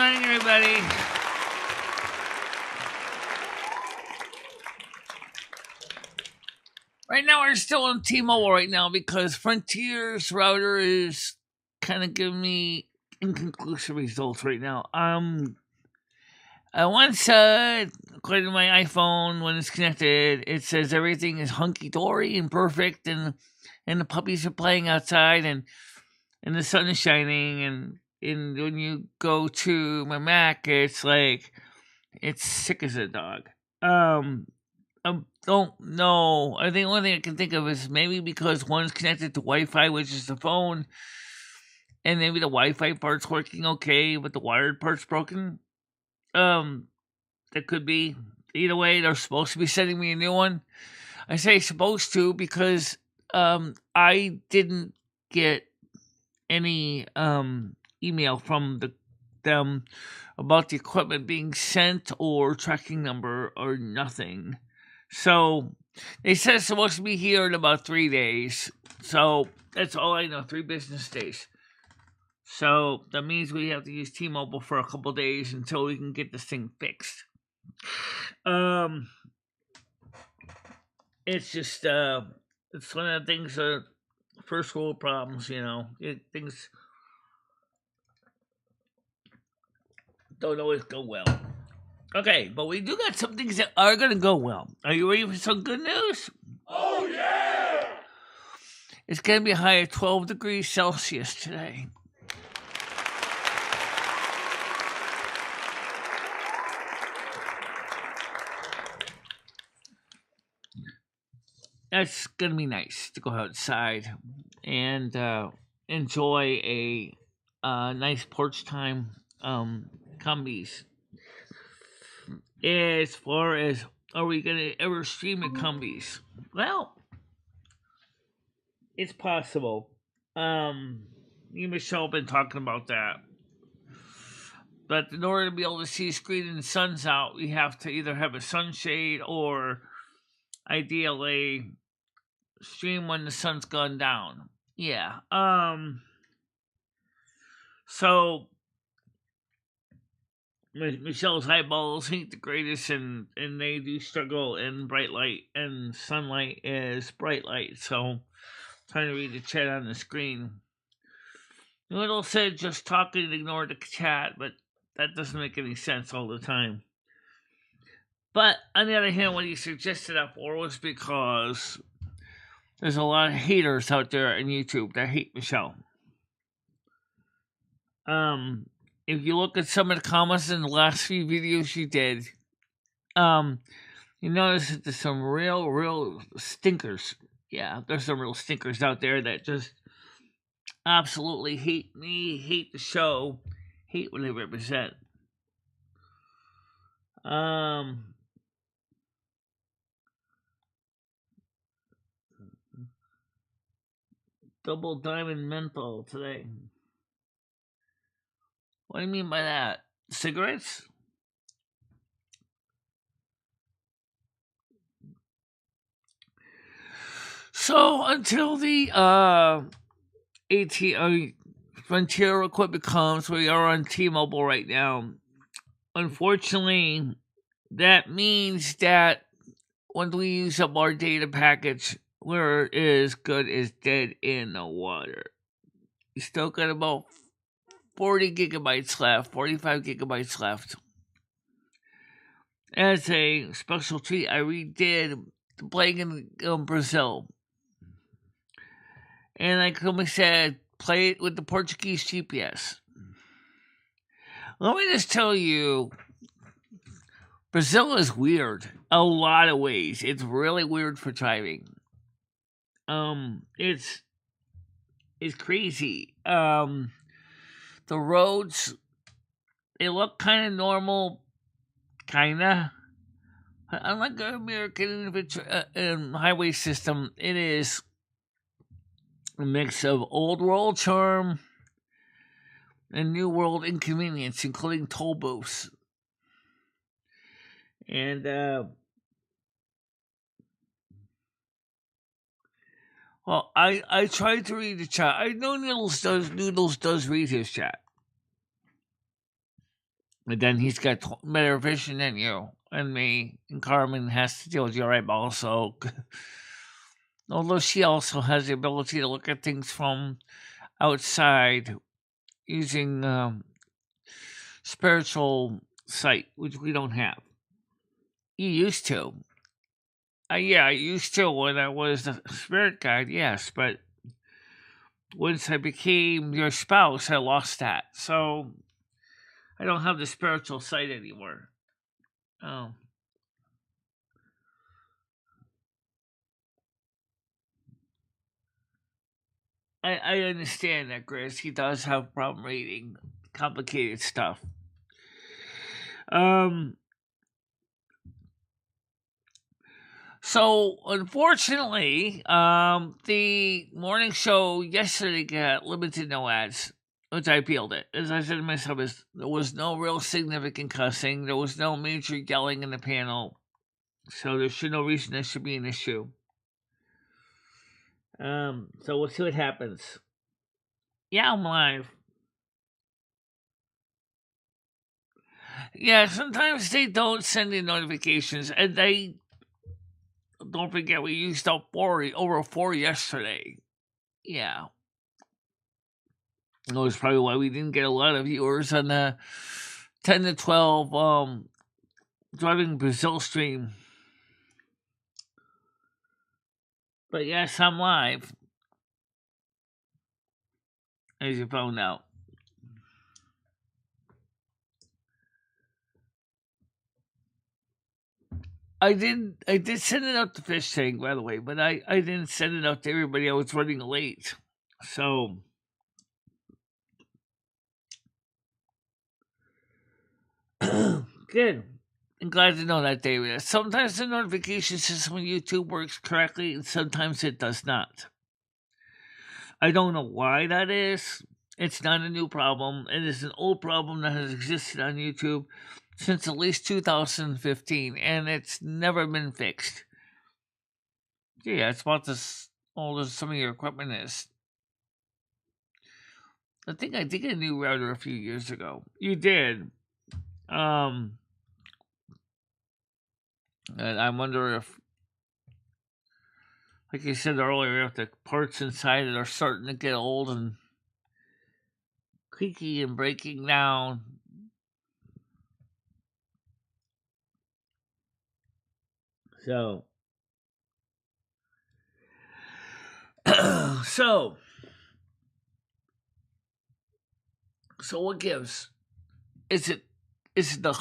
morning, everybody. Right now, we're still on T-Mobile right now because Frontier's router is kind of giving me inconclusive results right now. On one side, according to my iPhone, when it's connected, it says everything is hunky-dory and perfect, and the puppies are playing outside, and the sun is shining, and when you go to my Mac, it's like it's sick as a dog. I don't know. I think the only thing I can think of is maybe because one's connected to Wi-Fi, which is the phone, and maybe the Wi-Fi part's working okay, but the wired part's broken. That could be. Either way, they're supposed to be sending me a new one. I say supposed to because I didn't get any email from them about the equipment being sent or tracking number or nothing. So they said it's supposed to be here in about 3 days. So that's all I know, 3 business days. So that means we have to use T-Mobile for a couple days until we can get this thing fixed. It's just it's one of the things first world problems, things don't always go well. Okay, but we do got some things that are going to go well. Are you ready for some good news? Oh, yeah! It's going to be a high of 12 degrees Celsius today. That's going to be nice to go outside and enjoy a nice porch time Cumbies. As far as, are we going to ever stream at Cumbies? Well, it's possible. Me and Michelle have been talking about that. But in order to be able to see a screen and the sun's out, we have to either have a sunshade or ideally stream when the sun's gone down. Yeah. So Michelle's eyeballs ain't the greatest, and they do struggle in bright light, and sunlight is bright light. So, trying to read the chat on the screen. Little said just talk and ignore the chat, but that doesn't make any sense all the time. But on the other hand, what he suggested that for was because there's a lot of haters out there on YouTube that hate Michelle. If you look at some of the comments in the last few videos she did, you notice that there's some real stinkers. Yeah, there's some real stinkers out there that just absolutely hate me, hate the show, hate what they represent. Double diamond menthol today. What do you mean by that? Cigarettes? So until the Frontier equipment comes, we are on T-Mobile right now. Unfortunately, that means that when we use up our data package, we're as good as dead in the water. We still got about 40 gigabytes left, 45 gigabytes left. As a special treat, I redid the playing in Brazil. And like somebody said, play it with the Portuguese GPS. Let me just tell you, Brazil is weird. A lot of ways. It's really weird for driving. It's crazy. The roads, they look kind of normal, kinda. Unlike our American highway system, it is a mix of old world charm and new world inconvenience, including toll booths. And well, I tried to read the chat. I know Noodles does read his chat. And then he's got better vision than you and me. And Carmen has to deal with your eyeball. So, although she also has the ability to look at things from outside using spiritual sight, which we don't have. You used to. Yeah, I used to when I was a spirit guide, yes, but once I became your spouse, I lost that. So I don't have the spiritual sight anymore. Oh. I understand that, Chris. He does have a problem reading complicated stuff. Um, so unfortunately, the morning show yesterday got limited no ads, which I appealed it. As I said to myself, there was no real significant cussing. There was no major yelling in the panel. So there's no reason this should be an issue. So we'll see what happens. Yeah, I'm live. Yeah, sometimes they don't send in notifications, and they don't forget we used up over 4 yesterday. Yeah. That was probably why we didn't get a lot of viewers on the 10 to 12 driving Brazil stream. But yes, I'm live. As you found out. I did send it out to Fish Tank, by the way, but I didn't send it out to everybody. I was running late. So good. I'm glad to know that, David. Sometimes the notification system on YouTube works correctly, and sometimes it does not. I don't know why that is. It's not a new problem. It is an old problem that has existed on YouTube since at least 2015, and it's never been fixed. Yeah, it's about as old as some of your equipment is. I think I did get a new router a few years ago. You did. And I wonder if, like you said earlier, if the parts inside it are starting to get old and creaky and breaking down. So, so what gives? Is it the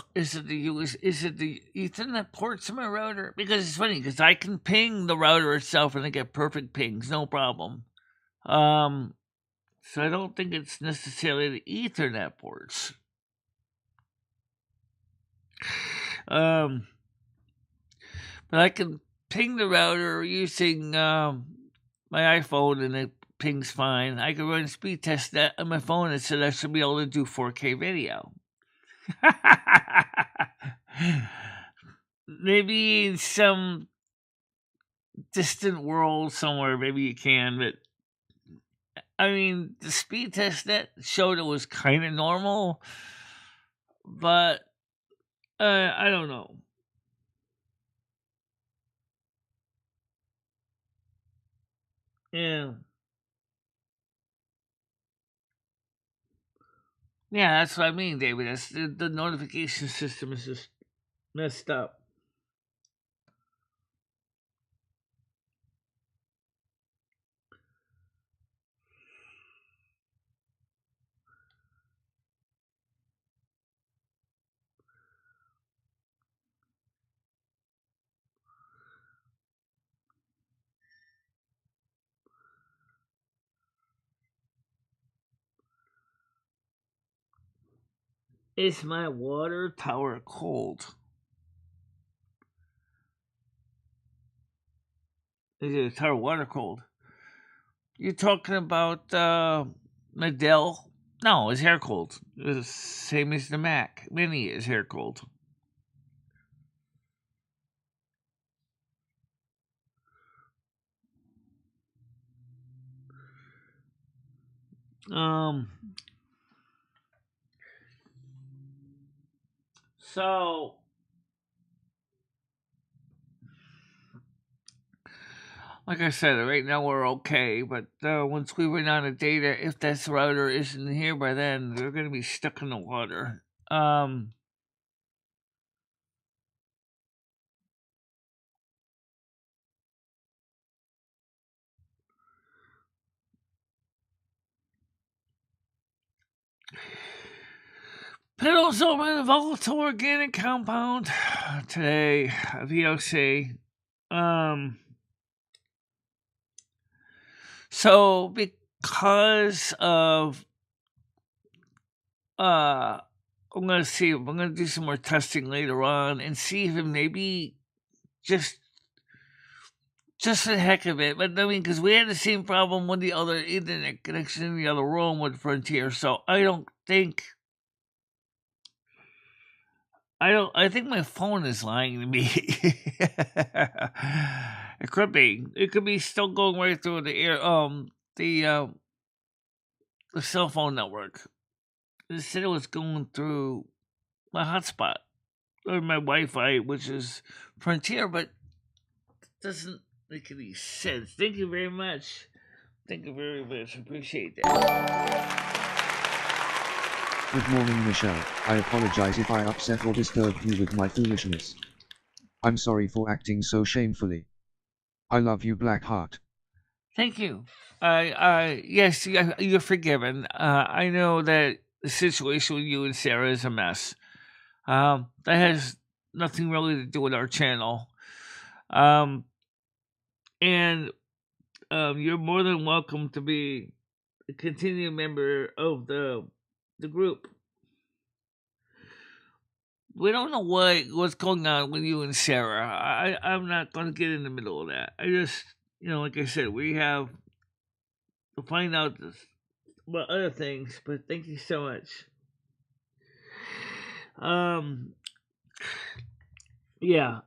Ethernet ports in my router? Because it's funny because I can ping the router itself and I get perfect pings, no problem. So I don't think it's necessarily the Ethernet ports. But I can ping the router using my iPhone and it pings fine. I can run speed test that on my phone and said I should be able to do 4K video. Maybe in some distant world somewhere, maybe you can, but I mean, the speed test that showed it was kind of normal, but I don't know. Yeah. Yeah, that's what I mean, David. That's the notification system is just messed up. Is my water tower cold? Is the tower water cold? You talking about Medell? No, his hair cold. The same as the Mac Mini is hair cold. Um, So, like I said, right now we're okay, but once we run out of data, if this router isn't here by then, they're going to be stuck in the water. Pedalzoman, a volatile organic compound today, VOC. So because of I'm gonna see. I'm gonna do some more testing later on and see if it maybe just for the heck of it. But I mean, because we had the same problem with the other internet connection in the other room with Frontier, so I don't think. I think my phone is lying to me. It could be. It could be still going right through the air. The cell phone network. It said it was going through my hotspot or my Wi-Fi, which is Frontier, but it doesn't make any sense. Thank you very much. Thank you very much. Appreciate that. Good morning, Michelle. I apologize if I upset or disturbed you with my foolishness. I'm sorry for acting so shamefully. I love you, Blackheart. Thank you. Yes, you're forgiven. I know that the situation with you and Sarah is a mess. That has nothing really to do with our channel. And you're more than welcome to be a continuing member of the group. We don't know what's going on with you and Sarah. I'm not going to get in the middle of that. I just, like I said, we have to find out about other things. But thank you so much. Yeah.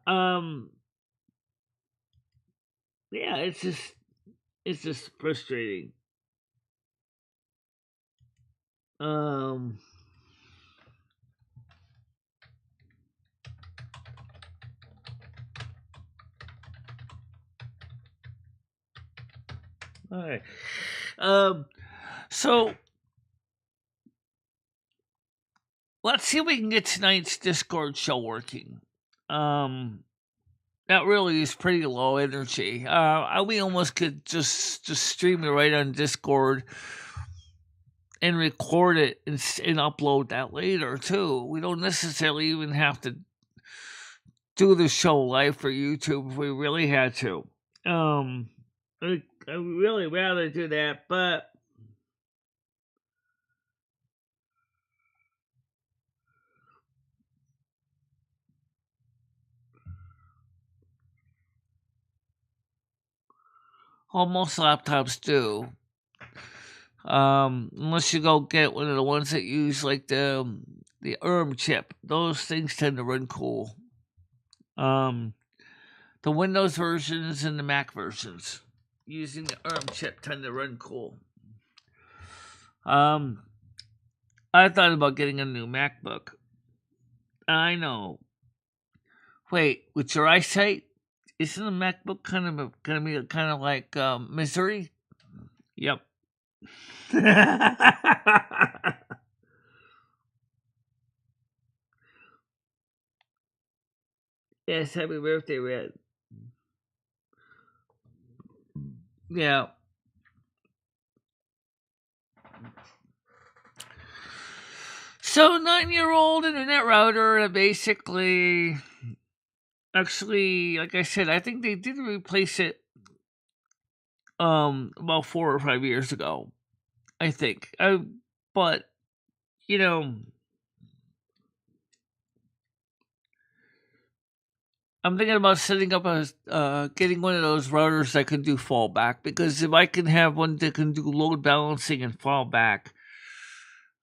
Yeah. It's just frustrating. All right. So let's see if we can get tonight's Discord show working. That really is pretty low energy. We almost could just stream it right on Discord and record it and upload that later too. We don't necessarily even have to do the show live for YouTube if we really had to. I really rather do that, but most laptops do. Unless you go get one of the ones that use like the chip, those things tend to run cool. The Windows versions and the Mac versions using the chip tend to run cool. I thought about getting a new MacBook. I know. Wait, with your eyesight, isn't a MacBook gonna be kind of like misery? Yep. Yes, happy birthday, Red. Yeah. So 9-year-old internet router basically, actually, like I said, I think they did replace it about 4 or 5 years ago. I think. But I'm thinking about setting up getting one of those routers that can do fallback, because if I can have one that can do load balancing and fallback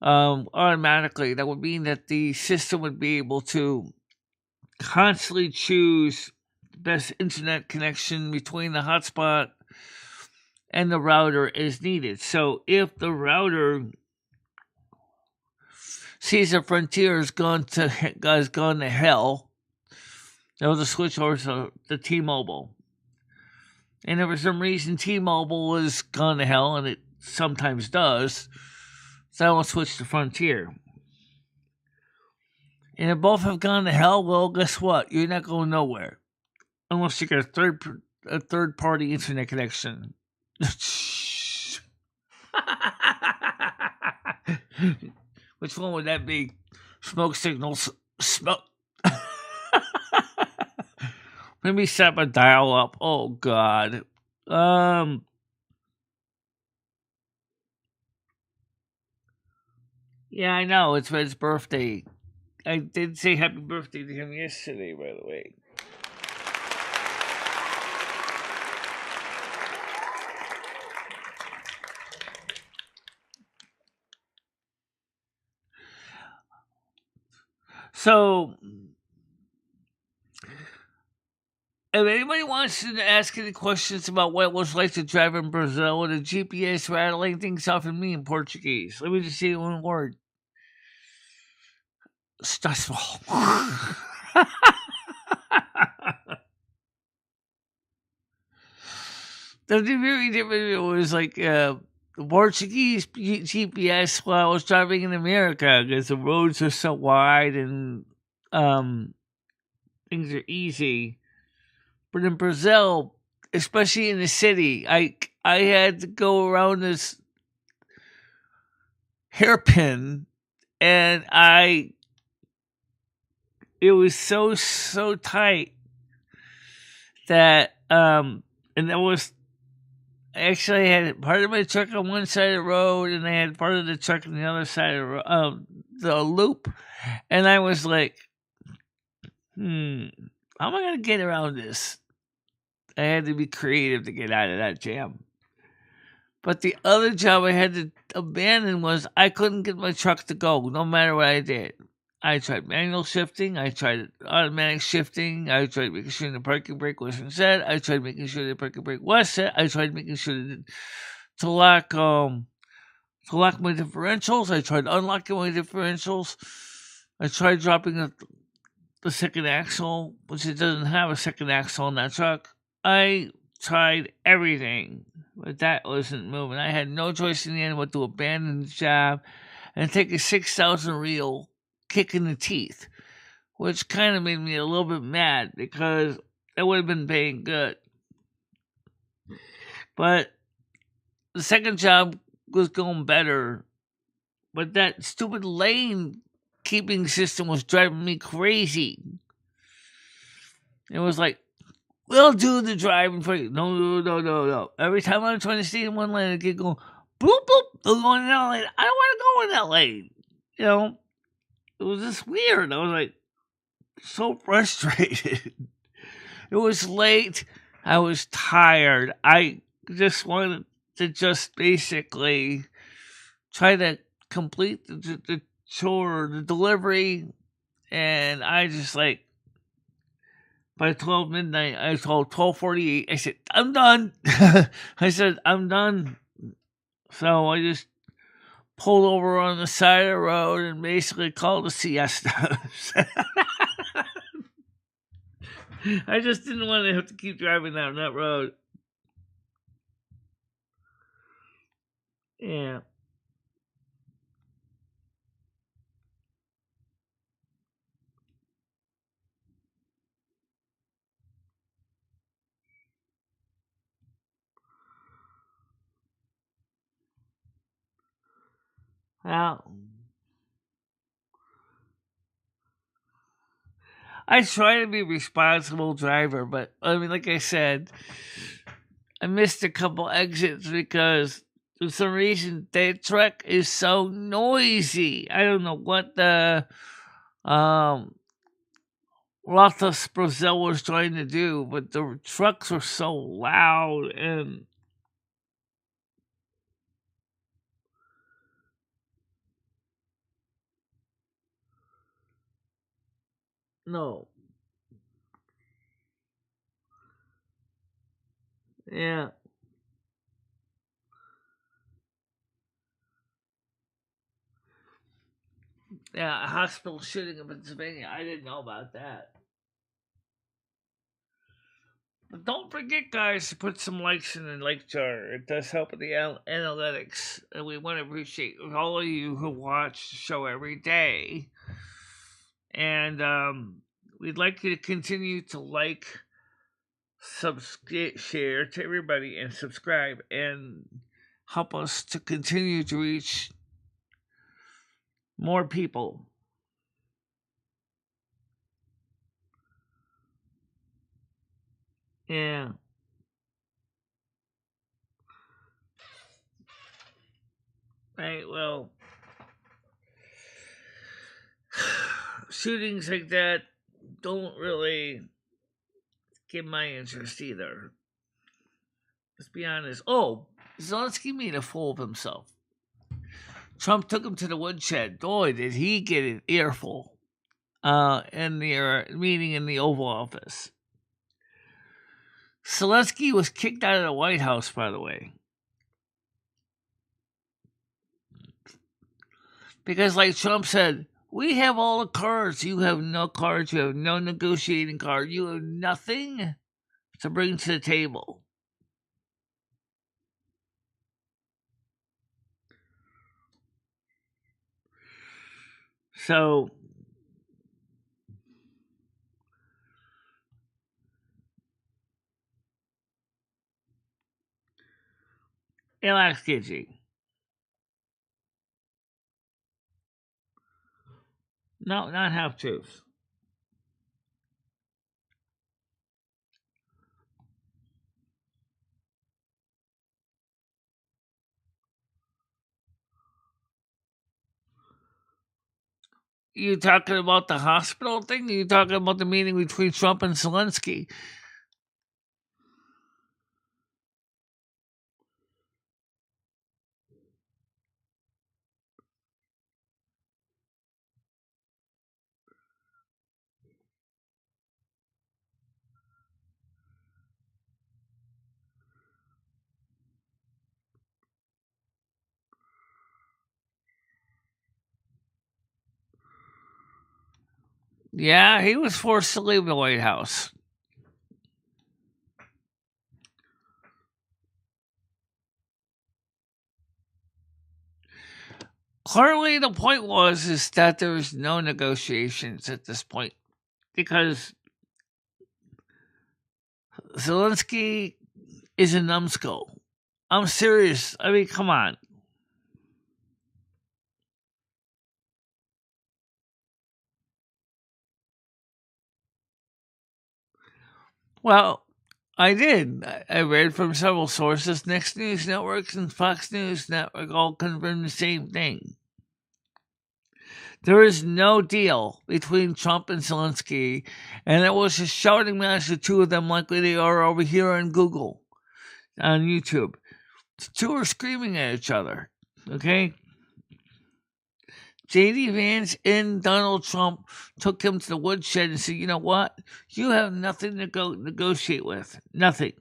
automatically, that would mean that the system would be able to constantly choose the best internet connection between the hotspot and the router as needed. So if the router Caesar Frontier has gone to hell. There was a switch over to T-Mobile. And if for some reason T-Mobile has gone to hell, and it sometimes does, so I will switch to Frontier. And if both have gone to hell, well, guess what? You're not going nowhere. Unless you get a third-party internet connection. Which one would that be? Smoke signals. Smoke. Let me set my dial up. Oh, God. Yeah, I know. It's Red's birthday. I did say happy birthday to him yesterday, by the way. So, if anybody wants to ask any questions about what it was like to drive in Brazil with a GPS rattling things off in me in Portuguese, let me just say one word. Stressful. Something very different. It was like the Portuguese GPS while I was driving in America because the roads are so wide and things are easy. But in Brazil, especially in the city, I had to go around this hairpin, and it was so tight that and that was. Actually, I had part of my truck on one side of the road, and I had part of the truck on the other side of the loop. And I was like, how am I going to get around this? I had to be creative to get out of that jam. But the other job I had to abandon was I couldn't get my truck to go, no matter what I did. I tried manual shifting. I tried automatic shifting. I tried making sure the parking brake wasn't set. I tried making sure the parking brake was set. I tried making sure to lock my differentials. I tried unlocking my differentials. I tried dropping the second axle, which it doesn't have a second axle on that truck. I tried everything, but that wasn't moving. I had no choice in the end but to abandon the job and take a 6,000 reel kick in the teeth, which kind of made me a little bit mad because it would have been paying good. But the second job was going better, but that stupid lane keeping system was driving me crazy. It was like, we'll do the driving for you. No. Every time I'm trying to stay in one lane, I get going, boop, boop, they're going in that lane. I don't want to go in that lane. You know, it was just weird. I was like, so frustrated. It was late. I was tired. I just wanted to just basically try to complete the chore, the delivery, and I just like by 12 midnight, I told 12:48. I said, I'm done. I said, I'm done. So I just pulled over on the side of the road and basically called a siesta. I just didn't want to have to keep driving down that road. Yeah. Well, I try to be a responsible driver, but I mean, like I said, I missed a couple exits because for some reason that truck is so noisy. I don't know what the Lotus Brazil was trying to do, but the trucks were so loud and no. Yeah. Yeah, a hospital shooting in Pennsylvania. I didn't know about that. But don't forget, guys, to put some likes in the like jar. It does help with the analytics. And we want to appreciate all of you who watch the show every day. And we'd like you to continue to like, share to everybody, and subscribe, and help us to continue to reach more people. Yeah. Right, well, shootings like that don't really get my interest either. Let's be honest. Oh, Zelensky made a fool of himself. Trump took him to the woodshed. Boy, did he get an earful in the meeting in the Oval Office. Zelensky was kicked out of the White House, by the way. Because, like Trump said, we have all the cards. You have no cards. You have no negotiating card. You have nothing to bring to the table. So, NASQ. No, not half truths. You talking about the hospital thing? You talking about the meeting between Trump and Zelensky? Yeah, he was forced to leave the White House. Clearly, the point is that there's no negotiations at this point because Zelensky is a numbskull. I'm serious. I mean, come on. Well, I did. I read from several sources. Next News Networks and Fox News Network all confirmed the same thing. There is no deal between Trump and Zelensky, and it was a shouting match, the two of them, like they are over here on Google, on YouTube. The two are screaming at each other, okay? J.D. Vance and Donald Trump took him to the woodshed and said, you know what? You have nothing to go negotiate with. Nothing.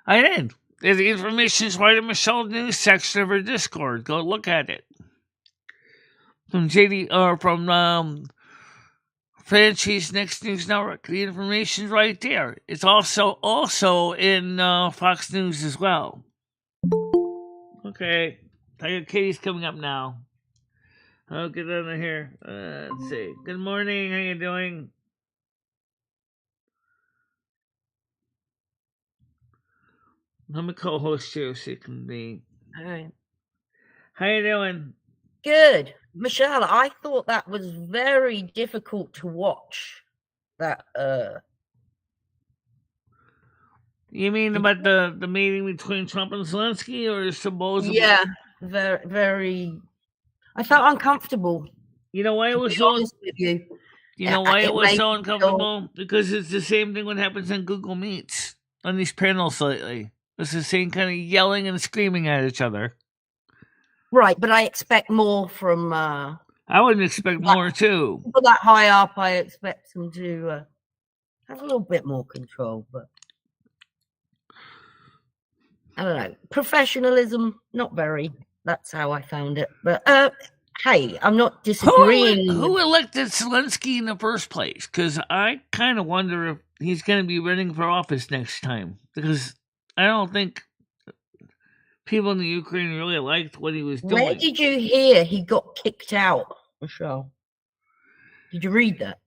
I did. The information is right in Michelle News section of her Discord. Go look at it. From JD or from Franchise Next News Network. The information's right there. It's also in Fox News as well. Okay. I got Katie's coming up now. I'll get out of here. Let's see. Good morning. How you doing? I'm a co-host you, so you can be. Hi. How you doing? Good. Michelle, I thought that was very difficult to watch. That You mean about the meeting between Trump and Zelensky, or supposedly? Yeah, very, very. I felt uncomfortable. You know why it was so? With you. You know why it was so uncomfortable? Because it's the same thing what happens on Google Meets on these panels lately. It's the same kind of yelling and screaming at each other. Right, but I expect more from. I would expect more too. People that high up, I expect them to have a little bit more control, but I don't know. Professionalism, not very. That's how I found it. But hey, I'm not disagreeing. Who elected Zelensky in the first place? Because I kind of wonder if he's going to be running for office next time. Because I don't think people in the Ukraine really liked what he was doing. Where did you hear he got kicked out, Michelle? Did you read that?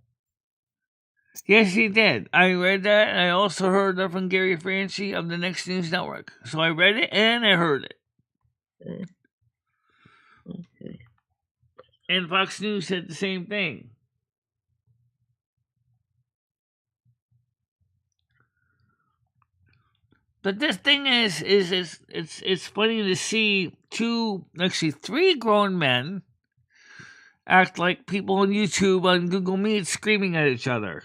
Yes, he did. I read that, and I also heard that from Gary Franchi of the Next News Network. So I read it and I heard it. Okay. And Fox News said the same thing. But this thing is it's funny to see three grown men act like people on YouTube on Google Meet screaming at each other.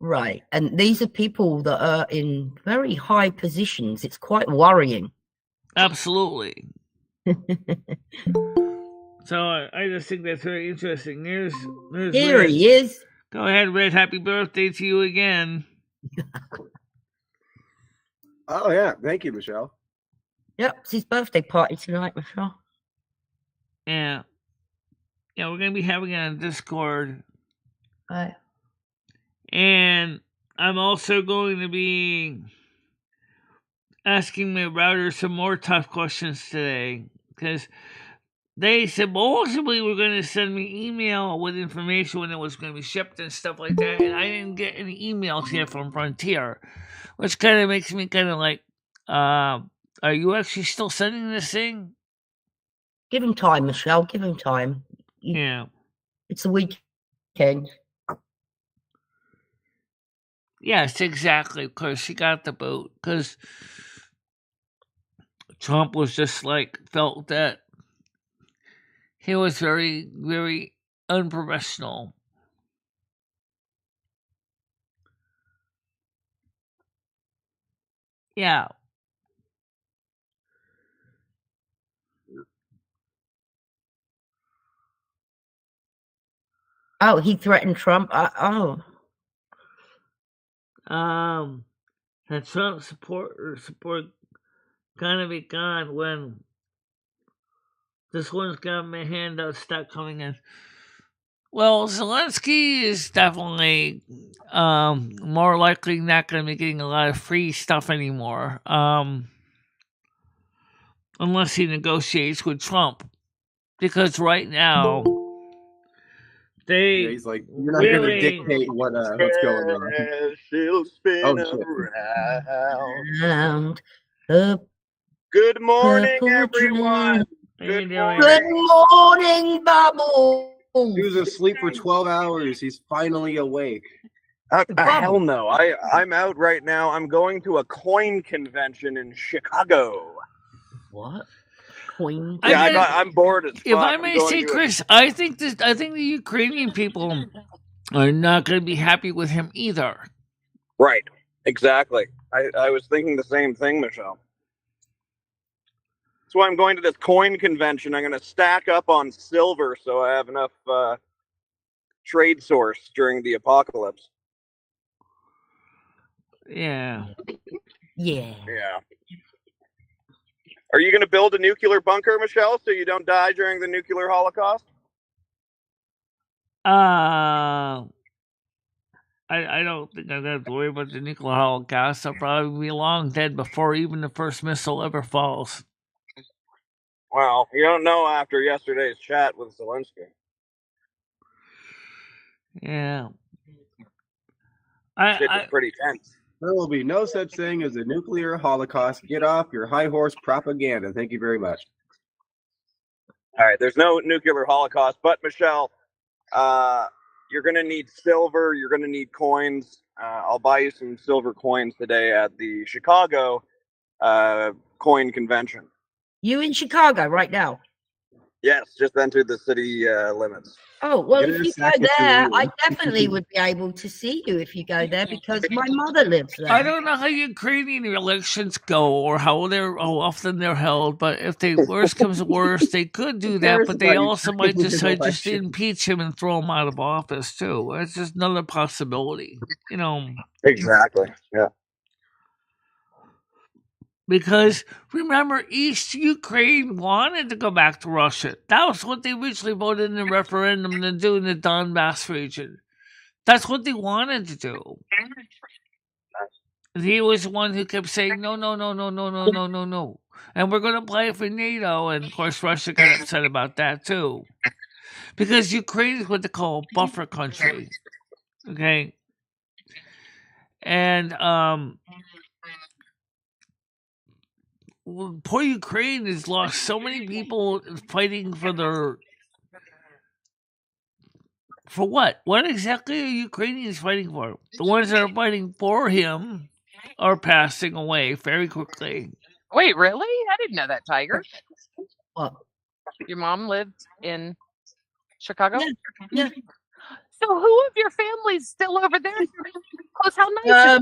Right, and these are people that are in very high positions. It's quite worrying. Absolutely. So I just think that's very interesting. Here's Here Red. he is. Go ahead, Red. Happy birthday to you again. Oh, yeah. Thank you, Michelle. Yep, it's his birthday party tonight, Michelle. Yeah. Yeah, we're going to be having it on Discord. Right. And I'm also going to be asking my router some more tough questions today. Because they said, well, ultimately, we're going to send me email with information when it was going to be shipped and stuff like that. And I didn't get any emails yet from Frontier, which kind of makes me kind of like, are you actually still sending this thing? Give him time, Michelle. Give him time. Yeah. It's the weekend. Yes, exactly. Because she got the boot. Because Trump was just like, felt that he was very, very unprofessional. Yeah. Oh, he threatened Trump. Oh. The Trump support gonna be gone when this one's got my handout start coming in. Well, Zelensky is definitely more likely not going to be getting a lot of free stuff anymore, unless he negotiates with Trump. Because right now, he's like, you're not going to dictate what's going on. She'll spin around. Good morning, everyone. Good morning, Bubble. He was asleep for 12 hours. He's finally awake. Hell no. I'm out right now. I'm going to a coin convention in Chicago. What? Coin? Yeah, I'm bored as fuck. If I may say, Chris, I think the Ukrainian people are not going to be happy with him either. Right. Exactly. I was thinking the same thing, Michelle. That's why I'm going to this coin convention. I'm going to stack up on silver so I have enough trade source during the apocalypse. Yeah. Yeah. Yeah. Are you going to build a nuclear bunker, Michelle, so you don't die during the nuclear holocaust? I don't think I'm going to have to worry about the nuclear holocaust. I'll probably be long dead before even the first missile ever falls. Well, you don't know after yesterday's chat with Zelensky. Yeah. Shit was pretty tense. There will be no such thing as a nuclear holocaust. Get off your high horse propaganda. Thank you very much. All right, there's no nuclear holocaust, but Michelle, you're going to need silver. You're going to need coins. I'll buy you some silver coins today at the Chicago coin convention. You in Chicago right now? Yes, just entered the city limits. Oh, well, Give if it a you go second there, to- I definitely would be able to see you if you go there because my mother lives there. I don't know how Ukrainian elections go or how often they're held, but if they worst comes to worst, they could do that. cares But they about also might Ukrainian decide just to elections? impeach him and throw him out of office too. That's just another possibility, Exactly. Yeah. Because remember, East Ukraine wanted to go back to Russia. That was what they originally voted in the referendum to do in the Donbass region. That's what they wanted to do. He was the one who kept saying, no, no, no, no, no, no, no, no, no. And we're going to apply for NATO. And, of course, Russia got upset about that, too. Because Ukraine is what they call a buffer country. Okay? And poor Ukraine has lost so many people fighting for their... For what? What exactly are Ukrainians fighting for? The ones that are fighting for him are passing away very quickly. Wait, really? I didn't know that, Tiger. What? Your mom lived in Chicago? Yeah. So who of your family's still over there? Close, how nice.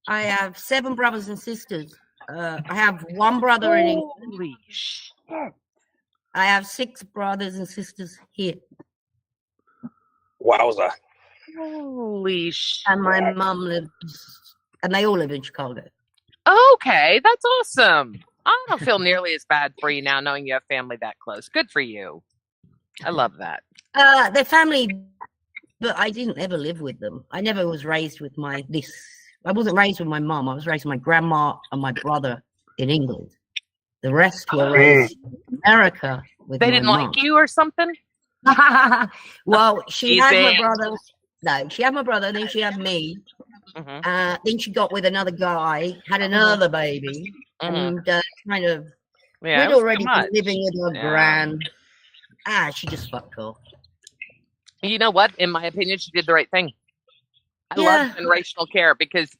I have 7 brothers and sisters. I have 1 brother in England. Holy shit. I have 6 brothers and sisters here. Wowza. Holy shit. And my mum lives, and they all live in Chicago. Okay, that's awesome. I don't feel nearly as bad for you now knowing you have family that close. Good for you. I love that. They're family, but I didn't ever live with them. I never was raised with I wasn't raised with my mum. I was raised with my grandma and my brother in England. The rest were raised in America with They didn't like you or something? Well, she had my Easy. brother. No, she had my brother, then she had me. Mhm. Then she got with another guy, had another baby, Mhm. and kind of Yeah, it we'd was too already been much. living with her Yeah. grand. She just fucked off. You know what? In my opinion, she did the right thing. I Yeah. love generational care because,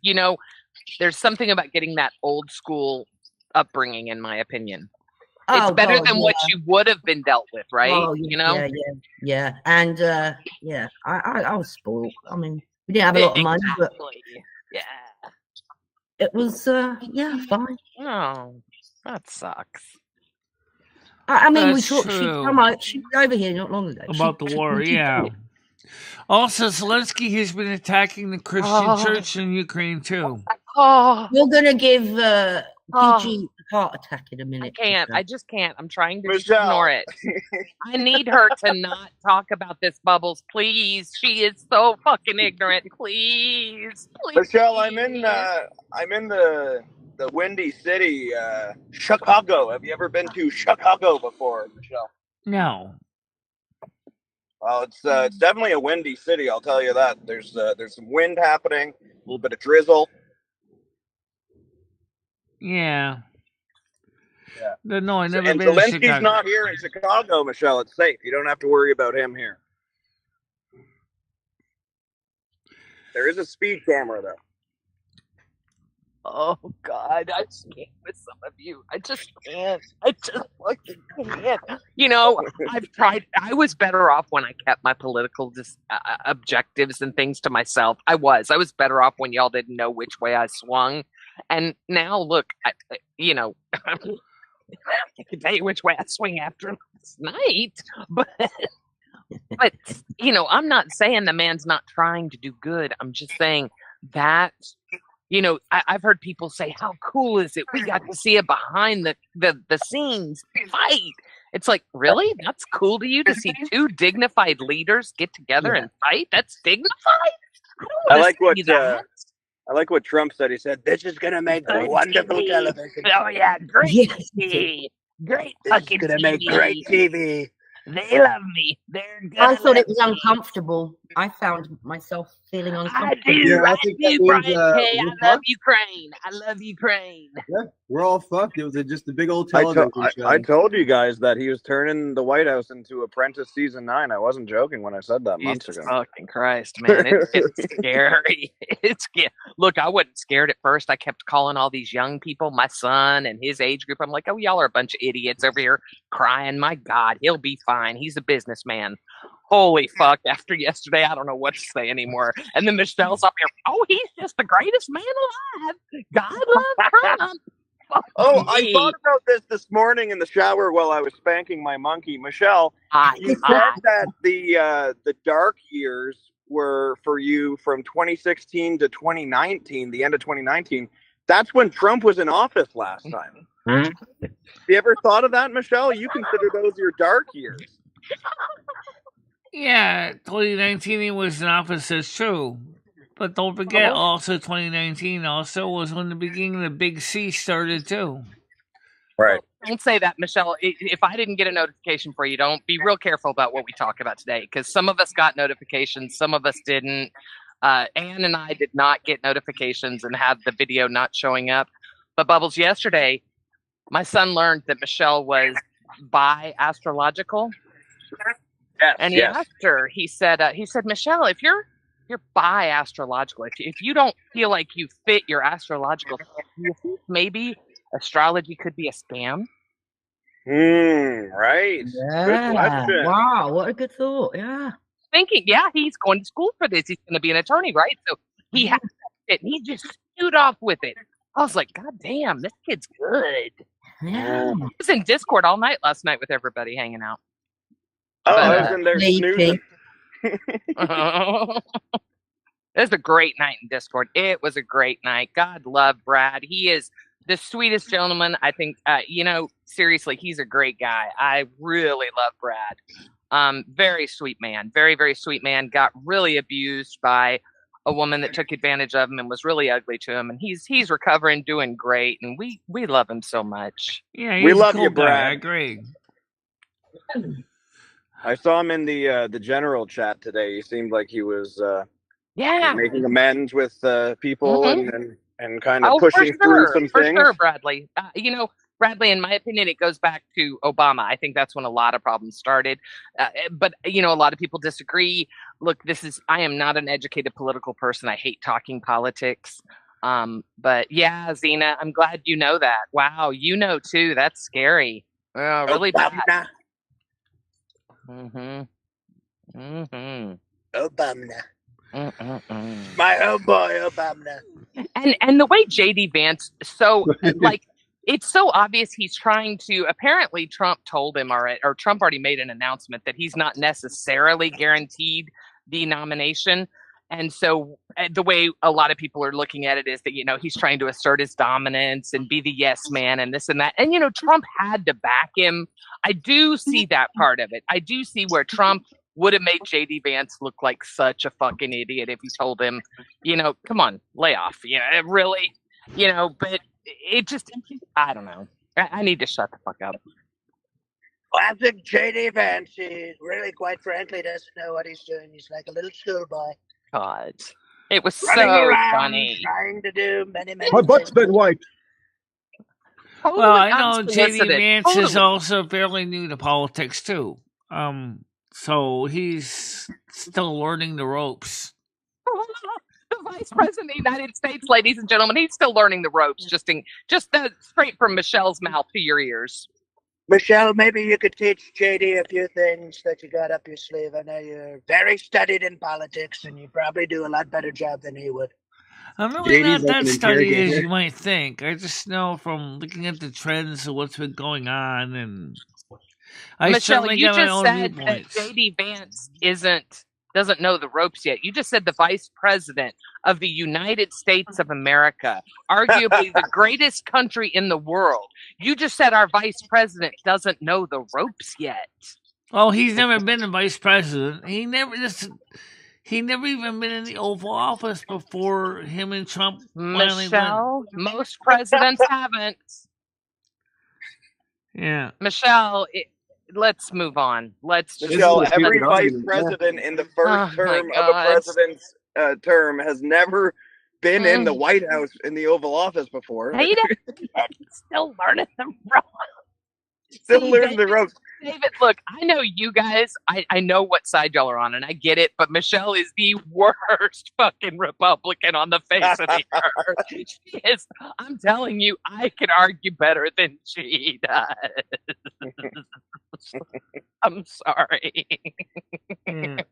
there's something about getting that old school upbringing, in my opinion. It's better God, than what you would have been dealt with, right? Oh, yeah. And I was spoiled. I mean, we didn't have a lot of money, but Exactly. Yeah. it was fine. Oh, that sucks. I mean, That's true. she was over here not long ago. About the war, yeah. Also, Zelensky has been attacking the Christian church in Ukraine, too. Oh, You're gonna give Oh. DG a heart attack in a minute. I can't. Michelle. I just can't. I'm trying to just Michelle. ignore it. I need her to not talk about this, Bubbles. Please. She is so fucking ignorant. Please. Michelle, I'm in the Windy City, Chicago. Have you ever been to Chicago before, Michelle? No. Well, it's definitely a windy city. I'll tell you that. There's some wind happening, a little bit of drizzle. Yeah. Yeah. No, I've never And been to Zelensky's Chicago. not here in Chicago, Michelle. It's safe. You don't have to worry about him here. There is a speed camera, though. Oh, God. I just can't with some of you. I just can't. I just fucking can't. I've tried. I was better off when I kept my political objectives and things to myself. I was better off when y'all didn't know which way I swung. And now, look, I can tell you which way I swing after last night, but I'm not saying the man's not trying to do good. I'm just saying that, I've heard people say, how cool is it? We got to see it behind the scenes fight. It's like, really? That's cool to you to see 2 dignified leaders get together and fight? That's dignified? I like what Trump said. He said, "This is gonna make wonderful television." Oh yeah, great Yes. TV. Great This fucking is gonna make TV. great TV. They love me. They're I gonna thought it love was me. uncomfortable I found myself feeling I uncomfortable. do. Yeah, I I think do, that Brian means, K. I we're love fucked. Ukraine. I love Ukraine. Yeah, we're all fucked. It was just a big old I television show. told you guys that he was turning the White House into Apprentice season 9. I wasn't joking when I said that months Jesus ago. fucking Christ, man. It's scary. It's scary. Look, I wasn't scared at first. I kept calling all these young people, my son and his age group. I'm like, oh, y'all are a bunch of idiots over here crying. My God, he'll be fine. He's a businessman. Holy fuck, after yesterday, I don't know what to say anymore. And then Michelle's up here, oh, he's just the greatest man alive. God love Trump. Fuck Oh, I me. thought about this morning in the shower while I was spanking my monkey. Michelle, Hot, you hot. said that the dark years were for you from 2016 to 2019, the end of 2019. That's when Trump was in office last time. Have you ever thought of that, Michelle? You consider those your dark years. Yeah, 2019 he was in office, that's true. But don't forget, also 2019 also was when the beginning of the Big C started too. Right. Don't say that, Michelle. If I didn't get a notification for you, don't be real careful about what we talk about today, because some of us got notifications, some of us didn't. Anne and I did not get notifications and had the video not showing up. But Bubbles, yesterday, my son learned that Michelle was bi-astrological. Yes, And he asked her, he said, Michelle, if you're bi-astrological, if you don't feel like you fit your astrological, do you think maybe astrology could be a scam? Right. Good question. Wow, what a good thought. Yeah. Thinking, yeah, he's going to school for this. He's going to be an attorney, right? So he has it, and he just stewed off with it. I was like, God damn, this kid's good. Yeah. He was in Discord all night last night with everybody hanging out. Oh, But, I was in there snoozing. It was a great night in Discord. It was a great night. God love Brad. He is the sweetest gentleman. I think, seriously, he's a great guy. I really love Brad. Very sweet man. Very, very sweet man. Got really abused by a woman that took advantage of him and was really ugly to him. And he's recovering, doing great. And we love him so much. Yeah, he's We love a cool you, guy. Brad. I agree. I saw him in the general chat today. He seemed like he was Yeah. making amends with people and kind of Oh, pushing through some for things. sure, Bradley. Bradley, in my opinion, it goes back to Obama. I think that's when a lot of problems started. But a lot of people disagree. Look, I am not an educated political person. I hate talking politics. But yeah, Zena, I'm glad you know that. Wow, you know too. That's scary. Really Obama. bad. Obama. My homeboy Obama. And the way JD Vance, so like, it's so obvious he's trying to. Apparently, Trump told him or Trump already made an announcement that he's not necessarily guaranteed the nomination. And so the way a lot of people are looking at it is that, he's trying to assert his dominance and be the yes man and this and that. And, Trump had to back him. I do see that part of it. I do see where Trump would have made JD Vance look like such a fucking idiot if he told him, come on, lay off. Really, but it just, I don't know. I need to shut the fuck up. Well, I think JD Vance, he really, quite frankly, doesn't know what he's doing. He's like a little schoolboy. God, it was running so around, funny. trying to do many My butt's things. been wiped. Well, I know JD unsolicited. Vance is Totally. also fairly new to politics too. So he's still learning the ropes. The Vice President of the United States, ladies and gentlemen, he's still learning the ropes. Just straight from Michelle's mouth to your ears. Michelle, maybe you could teach JD a few things that you got up your sleeve. I know you're very studied in politics, and you probably do a lot better job than he would. I'm really JD's not like that an studied as interrogator. you might think. I just know from looking at the trends of what's been going on, and I Michelle, certainly you got my just own said that viewpoints. JD Vance doesn't know the ropes yet. You just said the Vice President of the United States of America, arguably the greatest country in the world. You just said our Vice President doesn't know the ropes yet. Oh, he's never been a vice president. He never even been in the Oval Office before him and Trump finally went. Michelle, most presidents haven't. Yeah. Michelle, let's move on. Let's just Michelle, This is a every stupid vice argument, yeah. president in the Oh, first my term of a God. president's term has never been in the Mm. White House in the Oval Office before. Hey, still learning the ropes. Still See, learning the ropes. David, look, I know you guys. I know what side y'all are on, and I get it. But Michelle is the worst fucking Republican on the face of the earth. She is. I'm telling you, I can argue better than she does. I'm sorry. Mm.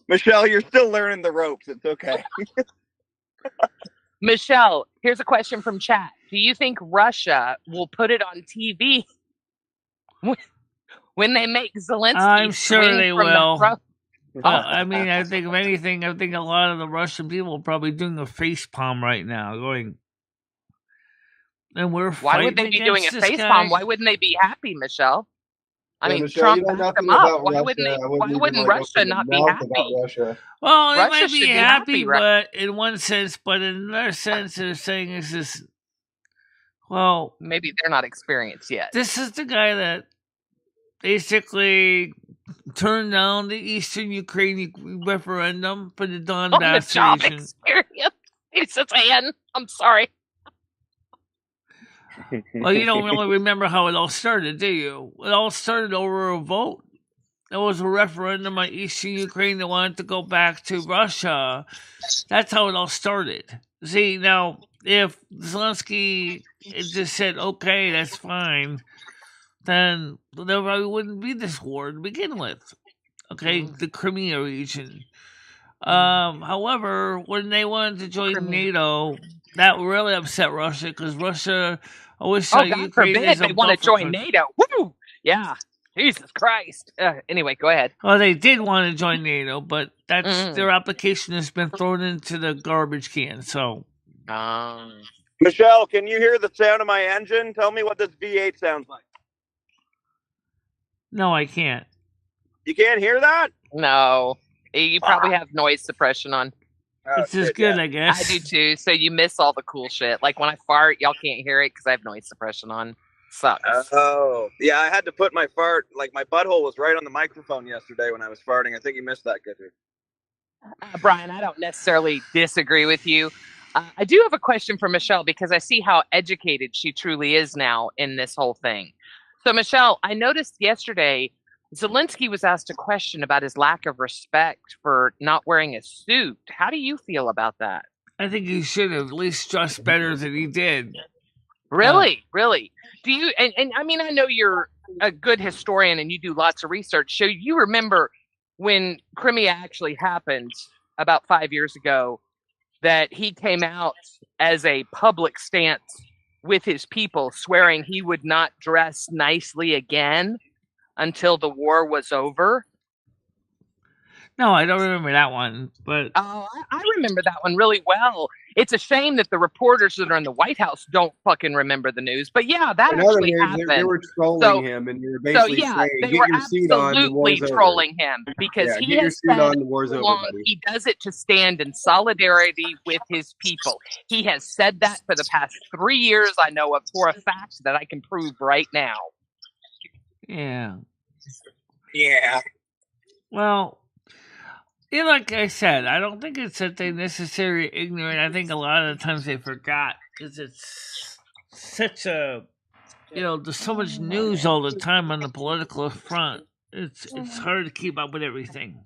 Michelle, you're still learning the ropes. It's okay. Michelle, here's a question from chat. Do you think Russia will put it on TV when they make Zelensky? I'm sure swing they from will. that I mean, I think if anything, I think a lot of the Russian people are probably doing a face palm right now, going, and we're Why would they fighting be doing a against this face guy. palm? Why wouldn't they be happy, Michelle? I Yeah, mean, Michelle, you Trump know backed them nothing up. about Why Russia. wouldn't I they? wouldn't Why even wouldn't like Russia open not your be mouth about happy? Russia. Well, they Russia might should be be happy, happy, right? but in one sense, but in another sense, they're saying this is, well, Maybe they're not experienced yet. this is the guy that basically turned down the Eastern Ukraine referendum for the On the Donbass job region. experience. He says, Ann, I'm sorry. Well, you don't really remember how it all started, do you? It all started over a vote. There was a referendum on Eastern Ukraine that wanted to go back to Russia. That's how it all started. See, now, if Zelensky just said, okay, that's fine, then there probably wouldn't be this war to begin with. Okay, the Crimea region. However, when they wanted to join Crimea. NATO, that really upset Russia because Russia always Oh, saw God Ukraine forbid as a they want to buffer join country. NATO. Woo! Yeah. Jesus Christ. Anyway, go ahead. Well, they did want to join NATO, but that's their application has been thrown into the garbage can. So, Michelle, can you hear the sound of my engine? Tell me what this V8 sounds like. no, I can't. You can't hear that? No. You probably have noise suppression on. Oh, It's as shit, good, yeah. I guess. I do too. So you miss all the cool shit. Like when I fart, y'all can't hear it because I have noise suppression on. Sucks. Oh, yeah, I had to put my fart, like my butthole was right on the microphone yesterday when I was farting. I think you missed that, Giffy. Brian, I don't necessarily disagree with you. I do have a question for Michelle because I see how educated she truly is now in this whole thing. So, Michelle, I noticed yesterday Zelensky was asked a question about his lack of respect for not wearing a suit. How do you feel about that? I think he should have at least dressed better than he did. Really? Really? Do you, and I mean, I know you're a good historian and you do lots of research. So you remember when Crimea actually happened about 5 years ago, that he came out as a public stance with his people, swearing he would not dress nicely again until the war was over. No, I don't remember that one, but Oh, I remember that one really well. It's a shame that the reporters that are in the White House don't fucking remember the news. But yeah, that In other actually words, happened. they were trolling him, and you're basically saying, they "Get were your suit on, the war's absolutely over." trolling him because Yeah, he get your has suit said on, the war's all over, along buddy. he does it to stand in solidarity with his people. He has said that for the past 3 years. I know of for a fact that I can prove right now. yeah. Yeah. Well, yeah, like I said, I don't think it's that they're necessarily ignorant. I think a lot of the times they forgot because it's such a, there's so much news all the time on the political front. It's hard to keep up with everything.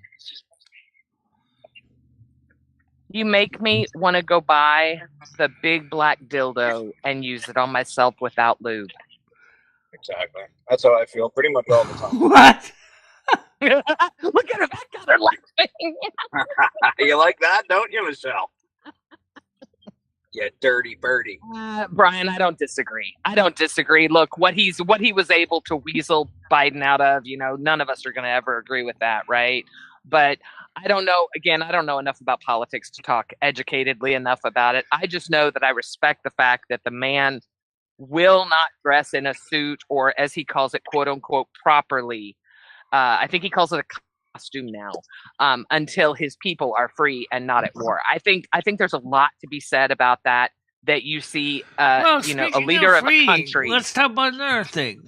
You make me want to go buy the big black dildo and use it on myself without lube. Exactly. That's how I feel pretty much all the time. What? Look at her, that got her laughing. You like that, don't you, Michelle? You dirty birdie. Brian, I don't disagree. Look, what he was able to weasel Biden out of, none of us are going to ever agree with that, right? But I don't know. Again, I don't know enough about politics to talk educatedly enough about it. I just know that I respect the fact that the man will not dress in a suit or, as he calls it, quote unquote, properly. I think he calls it a costume now, until his people are free and not at war. I think there's a lot to be said about that. That you see, a leader of a country. Let's talk about another thing.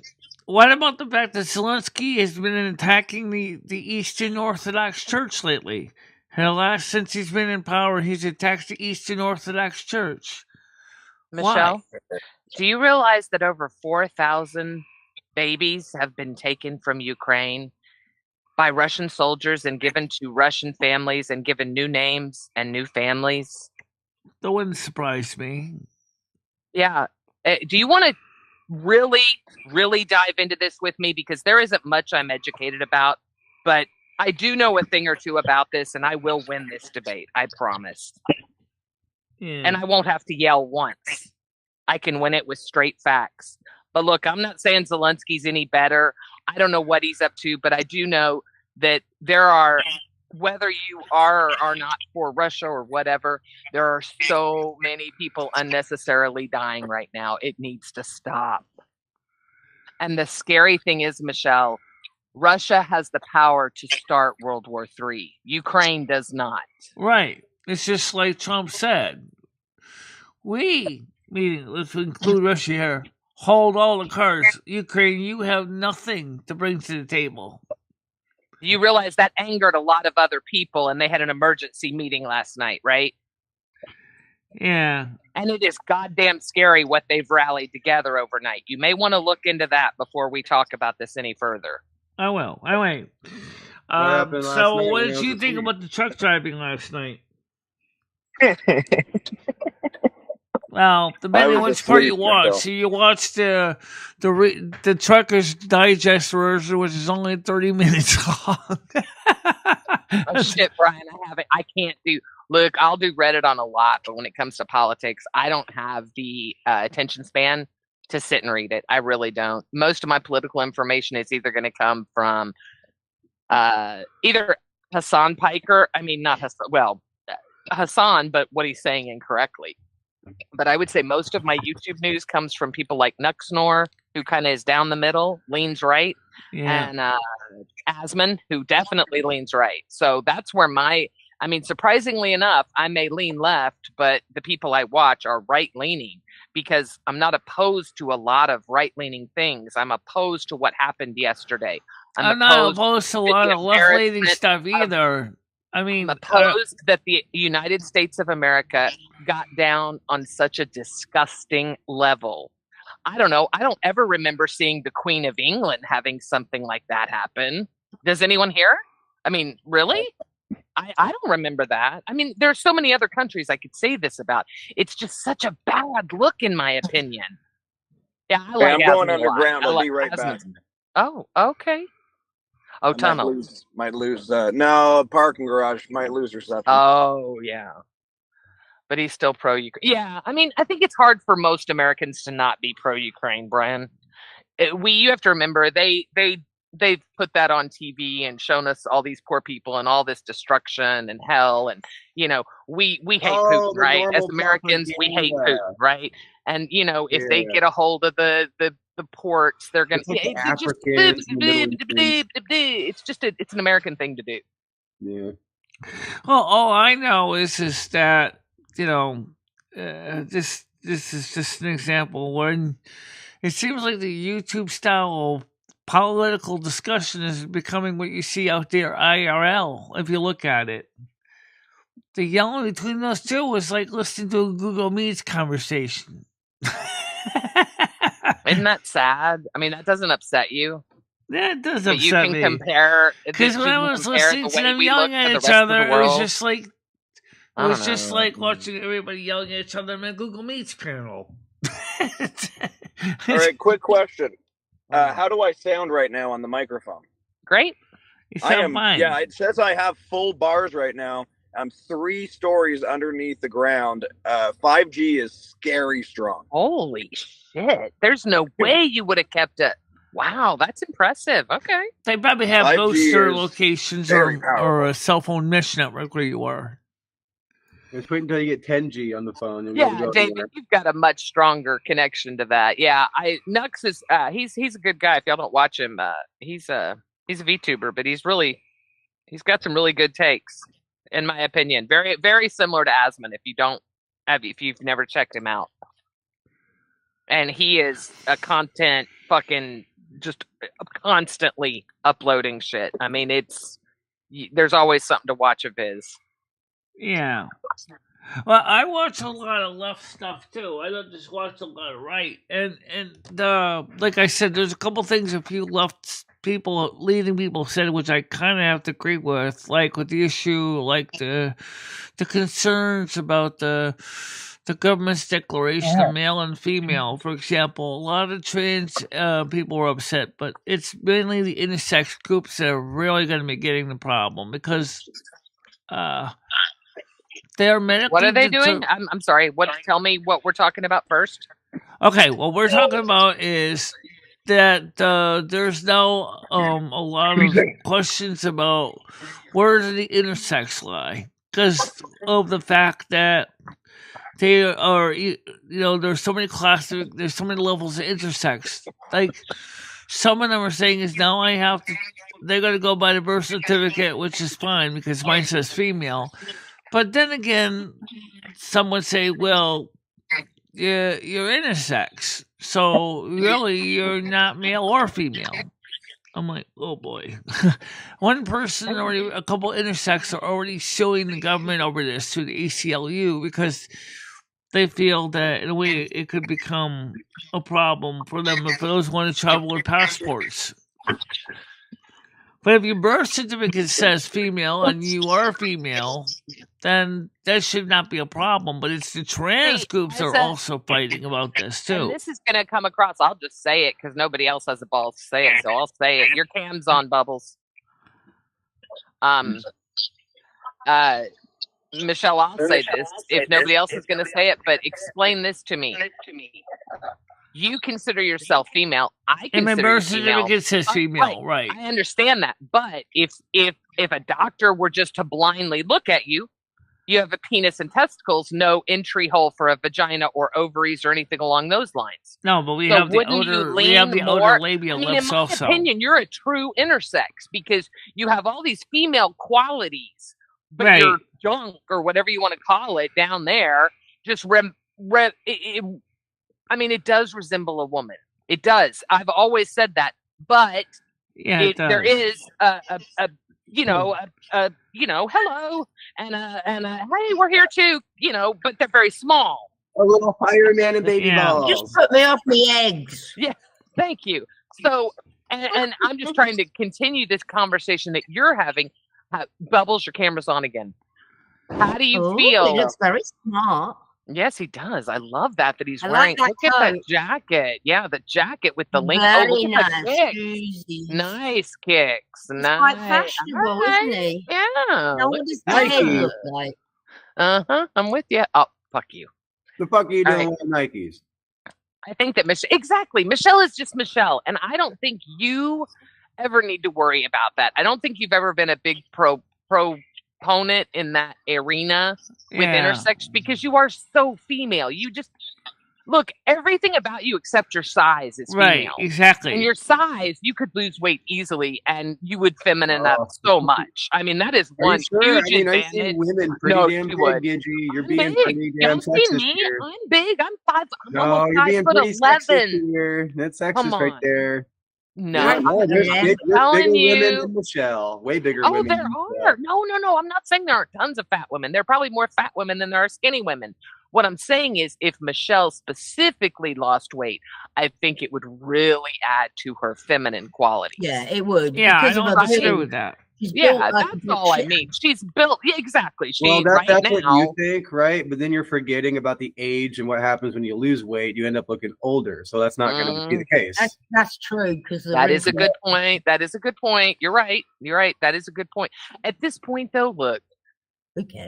what about the fact that Zelensky has been attacking the Eastern Orthodox Church lately? Since he's been in power, he's attacked the Eastern Orthodox Church. Michelle, do you realize that over 4,000 babies have been taken from Ukraine by Russian soldiers and given to Russian families and given new names and new families? That wouldn't surprise me. Yeah. Do you want to really, really dive into this with me? Because there isn't much I'm educated about, but I do know a thing or two about this, and I will win this debate. I promise. Yeah. And I won't have to yell once. I can win it with straight facts. But look, I'm not saying Zelensky's any better. I don't know what he's up to, but I do know that there are, whether you are or are not for Russia or whatever, there are so many people unnecessarily dying right now. It needs to stop. And the scary thing is, Michelle, Russia has the power to start World War III. Ukraine does not. Right. It's just like Trump said. Let's include Russia here, hold all the cards. Ukraine, you have nothing to bring to the table. You realize that angered a lot of other people, and they had an emergency meeting last night, right? Yeah. And it is goddamn scary what they've rallied together overnight. You may want to look into that before we talk about this any further. I will. I wait. So, what did you think about the truck driving last night? Well, depending on which part you watch. So you watched the Trucker's Digest version, which is only 30 minutes long. Oh shit, Brian, I haven't. I can't do. Look, I'll do Reddit on a lot, but when it comes to politics, I don't have the attention span to sit and read it. I really don't. Most of my political information is either going to come from either Hassan Piker. I mean, not Hassan. Well, Hassan, but what he's saying incorrectly. But I would say most of my YouTube news comes from people like Nuxnor, who kind of is down the middle, leans right, and Asman, who definitely leans right. So that's where surprisingly enough, I may lean left, but the people I watch are right-leaning because I'm not opposed to a lot of right-leaning things. I'm opposed to what happened yesterday. I'm not opposed to a lot of left-leaning stuff either. I'm opposed that the United States of America got down on such a disgusting level. I don't know. I don't ever remember seeing the Queen of England having something like that happen. Does anyone here? Really? I don't remember that. There are so many other countries I could say this about. It's just such a bad look, in my opinion. Yeah, I'm going underground. I'll be right back. Oh, okay. Oh, tunnel. Might lose. No, parking garage might lose reception. Oh, yeah. But he's still pro-Ukraine. Yeah, I think it's hard for most Americans to not be pro-Ukraine, Brian. You have to remember, they've put that on TV and shown us all these poor people and all this destruction and hell. And, we hate Putin, right? As Americans, we hate Putin, right? And, if they get a hold of the ports, they're going to... It's an American thing to do. Yeah. Well, all I know is that, this is just an example when it seems like the YouTube style of political discussion is becoming what you see out there IRL, if you look at it. The yelling between those two is like listening to a Google Meets conversation. Isn't that sad? That doesn't upset you? Yeah, it does upset me. You can compare... Because when I was listening to them yelling at each other, it was just like... It was just like watching everybody yelling at each other on a Google Meets panel. All right, quick question. How do I sound right now on the microphone? Great. You sound fine. Yeah, it says I have full bars right now. I'm 3 stories underneath the ground. 5G is scary strong. Holy shit. There's no way you would have kept it. Wow, that's impressive. Okay. They probably have booster locations or a cell phone mesh network where you are. Just wait until you get 10G on the phone. And yeah, David, you've got a much stronger connection to that. Yeah, Nux is he's a good guy. If y'all don't watch him, he's a VTuber, but he's got some really good takes, in my opinion. Very, very similar to Asman. If you've never checked him out, and he is a content fucking just constantly uploading shit. I mean, there's always something to watch of his. Yeah. Well, I watch a lot of left stuff too. I don't just watch a lot of right. And like I said, there's a couple things a few left people, leading people said, which I kind of have to agree with. Like with the issue, like the concerns about the government's declaration of male and female, for example. A lot of trans people were upset, but it's mainly the intersex groups that are really going to be getting the problem because they're medically. What are they doing? I'm sorry. Tell me what we're talking about first. Okay, what we're talking about is that there's now a lot of questions about where does the intersex lie because of the fact that they are, there's so many classes, there's so many levels of intersex. Like some of them are saying is now they're going to go by the birth certificate, which is fine because mine says female. But then again, some would say, well, you're intersex, so really you're not male or female. I'm like, oh boy. One person a couple intersex are already suing the government over this to the ACLU because they feel that in a way it could become a problem for them if those want to travel with passports. But if your birth certificate says female and you are female, then that should not be a problem. But it's the trans groups are also fighting about this too. And this is going to come across. I'll just say it because nobody else has the balls to say it, so I'll say it. Your cam's on, Bubbles. Michelle, I'll say this if nobody else is going to say it, but explain this to me. You consider yourself female. I consider my birth female. certificate says female, right? I understand that, but if a doctor were just to blindly look at you, you have a penis and testicles, no entry hole for a vagina or ovaries or anything along those lines. No, but we have the outer labial lips also. In my opinion, you're a true intersex because you have all these female qualities, but your junk or whatever you want to call it down there just it does resemble a woman. It does. I've always said that, but there is hello and hey, we're here too, but they're very small. A little fireman and baby balls. Just put me off the eggs. Yeah, thank you. So, and I'm just trying to continue this conversation that you're having. Bubbles, your camera's on again. How do you feel? He looks very smart. Yes, he does. I love that he's wearing. Look at that jacket. Yeah, the jacket with the link. Very look at nice. kicks. Nice kicks. It's nice. quite fashionable, isn't he? Yeah. Now, what does the head look like? I'm with you. Oh, fuck you. The fuck are you doing with Nikes? I think that Michelle is just Michelle, and I don't think you ever need to worry about that. I don't think you've ever been a big proponent in that arena with intersex because you are so female. You just look, everything about you except your size is female. Right, exactly. And your size, you could lose weight easily and you would feminine up so much. I mean, that is one huge advantage. I see women pretty damn big, Gidgey. You're being pretty damn sexist here. I'm big. I'm almost you're being pretty 11. Here. That's sexist right there. No, there's bigger women you. than Michelle. Way bigger Oh, women. there are. No. I'm not saying there aren't tons of fat women. There are probably more fat women than there are skinny women. What I'm saying is if Michelle specifically lost weight, I think it would really add to her feminine quality. Yeah, it would. Yeah, I don't disagree with that. That's all I mean. She's built, exactly. That's what you think, right? But then you're forgetting about the age and what happens when you lose weight. You end up looking older, so that's not going to be the case. That's true. Because that is a good point. That is a good point. You're right. That is a good point. At this point, though, look,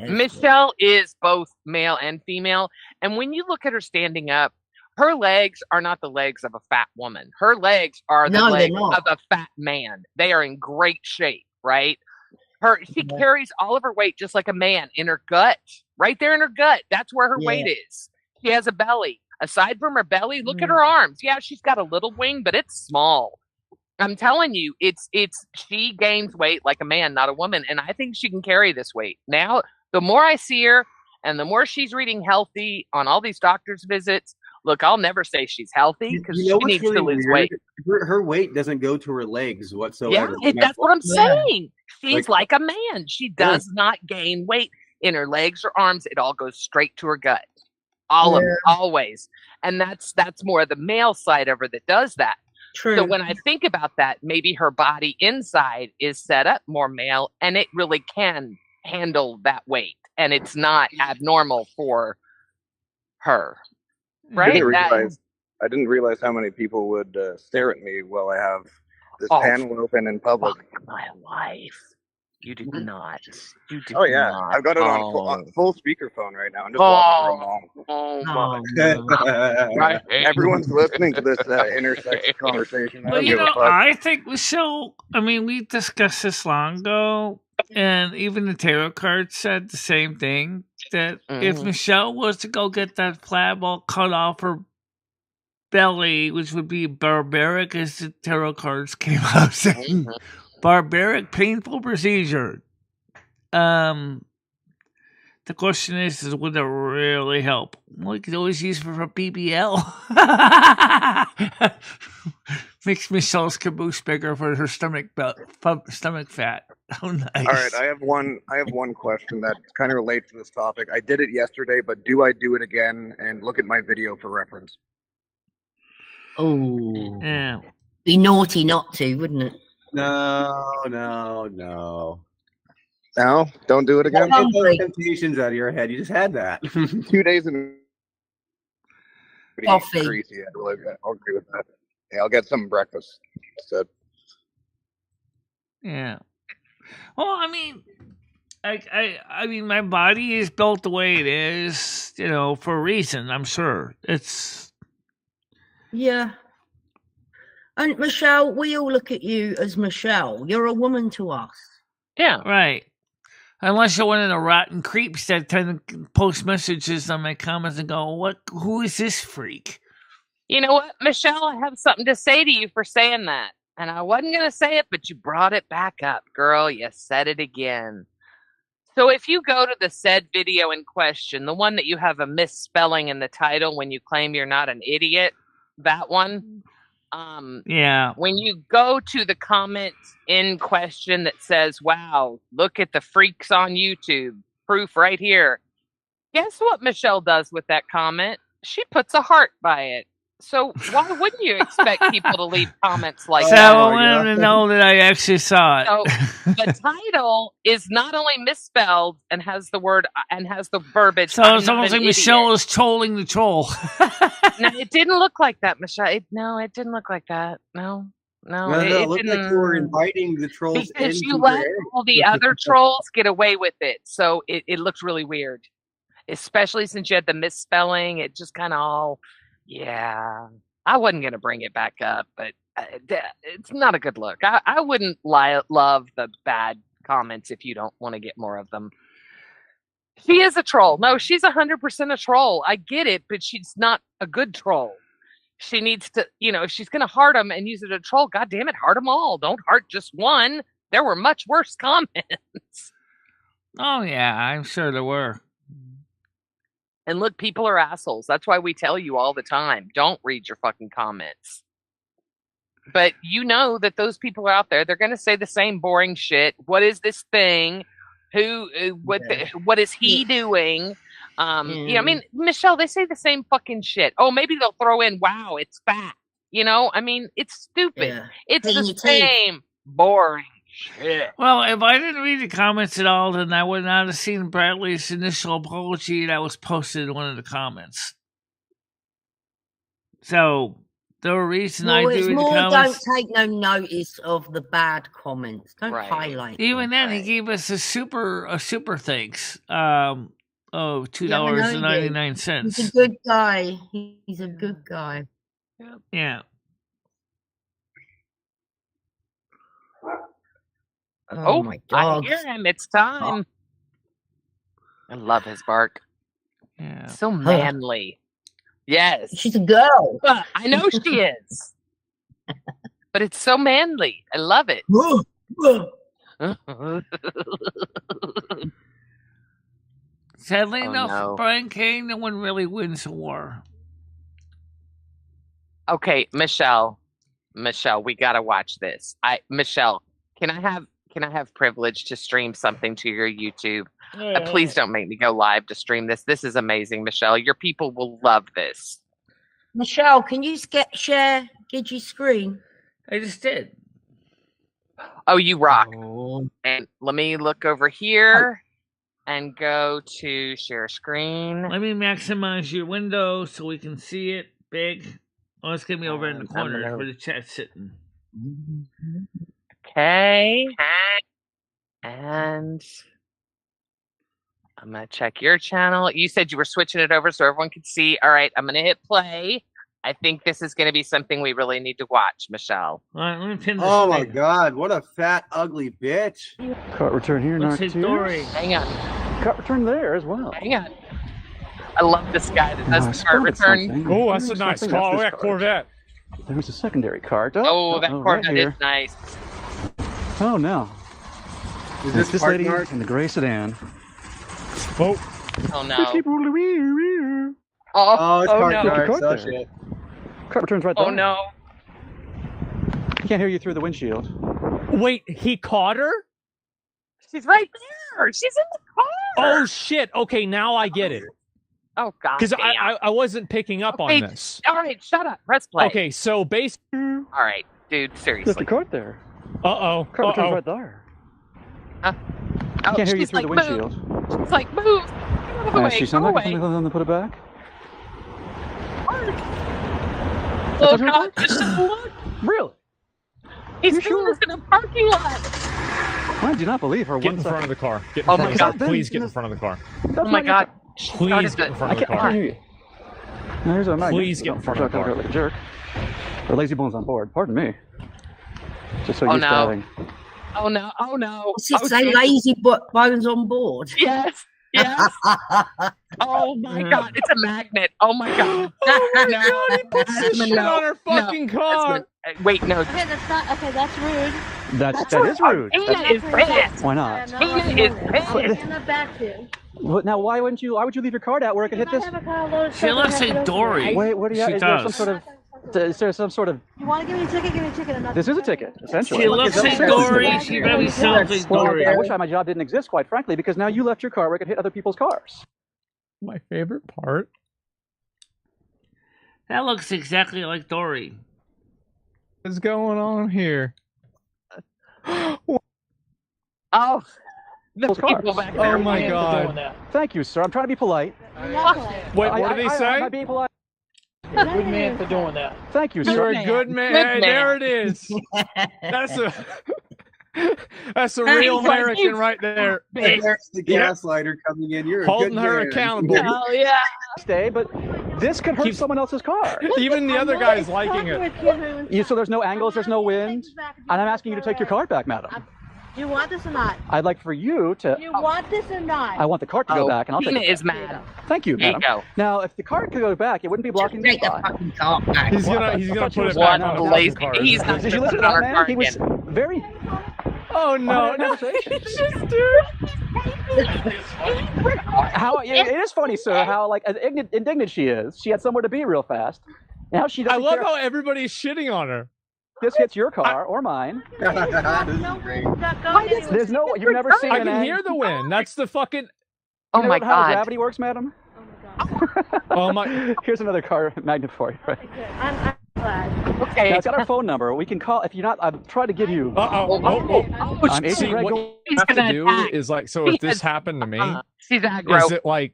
Michelle is both male and female, and when you look at her standing up, her legs are not the legs of a fat woman. Her legs are the legs of a fat man. They are in great shape. Right? She carries all of her weight just like a man in her gut, right there in her gut. That's where her weight is. She has a belly. Aside from her belly, look at her arms. Yeah, she's got a little wing, but it's small. I'm telling you, she gains weight like a man, not a woman, and I think she can carry this weight. Now, the more I see her, And the more she's reading healthy on all these doctor's visits, look, I'll never say she's healthy because You know she what's needs really to lose weird? weight. Her weight doesn't go to her legs Yeah, whatsoever. that's what I'm Yeah. saying. She's like a man. She does not gain weight in her legs or arms. It all goes straight to her gut. All of it, always. And that's more the male side of her that does that. True. So when I think about that, maybe her body inside is set up more male and it really can handle that weight. And it's not abnormal for her. Right? I didn't realize how many people would stare at me while I have this panel open in public. Fuck my life. You did not. You did Oh yeah, not. I've got it on full speakerphone right now. I'm just walking around. My Everyone's listening to this intersex conversation. I Well, don't give a fuck. I think Michelle, I mean, we discussed this long ago, and even the tarot card said the same thing, that if Michelle was to go get that flab all cut off her belly, which would be barbaric, as the tarot cards came out saying, barbaric, painful procedure. The question is would it really help? Well, you could always use it for BBL. Makes Michelle's caboose bigger for her stomach fat. Oh, nice. All right, I have one question that kind of relates to this topic. I did it yesterday, but do I do it again? And look at my video for reference. Oh, Yeah. Be naughty not to, wouldn't it? No. No, don't do it again. Get those temptations out of your head. You just had that. 2 days in Coffee. greasy. I'll agree with that. Yeah, I'll get some breakfast instead. Yeah. Well, I mean, I mean, my body is built the way it is, for a reason. I'm sure it's. Yeah. And Michelle, we all look at you as Michelle. You're a woman to us. Yeah. Right. Unless you're one of the rotten creeps that tend to post messages on my comments and go, who is this freak? You know what, Michelle, I have something to say to you for saying that. And I wasn't going to say it, but you brought it back up. Girl, you said it again. So if you go to the said video in question, the one that you have a misspelling in the title when you claim you're not an idiot, that one, yeah. When you go to the comment in question that says, wow, look at the freaks on YouTube, proof right here. Guess what Michelle does with that comment? She puts a heart by it. So why wouldn't you expect people to leave comments like so that? I want them to know that I actually saw it. So the title is not only misspelled and has the word and has the verbiage. So it's almost like Michelle is trolling the troll. No, it didn't look like that, Michelle. It didn't look like that. No. It looked like you were inviting the trolls because you let all the other trolls get away with it. So it looked really weird, especially since you had the misspelling. It just kind of all. Yeah, I wasn't going to bring it back up, but it's not a good look. I wouldn't love the bad comments if you don't want to get more of them. She is a troll. No, she's 100% a troll. I get it, but she's not a good troll. She needs to, if she's going to heart them and use it as a troll, God damn it, heart them all. Don't heart just one. There were much worse comments. Oh, yeah, I'm sure there were. And look, people are assholes. That's why we tell you all the time, don't read your fucking comments. But you know that those people are out there. They're going to say the same boring shit. What is this thing? What is he doing? I mean, Michelle, they say the same fucking shit. Oh, maybe they'll throw in, wow, it's fat. I mean, it's stupid. Yeah. It's the same boring shit. Well, if I didn't read the comments at all, then I would not have seen Bradley's initial apology that was posted in one of the comments. So the reason I do read the comments, don't take no notice of the bad comments. Don't highlight. Even then, he gave us a super thanks. $2.99. He's a good guy. He's a good guy. Yeah. Oh my God! I hear him. It's time. I love his bark. Yeah. So manly. Yes. She's a girl. I know she is. But it's so manly. I love it. Sadly Oh, enough, no. Brian K, no one really wins a war. Okay, Michelle, we gotta watch this. Michelle, can I have privilege to stream something to your YouTube? Please don't make me go live to stream this. This is amazing, Michelle. Your people will love this. Michelle, can you share Gigi's screen? I just did. Oh, you rock. Oh. And let me look over here and go to share screen. Let me maximize your window so we can see it big. Oh, it's going to be over in the corner where the chat's sitting. Okay. And I'm going to check your channel. You said you were switching it over so everyone could see. All right, I'm going to hit play. I think this is going to be something we really need to watch, Michelle. All right, let me pin this. Oh my God! What a fat, ugly bitch. Cart return here, What's not his story? Hang on. Cart return there as well. Hang on. I love this guy that does the cart return. Oh, that's a nice car. That Corvette. There's a secondary cart. Oh, that Corvette right is here. nice. Oh no. Is It's this this lady Mark? in the gray sedan. Oh, Oh, no. Oh, it's oh, Park no. Narks. Cart Oh, there. shit. Cart returns right Oh, there. no. I can't hear you through the windshield. wait, he caught her? She's right there. She's in the car. Oh, shit. Okay, now I get it. Oh, God. Because damn. I wasn't picking up Okay, on this. All right, shut up. Press play. Okay, so base. All right, dude, There's the seriously. cart there. Uh-oh. Cart returns Uh-oh. right there. Oh, I can't hear you she's through the like, windshield. Move. She's like, move. Go away. She Go sound like away. something to put it back. Oh, God. Just look. Really? He's You doing sure? this in a parking lot. I do not believe her. Get one in front of second. the car. Get in Oh, front my of the car. God. Please get in front of the car. That's Oh, my not your God. car. Please get in front of the I can't car. hear you. Now, here's a magnet. Please get in front of the Don't car. like a jerk. The lazy bones on board. Pardon me. Just so Oh, used to no. having. Oh, no. Oh, no. Does it Oh, say shit. lazy bones on board? Yes. Yes. Oh, my God. It's a magnet. Oh, my God. Oh, my No. God. He puts this No. shit on her No. fucking That's car. good. Wait, no. Okay, that's not. Okay, that's rude. That is rude. Tina is pissed. Why I'm not? not Tina doing is this. pissed. I'm not back to. Now, why would you leave your card out where I could hit If I this? have a car loaded, She looks like Dory. Wait, what do you She have? Is there some does. sort of? Is there some sort of? You want to give me a ticket? Give me a ticket. I'm not This is a ticket, essentially. She looks like Dory. She very sounds like Well, Dory. I wish my job didn't exist, quite frankly, because now you left your car where I could hit other people's cars. My favorite part. That looks exactly like Dory. What's going on here? Oh, the Those cars. people back there. Oh, my God. Thank you, sir. I'm trying to be polite. You're not polite. Wait, what did he say? I'm being polite. Good man for doing that. Thank you, You're sir. a good man. Good Hey, man. there it is. That's a real He's like, American you right there. bitch. There's the gaslighter coming in. You're a Holding good her man. accountable. Oh, yeah. Stay, but this could hurt Keep- someone else's car. Even the other guy's liking it. So there's no angles, there's no wind, and I'm asking you to take your card back, madam. Do you want this or not? I'd like for you to. Do you want this or not? I want the cart to go back, and I'll Tina take it. is mad. Thank you, There you madam. go. Now, if the cart could go back, it wouldn't be blocking the Take the spot. fucking cart back. He's gonna I put thought you it was back One on the lazy. car. He's not Did you going to listen put to it on that her man? car He was again. very. Oh no! no. How it is funny, sir. How like indignant she is. She had somewhere to be real fast. Now she I doesn't love care. how everybody's shitting on her. This hits your car or mine. This is great. There's no. You've never seen I an can ang- hear the wind. That's the fucking. Oh, you know my how God. gravity works, madam? Oh my. Here's another car magnet for you. Right? I'm glad. Okay. Now, it's got our phone number. We can call if you're not. I've tried to give you. I'm Agent See, Greg what Gold. you have to gonna do attack. is like, so if this happened to me, She's aggro. is it like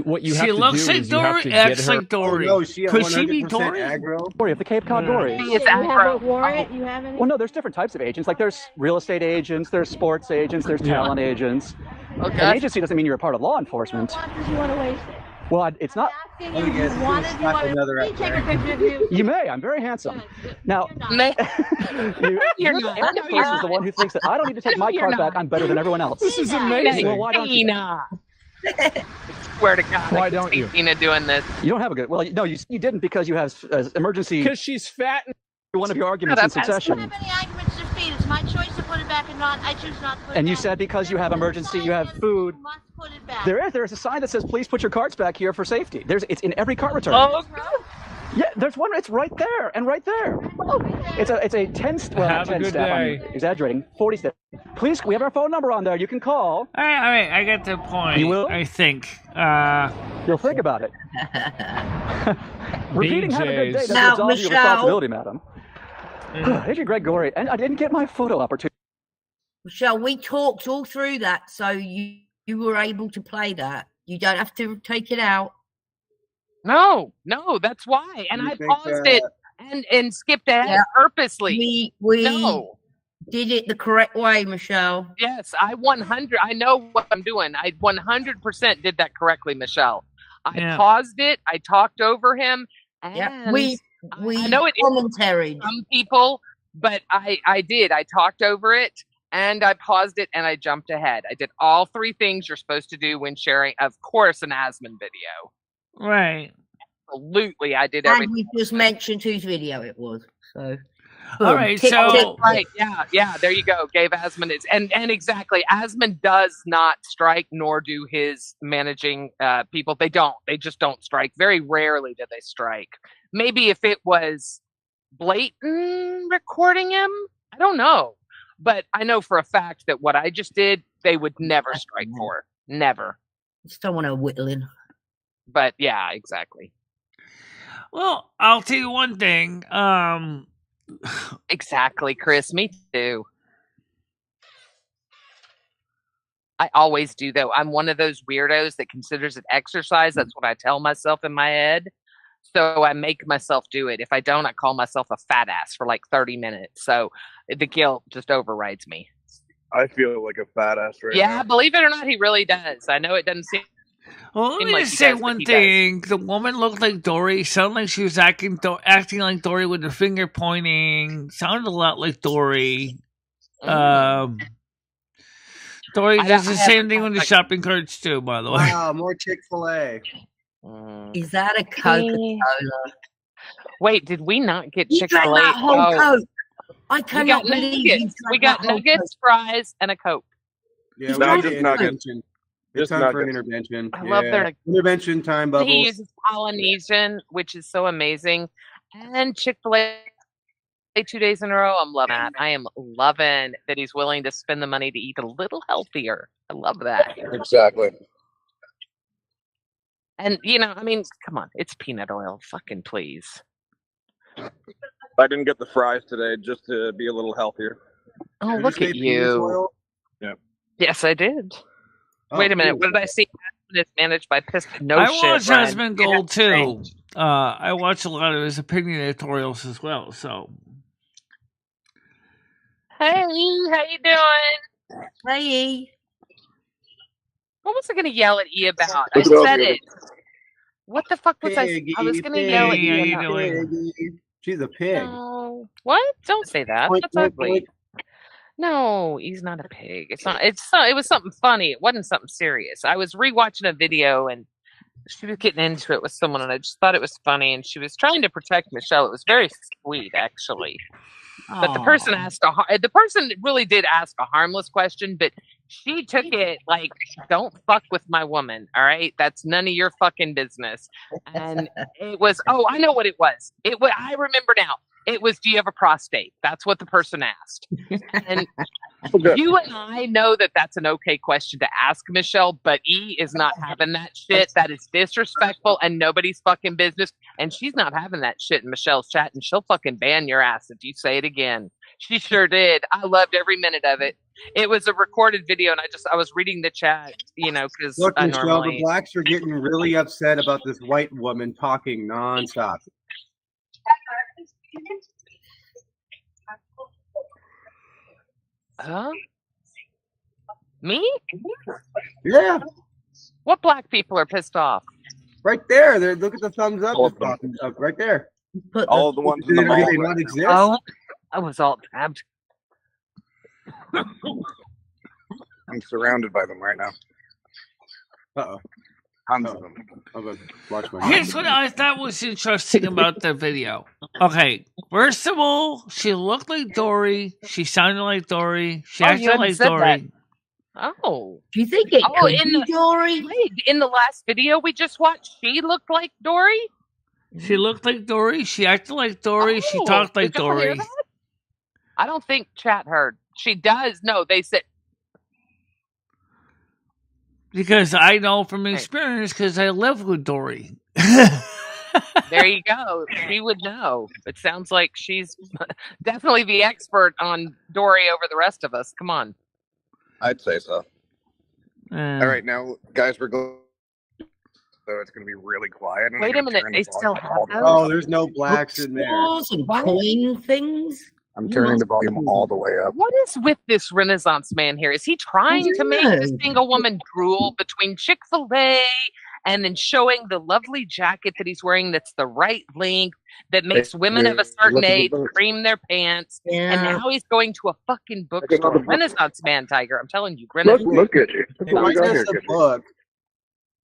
what you have She to looks do like is you have Dory, to get acts her. like Dory. Oh, no, she Could she be 100% Dory? aggro. Dory of the Cape Cod Dory. She You is have a aggro. warrant? You have any? Well, no, there's different types of agents. Like there's real estate agents, there's sports agents, there's talent agents. An Okay. agency doesn't mean you're a part of law enforcement. You want to waste it? Well, it's not. I'm Let asking me you, guess, you want it's it? not You want another it? Let me take a actor. picture of you. You may. I'm very handsome. Now, Nay. you're not. the only No, you're person is the not. one who thinks that I don't need to take my You're card not. back. I'm better than everyone else. This is Nay. amazing. Well, why don't you? Tina. Swear to God. Why I can don't see you? Tina doing this. You don't have a good. Well, no, you didn't because you have emergency. Because she's fat and One of your arguments in Shut up, I don't succession. have any arguments to defeat. It's my choice to put it back back or not, I choose not to put it And you back. said because you have emergency, you have food. You must put it back. There's a sign that says, please put your carts back here for safety. It's in every cart return. Oh, Yeah, there's one. It's right there and right there. It's a 10. Well, Have not a 10 good step. day. I'm exaggerating. 40 step. Please, we have our phone number on there. You can call. All right, I get the point. You will? I think. You'll think about it. Repeating "Have a good day" doesn't Now, absolve you of responsibility, madam. Agent Gregory, and I didn't get my photo opportunity. Michelle, we talked all through that, so you were able to play that. You don't have to take it out. no, that's why. And You I think, paused it and skipped ahead purposely. We No. did it the correct way, Michelle. Yes, I know what I'm doing. I 100% did that correctly, Michelle. I paused it. I talked over him. And Yeah, we I know it commentaried. some people, but I did. I talked over it and I paused it and I jumped ahead. I did all three things you're supposed to do when sharing, of course, an Asman video. Right. Absolutely, I did And everything. we just mentioned whose video it was. So, All right, tick, so- tick, Right, yeah, there you go. Gave Asman its and exactly. Asman does not strike nor do his managing people. They just don't strike. Very rarely do they strike. Maybe if it was blatant recording him, I don't know. But I know for a fact that what I just did, they would never strike for. Never. Just don't want to whittle in. But yeah, exactly. Well, I'll tell you one thing. Exactly, Chris. Me too. I always do, though. I'm one of those weirdos that considers it exercise. That's what I tell myself in my head. So I make myself do it. If I don't, I call myself a fat ass for like 30 minutes. So the guilt just overrides me. I feel like a fat ass right Yeah, now. believe it or not, he really does. I know it doesn't seem. Well, let me like just he say does, but one he thing. The woman looked like Dory. Sounded like she was acting like Dory with her finger pointing. Sounded a lot like Dory. Dory does the same thing with the shopping carts too, by the way. Wow, more Chick-fil-A. Is that a Coca-Cola? Wait, did we not get You drank Chick-fil-A? that whole Coke. I We cannot got believe you nuggets. drank We got that whole nuggets, fries, and a Coke. Yeah, No, we just need nuggets. intervention. It's Just time for an nuggets. intervention. I love their intervention time, He Bubbles. uses Polynesian, which is so amazing. And Chick-fil-A 2 days in a row. I'm loving that. I am loving that he's willing to spend the money to eat a little healthier. I love that. Exactly. And, you know, I mean, come on. It's peanut oil. Fucking please. I didn't get the fries today just to be a little healthier. Oh, Did you look say at penis you. oil? Yeah. Yes, I did. Oh, Wait a minute. cool. What did I see? It's managed by Piston. No I shit, watch Brian. Husband Gold too. I watch a lot of his opinion editorials as well. So, Hey, how you doing? Hey, What was I going to yell at E about? I Look it up, said Yoda. it. What the fuck was I was going to yell at Piggy, how E you about. doing? She's a pig. No. What? Don't say that. Boink, That's boink, ugly. No, he's not a pig. It's not. It was something funny. It wasn't something serious. I was rewatching a video and she was getting into it with someone, and I just thought it was funny. And she was trying to protect Michelle. It was very sweet, actually. But the person the person really did ask a harmless question, but she took it like, "Don't fuck with my woman, all right? That's none of your fucking business." And it was, oh, I know what it was. I remember now. It was, do you have a prostate? That's what the person asked. And you and I know that that's an okay question to ask, Michelle, but E is not having that shit. That is disrespectful and nobody's fucking business. And she's not having that shit in Michelle's chat, and she'll fucking ban your ass if you say it again. She sure did. I loved every minute of it. It was a recorded video, and I was reading the chat, you know, because Look, I Michelle, normally... the blacks are getting really upset about this white woman talking nonstop. Huh? Me? Yeah, What black people are pissed off? right there. Look at the thumbs up. It's popping up right there. put All of the ones in the Do mall. they not exist? Oh, I was all tabbed. I'm surrounded by them right now. Uh-oh. Tons of them. I'm gonna watch my here's what I thought was interesting about the video. Okay, First of all, she looked like Dory. She sounded like Dory. She Oh, you acted hadn't like said that. Dory. Oh. Do you think it Oh, could be Dory? wait, in the last video we just watched, she looked like Dory? She looked like Dory. She acted like Dory. She Oh, talked like did y'all hear Dory. that? I don't think chat heard. She does. No, they said. Because I know from experience, because I live with Dory. There you go. She would know. It sounds like she's definitely the expert on Dory over the rest of us. Come on. I'd say so. All right, now, guys, we're going. So it's going to be really quiet. Wait a minute. They still have those? Oh, there's no blacks in there. Bookstores and coin things. I'm turning the volume all the way up. What is with this Renaissance man here? Is he trying to make this single woman drool between Chick-fil-A and then showing the lovely jacket that he's wearing that's the right length, that makes women of a certain age cream their pants, and now he's going to a fucking bookstore. Renaissance man, Tiger. I'm telling you, Renaissance. Look at you. Find us a book.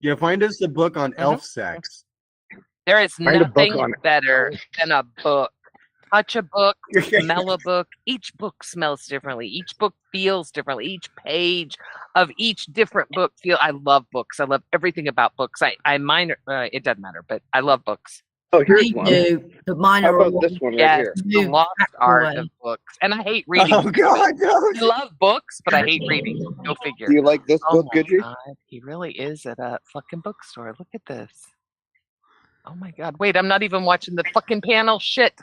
Yeah, find us a book on elf sex. There is Find a book nothing on better than a book. Touch a book, smell a book. Each book smells differently. Each book feels differently. Each page of each different book feel. I love books. I love everything about books. I mine. It doesn't matter, but I love books. Oh, here's one. Do, but mine How are about all this one right Yes, here? the lost art of books, and I hate reading. Oh God, no. I love books, but I hate reading. Go figure. Do you like this Oh book, my Gidgey? God, he really is at a fucking bookstore. Look at this. Oh my God! Wait, I'm not even watching the fucking panel. Shit.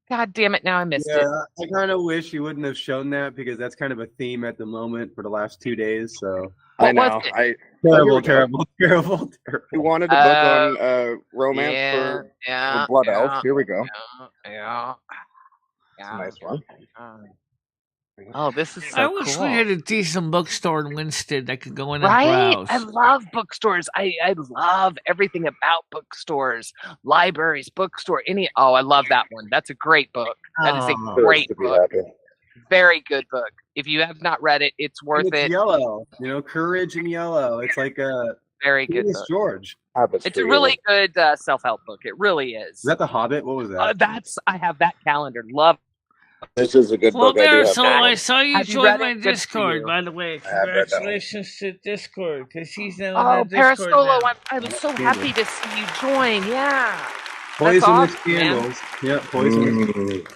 God damn it! Now I missed it. Yeah, I kind of wish you wouldn't have shown that because that's kind of a theme at the moment for the last 2 days. So I know. terrible. You wanted a book on romance for Blood Elf. Here we go. Yeah. It's a nice one. Oh, this is so I wish cool. we had a decent bookstore in Winston that could go in and Right? browse. I love bookstores. I love everything about bookstores, libraries, bookstore. I love that one. That's a great book. That is a great book. Very good book. If you have not read it, it's worth It's it. yellow. Courage in yellow. It's like a Very good Curious book. George. It's a really good self-help book. It really is. Is that The Hobbit? What was that? I have that calendar. Love. This is a good Well, book. I do have so that I one. saw you Have you join read my it? Good for Discord, you. by the way. I have read that one. Congratulations to Discord, because he's now Oh, in the Discord Parasolo, now. I'm so happy to see you join. Yeah. Poisonous awesome, man. candles. Yeah, poisonous.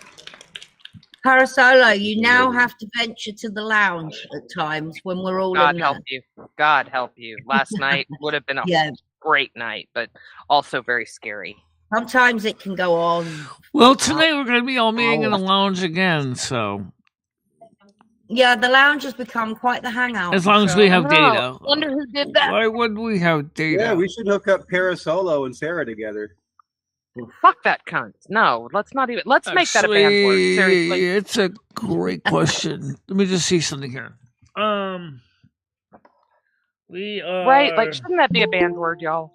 Parasolo, you now have to venture to the lounge at times when we're all God in help there. you. God help you. Last night would have been a Yeah. great night, but also very scary. Sometimes it can go on. Well, tonight we're going to be all meeting in the lounge again, so Yeah, the lounge has become quite the hangout. as long as so- we have Oh, data. wonder who did that. Why would we have data? Yeah, we should hook up Parasolo and Sarah together. Fuck that cunt. No, let's not even. Let's make that a band word. Seriously. It's a great question. Let me just see something here. We are Right? Like, shouldn't that be a band word, y'all?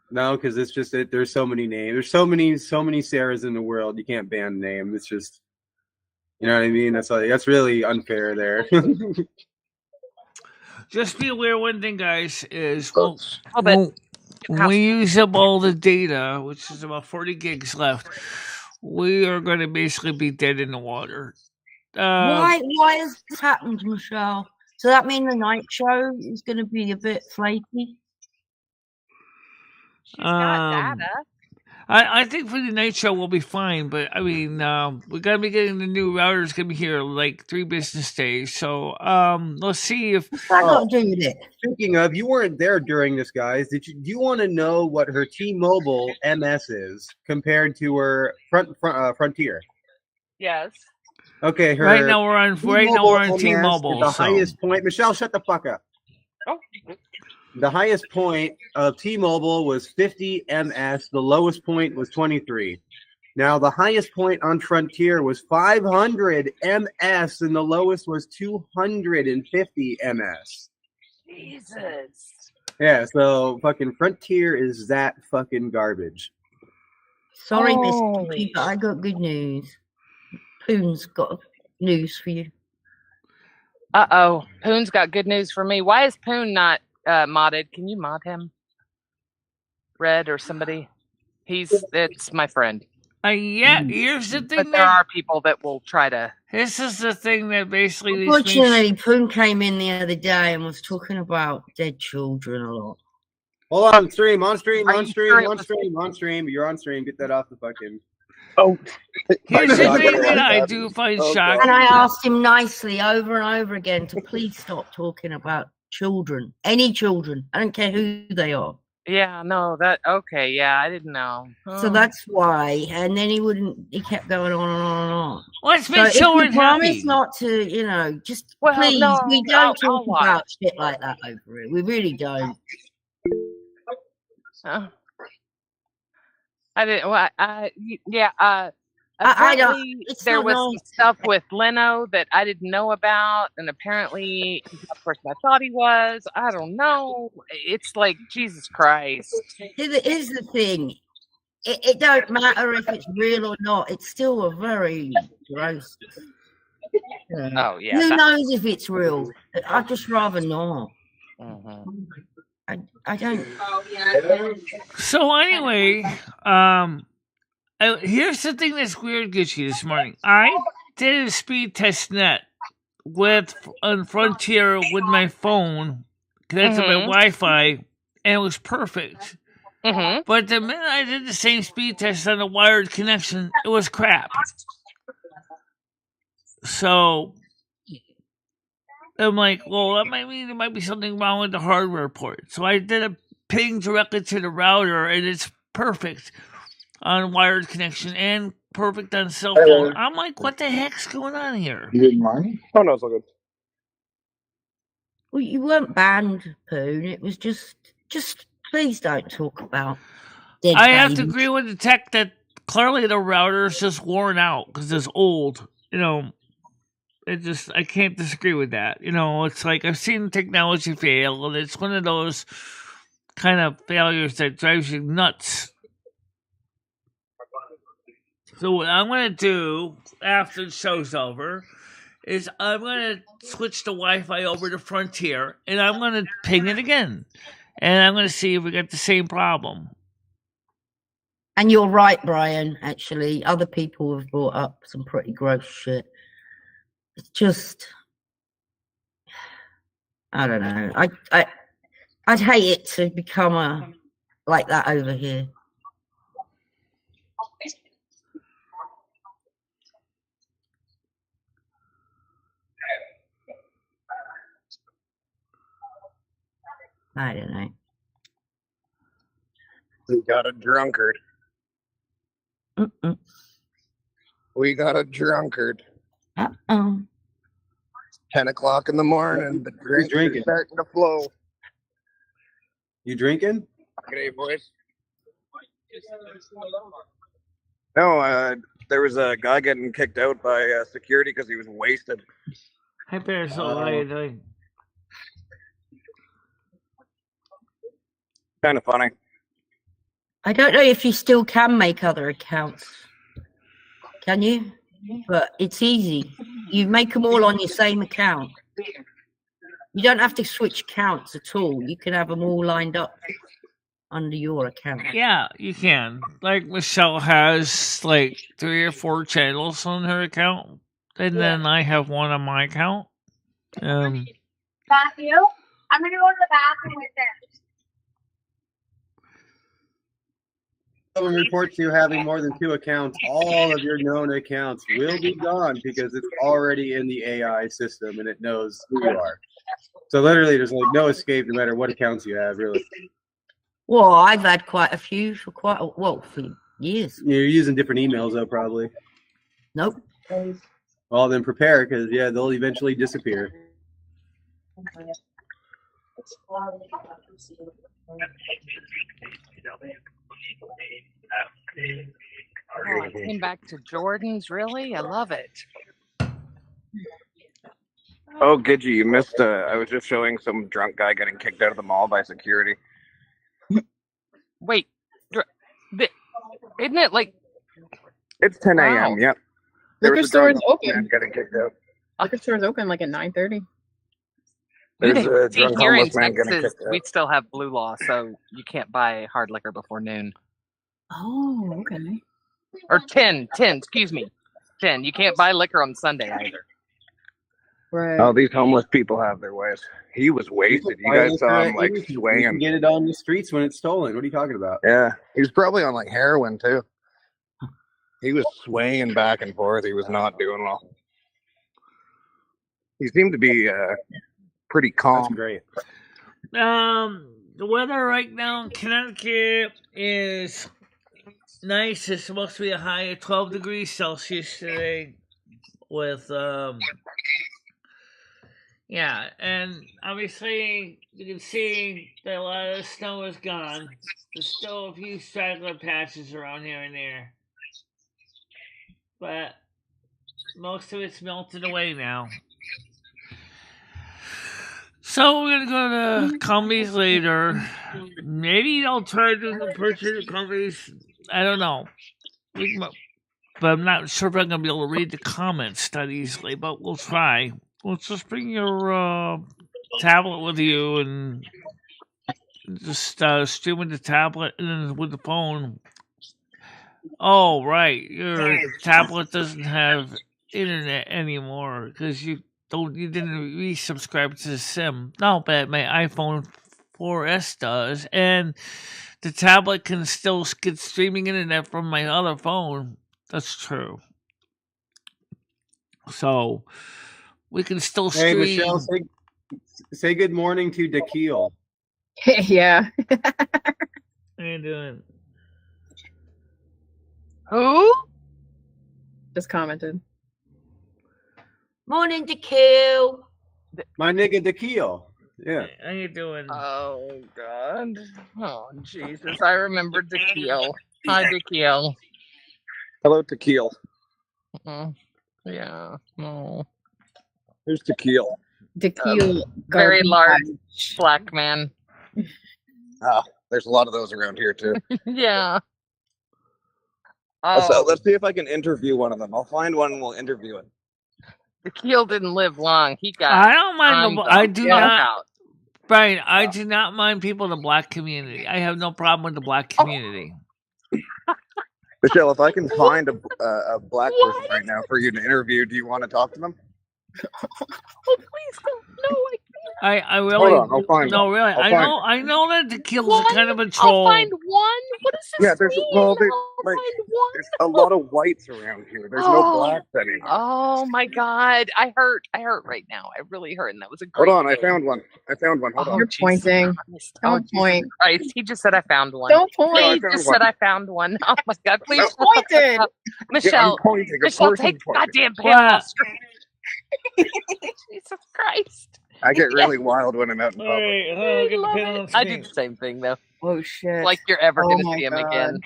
No, because it's just that there's so many names. There's so many Sarahs in the world. You can't ban name. It's just, you know what I mean. That's really unfair there. Just be aware. One thing, guys, is but when we use up all the data, which is about 40 gigs left, we are going to basically be dead in the water. Why has this happened, Michelle? So that mean the night show is going to be a bit flaky? She's got data. I think for the night show we'll be fine, but I mean, we're gonna be getting the new router. It's gonna be here like 3 business days. So let's see if I got to do with it. Speaking of, you weren't there during this, guys. Do you want to know what her T-Mobile MS is compared to her Frontier? Yes. Okay, her right now we're on MS T-Mobile. is the so. highest point. Michelle, shut the fuck up. Oh. The highest point of T-Mobile was 50 MS. The lowest point was 23. Now, the highest point on Frontier was 500 MS, and the lowest was 250 MS. Jesus. Yeah, so fucking Frontier is that fucking garbage. Sorry, Miss Holy Kitty, but I got good news. Poon's got news for you. Uh-oh. Poon's got good news for me. Why is Poon not modded? Can you mod him? Red or somebody? It's my friend. Yeah, here's the But thing there that are people that will try to. this is the thing that basically these Unfortunately, Poon came in the other day and was talking about dead children a lot. Hold on, stream, on stream, Are on you stream, sure it on was- stream, on stream. You're on stream. Get that off the fucking. Oh, here's I'm the not thing gonna that watch I that. do find Oh, shocking. And I asked him nicely over and over again to please stop talking about children, any children. I don't care who they are. Yeah, no, that okay. Yeah, I didn't know. So that's why. And then he kept going on and on and on. Let's So make if you children promise happy. not to, just Well, please, no, we I'll don't talk watch. about shit like that over it. We really don't. I didn't. Well, yeah. I don't. Apparently, It's there not was nice. some stuff with Leno that I didn't know about, and apparently he's not the person I thought he was. I don't know. It's like Jesus Christ. Here's the thing. It don't matter if it's real or not. It's still a very gross. Oh yeah. Who knows if it's real? I'd just rather not. Mhm. I don't. So anyway, here's the thing that's weird, Gucci. This morning, I did a speed test net on Frontier with my phone connected to my Wi-Fi, and it was perfect. But the minute I did the same speed test on a wired connection, it was crap. So I'm like, well, that might mean there might be something wrong with the hardware port. So I did a ping directly to the router, and it's perfect on wired connection and perfect on cell phone. I'm like, what the heck's going on here? You didn't mind? Oh no, it's all good. Well, you weren't banned, Poon. It was just please don't talk about dead I have to babies. agree with the tech that clearly the router is just worn out because it's old. I can't disagree with that. It's like I've seen technology fail, and it's one of those kind of failures that drives you nuts. So what I'm going to do after the show's over is I'm going to switch the Wi-Fi over to Frontier, and I'm going to ping it again. And I'm going to see if we got the same problem. And you're right, Brian, actually. Other people have brought up some pretty gross shit. It's just, I don't know. I'd hate it to become like that over here. I don't know. We got a drunkard. We got a drunkard. 10 o'clock in the morning. The drinks are starting to flow. You drinking? G'day, boys. No, there was a guy getting kicked out by security because he was wasted. Hi, Paris. How are you doing? Kind of funny. I don't know if you still can make other accounts. Can you? But it's easy. You make them all on your same account. You don't have to switch accounts at all. You can have them all lined up under your account. Yeah, you can. Like Michelle has like 3 or 4 channels on her account, and then I have one on my account. Matthew, I'm gonna go to the bathroom with them. Someone reports you having more than 2 accounts, all of your known accounts will be gone because it's already in the AI system and it knows who you are. So literally, there's like no escape no matter what accounts you have, really. Well, I've had quite a few for for years. You're using different emails, though, probably. Nope. Well, then prepare, because, yeah, they'll eventually disappear. Oh, I came back to Jordan's. Really, I love it. Oh, Gidgy, you missed. I was just showing some drunk guy getting kicked out of the mall by security. Wait, isn't it like? It's 10 a.m. Wow. Yep. Liquor store is open. Man getting kicked out. Liquor store is open like at 9:30. There's a See, drunk here in homeless man getting Texas, kicked out. we still have blue law, so you can't buy hard liquor before noon. Oh, okay. Or 10, excuse me. 10. You can't buy liquor on Sunday either. Right. Oh, these homeless people have their ways. He was wasted. You guys saw him like You can swinging. get it on the streets when it's stolen. What are you talking about? Yeah, he was probably on like heroin too. He was swaying back and forth. He was not doing well. He seemed to be pretty calm. That's great. The weather right now in Connecticut is nice. It's supposed to be a high of 12 degrees Celsius today with, yeah, and obviously you can see that a lot of the snow is gone. There's still a few straggler patches around here and there, but most of it's melted away now. So we're gonna go to Combies later. Maybe I'll try to purchase the Combies. I don't know, but I'm not sure if I'm gonna be able to read the comments that easily. But we'll try. Let's just bring your tablet with you and just stream with the tablet and then with the phone. Oh, right, your tablet doesn't have internet anymore because you didn't resubscribe to the SIM. No, but my iPhone 4S does, and the tablet can still get streaming internet from my other phone. That's true. So we can still stream. Hey, Michelle, say good morning to Dakil. Yeah. How you doing? Who? Just commented. Morning, Dakil. My nigga Dakil. Yeah. How you doing? Oh, God. Oh, Jesus. I remember Dakil. Hi, Dakil. Hello, Tequila. Yeah. Oh. Who's Tequila? Dakil. Very large black man. Oh, there's a lot of those around here, too. Yeah. So let's see if I can interview one of them. I'll find one and we'll interview it. Dakil didn't live long. He got. I don't mind. I do not. Out. Brian, I do not mind people in the black community. I have no problem with the black community. Michelle, if I can find a black person right now for you to interview, do you want to talk to them? Oh, please don't. No, I can't. I really. Hold on, I'll find no, one. really. I know that the kills are kind of a troll. I'll find one. What is this? Yeah, there's a lot of whites around here. There's no blacks anymore. Oh my God, I hurt right now. I really hurt, and that was a great. Hold on, I found one. Hold on. You're pointing. Don't point. Christ, he just said I found one. Don't point. He just said I found one. Oh my God, please You pointed. Michelle. Yeah, Michelle, take the goddamn pen off screen. Jesus Christ. I get really wild when I'm out in public. I did the same thing though. Oh shit! Like you're ever gonna see him again.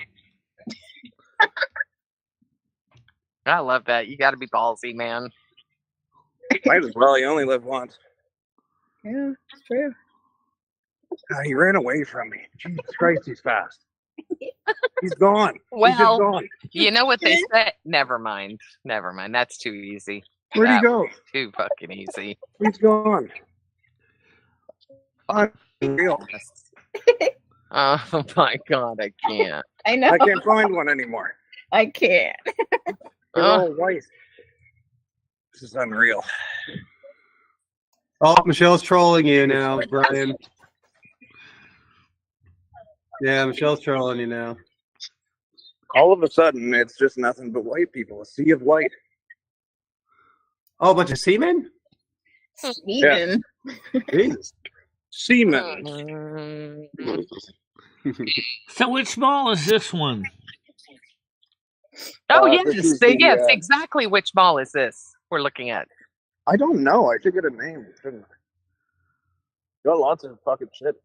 I love that. You got to be ballsy, man. Might as well. You only live once. Yeah, it's true. He ran away from me. Jesus Christ, he's fast. He's gone. Well, he's just gone. You know what they say? Never mind. That's too easy. Where'd he go? Too fucking easy. He's gone. Unreal. Oh my God, I can't. I know. I can't find one anymore. I can't. They're all white. This is unreal. Oh, Michelle's trolling you now, Brian. Yeah, Michelle's trolling you now. All of a sudden, it's just nothing but white people. A sea of white. Oh, a bunch of seamen? Seamen? Jesus. Seamen. So which mall is this one? Oh, yes. Yes, exactly. Which mall is this we're looking at? I don't know. I should get a name, shouldn't I? Got lots of fucking shit.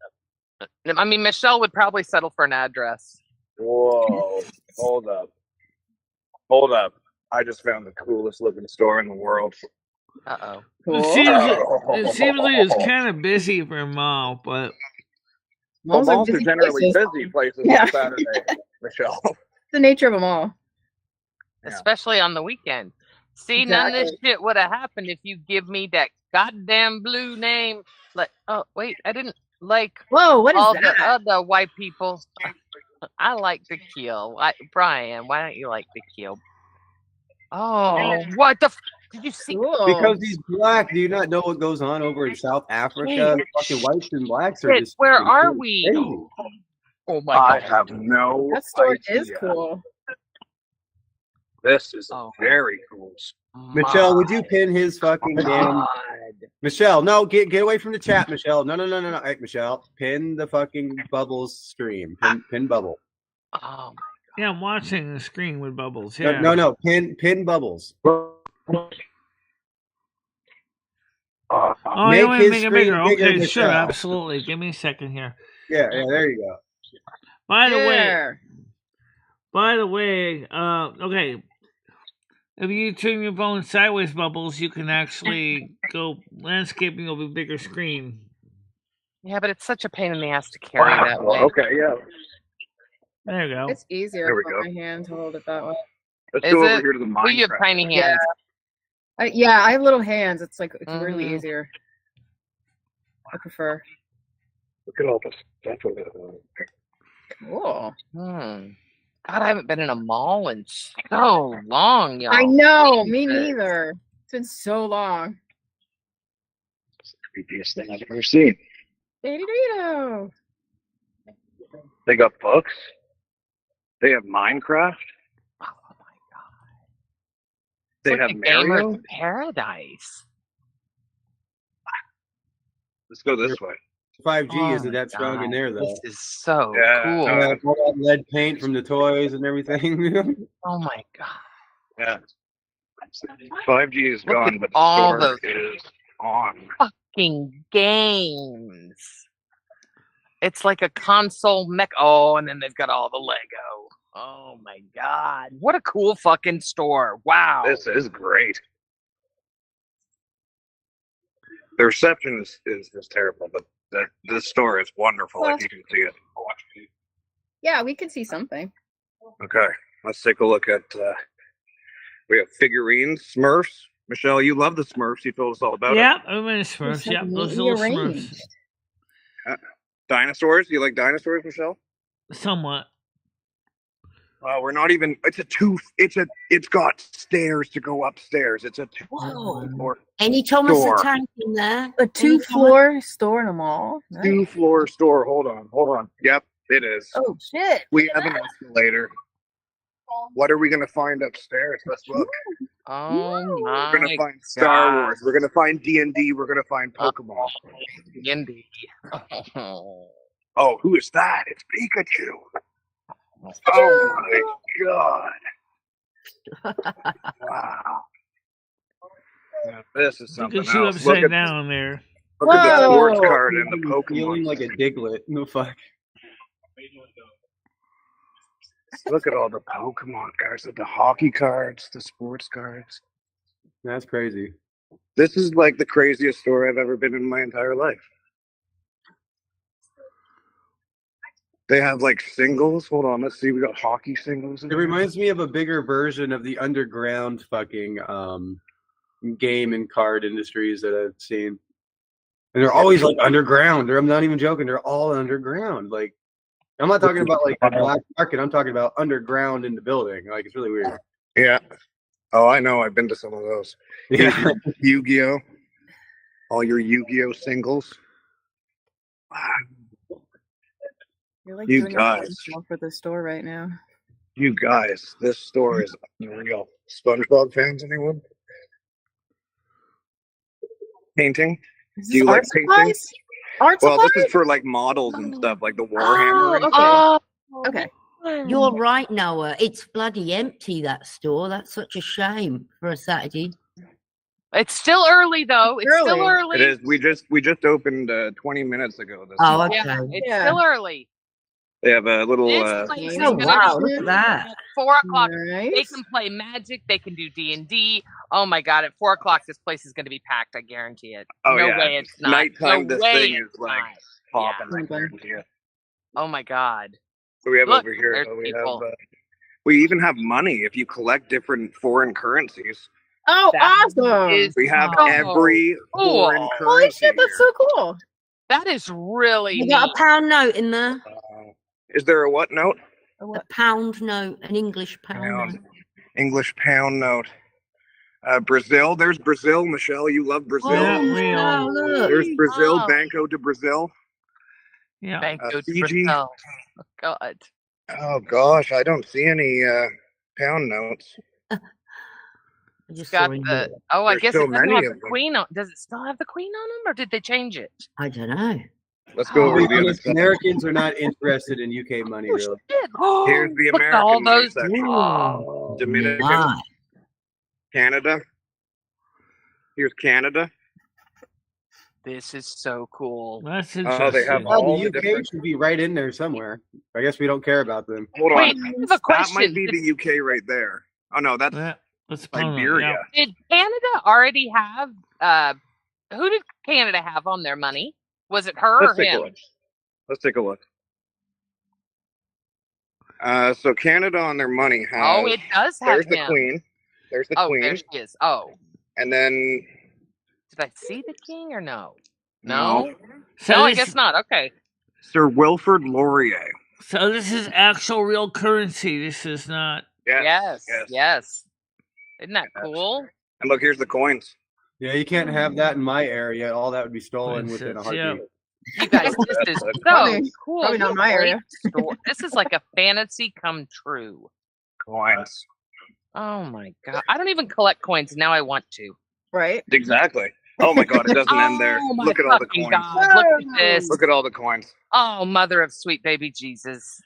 I mean, Michelle would probably settle for an address. Whoa. Hold up. I just found the coolest looking store in the world. Uh-oh. It seems like it's kind of busy for a mall, but... Malls are generally busy places on Saturday, Michelle. It's the nature of them all. Especially on the weekend. See, none of this shit would have happened if you give me that goddamn blue name. Like, oh, wait, I didn't like Whoa, what is all that? the other white people. I like the keel. Brian, why don't you like the keel? Oh, what the? Did you see? Cool. Because he's black. Do you not know what goes on over in South Africa? The fucking whites and blacks are Shit, just. where fucking are crazy. we? Oh my I god. have no That store idea. is cool. This is Oh. very cool. Michelle, would you pin his fucking damn? Michelle, no, get away from the chat, Michelle. No. Hey, Michelle, pin the fucking Bubbles stream. Pin Bubble. Oh. Yeah, I'm watching the screen with Bubbles. Yeah. No. Pin Bubbles. Oh, Make you want to his make it screen bigger? bigger, Okay, sure, Michelle. absolutely. Give me a second here. Yeah, there you go. By the way, There. okay. If you turn your phone sideways, Bubbles, you can actually go landscaping over a bigger screen. Yeah, but it's such a pain in the ass to carry that way. Okay, yeah. There you go. It's easier There we for go. my hand to hold it that way. Let's Is go over it? here to the Well, you have Minecraft. tiny hands. Yeah, I have little hands. It's like it's really Mhm. easier. I prefer. Look at all this stuff over there. Cool. God, I haven't been in a mall in so long, y'all. I know. Me neither. It's been so long. It's the creepiest thing I've ever seen. Dorito. They got books. They have Minecraft. Oh my god. They It's have like a gamer's Mario. paradise. Let's go this way. 5G isn't my that strong in there, though. This is so Yeah, cool. no, All that lead paint from the toys and everything. Oh my god. Yeah. 5G is Look gone, at but the all store those is on. fucking games. It's like a console mech. Oh, and then they've got all the Lego. Oh my god. What a cool fucking store. Wow. This is great. The reception is terrible, but this store is wonderful if you can see it. Yeah, we can see something. Okay, let's take a look at. We have figurines, Smurfs. Michelle, you love the Smurfs. You told us all about Yep, I'm in Smurfs. so Yep, those neatly little arranged. Smurfs. it. Dinosaurs. You like dinosaurs, Michelle? Somewhat. We're not even. It's got stairs to go upstairs. It's a two-floor Any Thomas store. the Tank in there? A 2-floor store in a mall. Nice. Two-floor store. Hold on. Yep, it is. Oh shit. We have an escalator. What are we gonna find upstairs? Let's look. Oh my We're gonna find Star God. Wars. We're gonna find D&D. We're gonna find Pokemon. D&D. Oh, who is that? It's Pikachu. Oh my god! Wow. Now, this is something Pikachu else. Look upside at, down there. look at the sports Whoa. card and the Feeling Pokemon. like a Diglett. No fuck. Look at all the Pokemon cards, the hockey cards, the sports cards. That's crazy. This is like the craziest store I've ever been in my entire life. They have like singles. Hold on, let's see. We got hockey singles. It reminds me of a bigger version of the underground fucking game and card industries that I've seen. And they're always like underground. I'm not even joking. They're all underground. Like, I'm not talking about like a black market. I'm talking about underground in the building. Like, it's really weird. Yeah. Oh, I know. I've been to some of those. Yeah. Yu-Gi-Oh! All your Yu-Gi-Oh! Singles. Wow. You're like You doing a guys. commercial for the store right now. You guys, this store is unreal. SpongeBob fans, anyone? Painting? Is Do this you like art painting? supplies? Art Well, supplies? this is for like models and stuff, like the Warhammer. Oh, and okay. stuff. Okay. You're right, Noah. It's bloody empty, that store. That's such a shame for a Saturday. It's still early though. It's still early. It is. We just opened 20 minutes ago. This Oh, month. okay. Yeah, it's still early. They have a little. This place is Oh, gonna wow, be look at that. 4 o'clock. Nice. They can play Magic. They can do D&D. Oh my God! At 4 o'clock, this place is going to be packed. I guarantee it. Oh no yeah. way it's not. Nighttime. No This way thing it's is like not. popping. Yeah. I guarantee you. Oh my God! So we have Look, over here. there's We people. have. We even have money if you collect different foreign currencies. Oh, That awesome. is We have so every cool. foreign Holy currency. shit, that's so cool. That is really You neat. got a pound note in there? Is there a what note? A pound note, an English pound note. English pound note. Brazil. There's Brazil. Michelle, you love Brazil. Yeah, real. There's Brazil. Oh. Banco de Brazil. Yeah. Banco de Fiji. Brazil. Oh, God. Oh gosh, I don't see any pound notes. I just Got saw in the. here. Oh, I There's guess so it doesn't many have of the them. queen on. Does it still have the queen on them, or did they change it? I don't know. Let's go Oh, over to the other Honest, side. Americans are not interested in UK money, Oh, really. shit. Here's the Look at all American money those. section. Oh, Dominican, My. Canada. Here's Canada. this is so cool. That's Oh, interesting. they have Well, all the the UK different. should be right in there somewhere. I guess we don't care about them. Hold Wait, on. I have a That question. might be the UK right there. Oh no, that's Yeah, that's a pound note. Siberia. Yeah. Did Canada already have? Who did Canada have on their money? Was it her Let's or take a him? look. Let's take a look. So Canada on their money has. Oh, it does have There's the him. Queen. There's the Oh, Queen. there she is. Oh, And then did I see the king or no? No. No, So no, I this- guess not. Okay. Sir Wilfrid Laurier. So this is actual real currency. This is not. Yes. Yes. Isn't that cool? And look, here's the coins. Yeah, you can't have that in my area. All that would be stolen Makes within a sense, yeah. heartbeat. You guys, this is so Probably- cool. probably not What a my great area. store. This is like a fantasy come true. Coins. Oh my god! I don't even collect coins now. I want to. Right? Exactly. Oh my God, it doesn't end there. Oh my Look at all the fucking coins. God! Look at this. Look at all the coins. Oh, mother of sweet baby Jesus!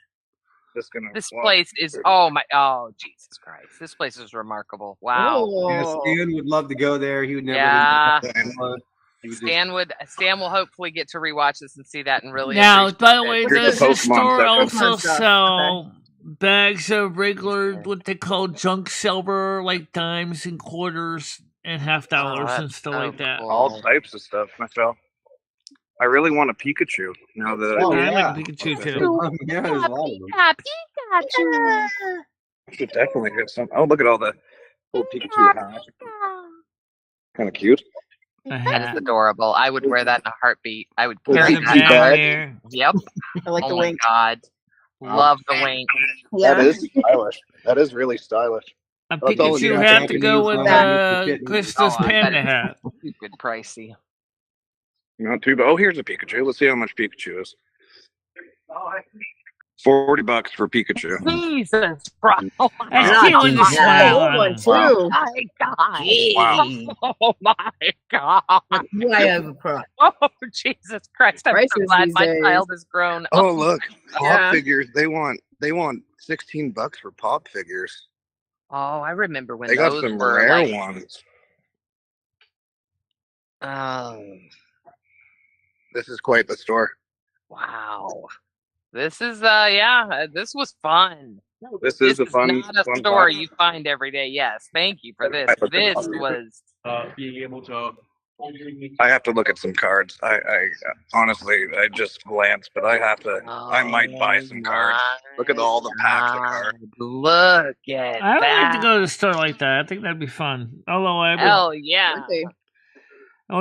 This place is. Oh my. Oh Jesus Christ! This place is remarkable. Wow. Yeah, Oh. Stan would love to go there. He would never. Yeah. leave the He would just- Stan will hopefully get to rewatch this and see that and really. Now, appreciate by the it. way, Here's does the this Pokemon store section. also Pokemon stuff, sell bags of regular, what they call junk silver, like dimes and quarters and half dollars that's and stuff so like that? cool. All types of stuff, Michelle. I really want a Pikachu now that Oh, I I yeah. like Pikachu Okay. too. Yeah, there's a lot of them. Pikachu. I should definitely get some. Oh, look at all the little Pikachu hats. Kind of cute. A That is hat. adorable. I would wear that in a heartbeat. I would There's carry There's a Pikachu that. bag bag. there. Yep. I like Oh the my wink. god. Love the wink. Yeah. That is stylish. That is really stylish. A That's all Pikachu you hat to Japanese go with Japanese shit. Krista's Oh, I bet panda it's hat. stupid pricey. Not too bad. Oh, here's a Pikachu. Let's see how much Pikachu is. $40 for Pikachu. Jesus, bro. Oh That's Not cute with the too smile Old on one it. too. my god. Jeez. Oh my god. Way overpriced. Oh Jesus Christ. I'm so Prices glad these my days. child has grown. Oh, look. Pop Yeah. figures. They want $16 for pop figures. Oh, I remember when They got those some were rare like, ones. oh This is quite the store. wow. This is this was fun. This This is a fun, not a fun store time. you find every day. Yes, thank you for this. I looked at This all these. was being able to. I have to look at some cards. I honestly, I just glanced, but I have to. I might buy some cards. Look at all the packs of cards. Look at I would that. like to go to a store like that. I think that'd be fun. Although I would, Hell yeah. Really?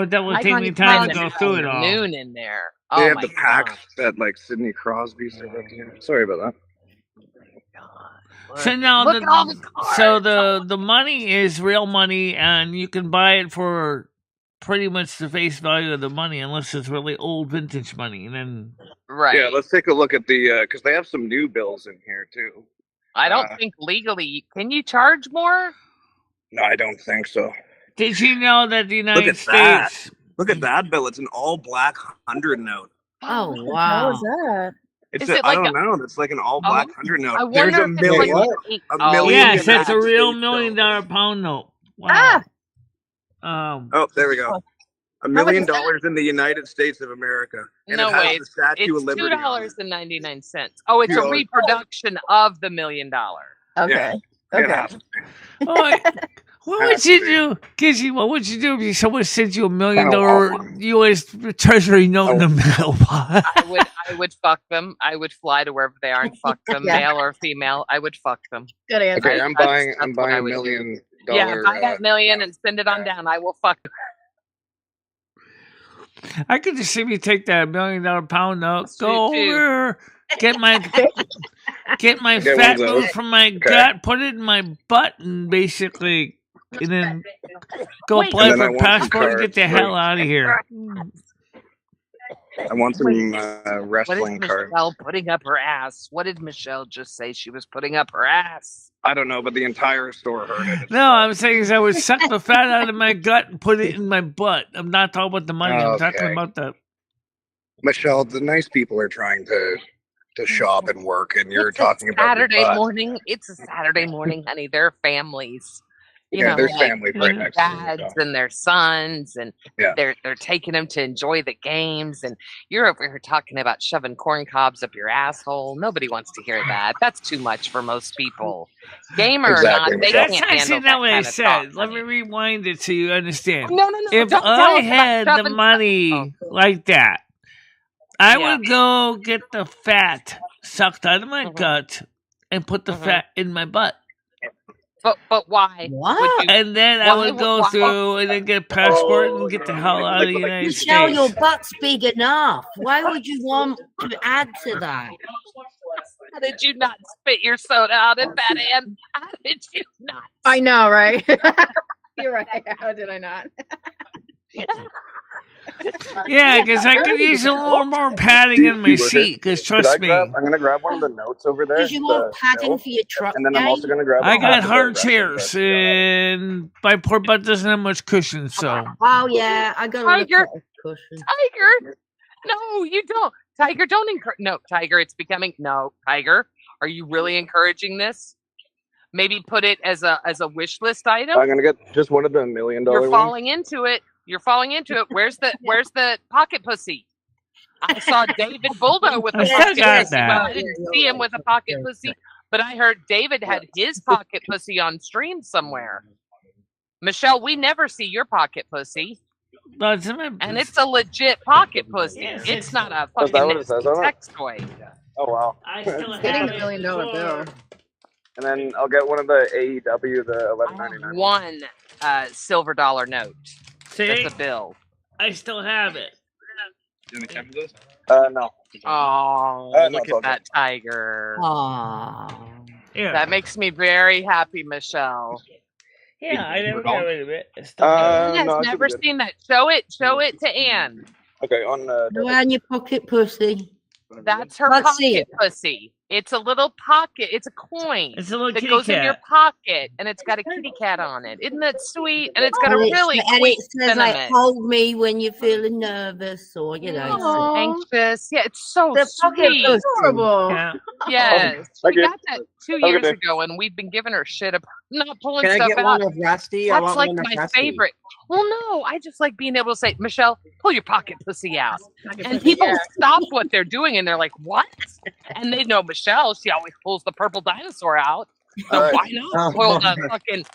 that would I take don't me even time find to go it through it all. noon in there. They Oh have my the packs God. that like Sidney Crosby said right here. Sorry about So now Look at all the so cards. the money is real money, and you can buy it for pretty much the face value of the money, unless it's really old vintage money. And then that. Right. Yeah, let's take a look at the because they have some new bills in here too. I don't think legally. Can you charge more? No, I don't think so. did you know that the Look United at that. States? Look at that bill. It's an all black 100 note. Oh, How wow. is that? It's Is a, it I like don't know. It's like an all black 100 note. I There's wonder a if it's million. like What? A million Yes, that's a United real States $1 million bills. pound note. Wow. Oh, there we go. $1 much million is that? in the United States of America, and No it has way. the Statue It's of Liberty. on it. $2.99. Oh, it's a $2. reproduction of the $1 million. Okay. It Okay. has to be. Oh, what would you do, Kizzy? What would you do if someone sent you $1 million U.S. Treasury note in the mailbox? I would fuck them. I would fly to wherever they are and fuck them, Yeah. male or female. I would fuck them. Good answer. Okay, I'm That's- buying. I'm that's what buying I $1 would do. million. Yeah, buy that million note. and send it on down. I will fuck. I could just see me take that $1 million pound note, Sweet go too. over get my Get one fat of those. moved from my gut, put it in my butt, and basically, and then go Wait. apply And then for I a want some passport and get the cards. hell out of here. I want some What is wrestling cards. Michelle putting up her ass? What did Michelle just say? She was putting up her ass. I don't know, but the entire store heard it. It's No, I'm saying is I would suck the fat out of my gut and put it in my butt. I'm not talking about the money. I'm talking Okay. about the. Michelle, the nice people are trying to shop and work, and you're It's a talking about your Saturday butt. morning. It's a Saturday morning, honey. They're families. You Yeah, know, there's like families right next to me. dads and their sons, and Yeah. they're taking them to enjoy the games, and you're over here talking about shoving corn cobs up your asshole. Nobody wants to hear that. That's too much for most people. Gamer Exactly, or not, they Michelle. That's can't actually handle not that what I kind of talk. said. Let me rewind it so you understand. No. If Don't tell I us about had the shoving- money like that, I Yeah. would go get the fat sucked out of my Mhm. gut and put the Mhm. fat in my butt. But why? What? Would you? And then I Why would go why- through and then get a passport and get the hell out of the United Michelle, States. your butt's big enough. Why would you want to add to that? How did you not spit your soda out in Fat Ann? How did you not? I know, right? You're right. How did I not? Yeah, because I could use a little more padding in my seat. Because trust me, I'm gonna grab one of the notes over there. Because you want the padding note, for your truck, and then I'm also gonna grab. I a got half of hard the chairs, and my poor butt doesn't have much cushion. So Oh yeah, I got a Tiger. little cushion. Tiger. No, you don't. Tiger, don't encourage. No, Tiger, it's becoming. No, Tiger, are you really encouraging this? Maybe put it as a wish list item. I'm gonna get just one of the $1 million You're ones. falling into it. You're falling into it. Where's the pocket pussy? I saw David Buldo with a I still pocket got pussy. that. Well, I didn't see him with a pocket pussy, but I heard David had his pocket pussy on stream somewhere. Michelle, we never see your pocket pussy. no, it's in my, And it's a legit pocket pussy. Yes, It's not a Is that fucking what it says on it? sex toy. Oh wow! I still have Getting it. $1 million bill. And then I'll get one of the AEW, the I have $11.99. one silver dollar note. See, That's a bill. I still have it. No. Oh, no, look it's all at that tiger. Oh. Yeah, That makes me very happy, Michelle. yeah, I never got rid of it. I still have Anne has no, it should be never good. seen that. Show it to Anne. Okay, on Around your pocket pussy. That's her Let's see pocket it. pussy. It's a little pocket. It's a coin It's a little that kitty goes in your cat. pocket, and it's got a kitty cat on it. Isn't that sweet? And it's got a And, really and sweet it says like, sentiment. hold me when you're feeling nervous or, you know. Aw. Anxious. Yeah, it's so The pocket sweet. pussy. Horrible. Yeah. Yes. Thank We you. got that 2 Have a years good day. ago, and we've been giving her shit about not pulling Can I stuff get out. one of Rusty? I That's want like one of my Rusty. favorite. Well, no, I just like being able to say, Michelle, pull your pocket pussy out. And people stop what they're doing and they're like, what? And they know Michelle, she always pulls the purple dinosaur out. So All right. why not pull the fucking,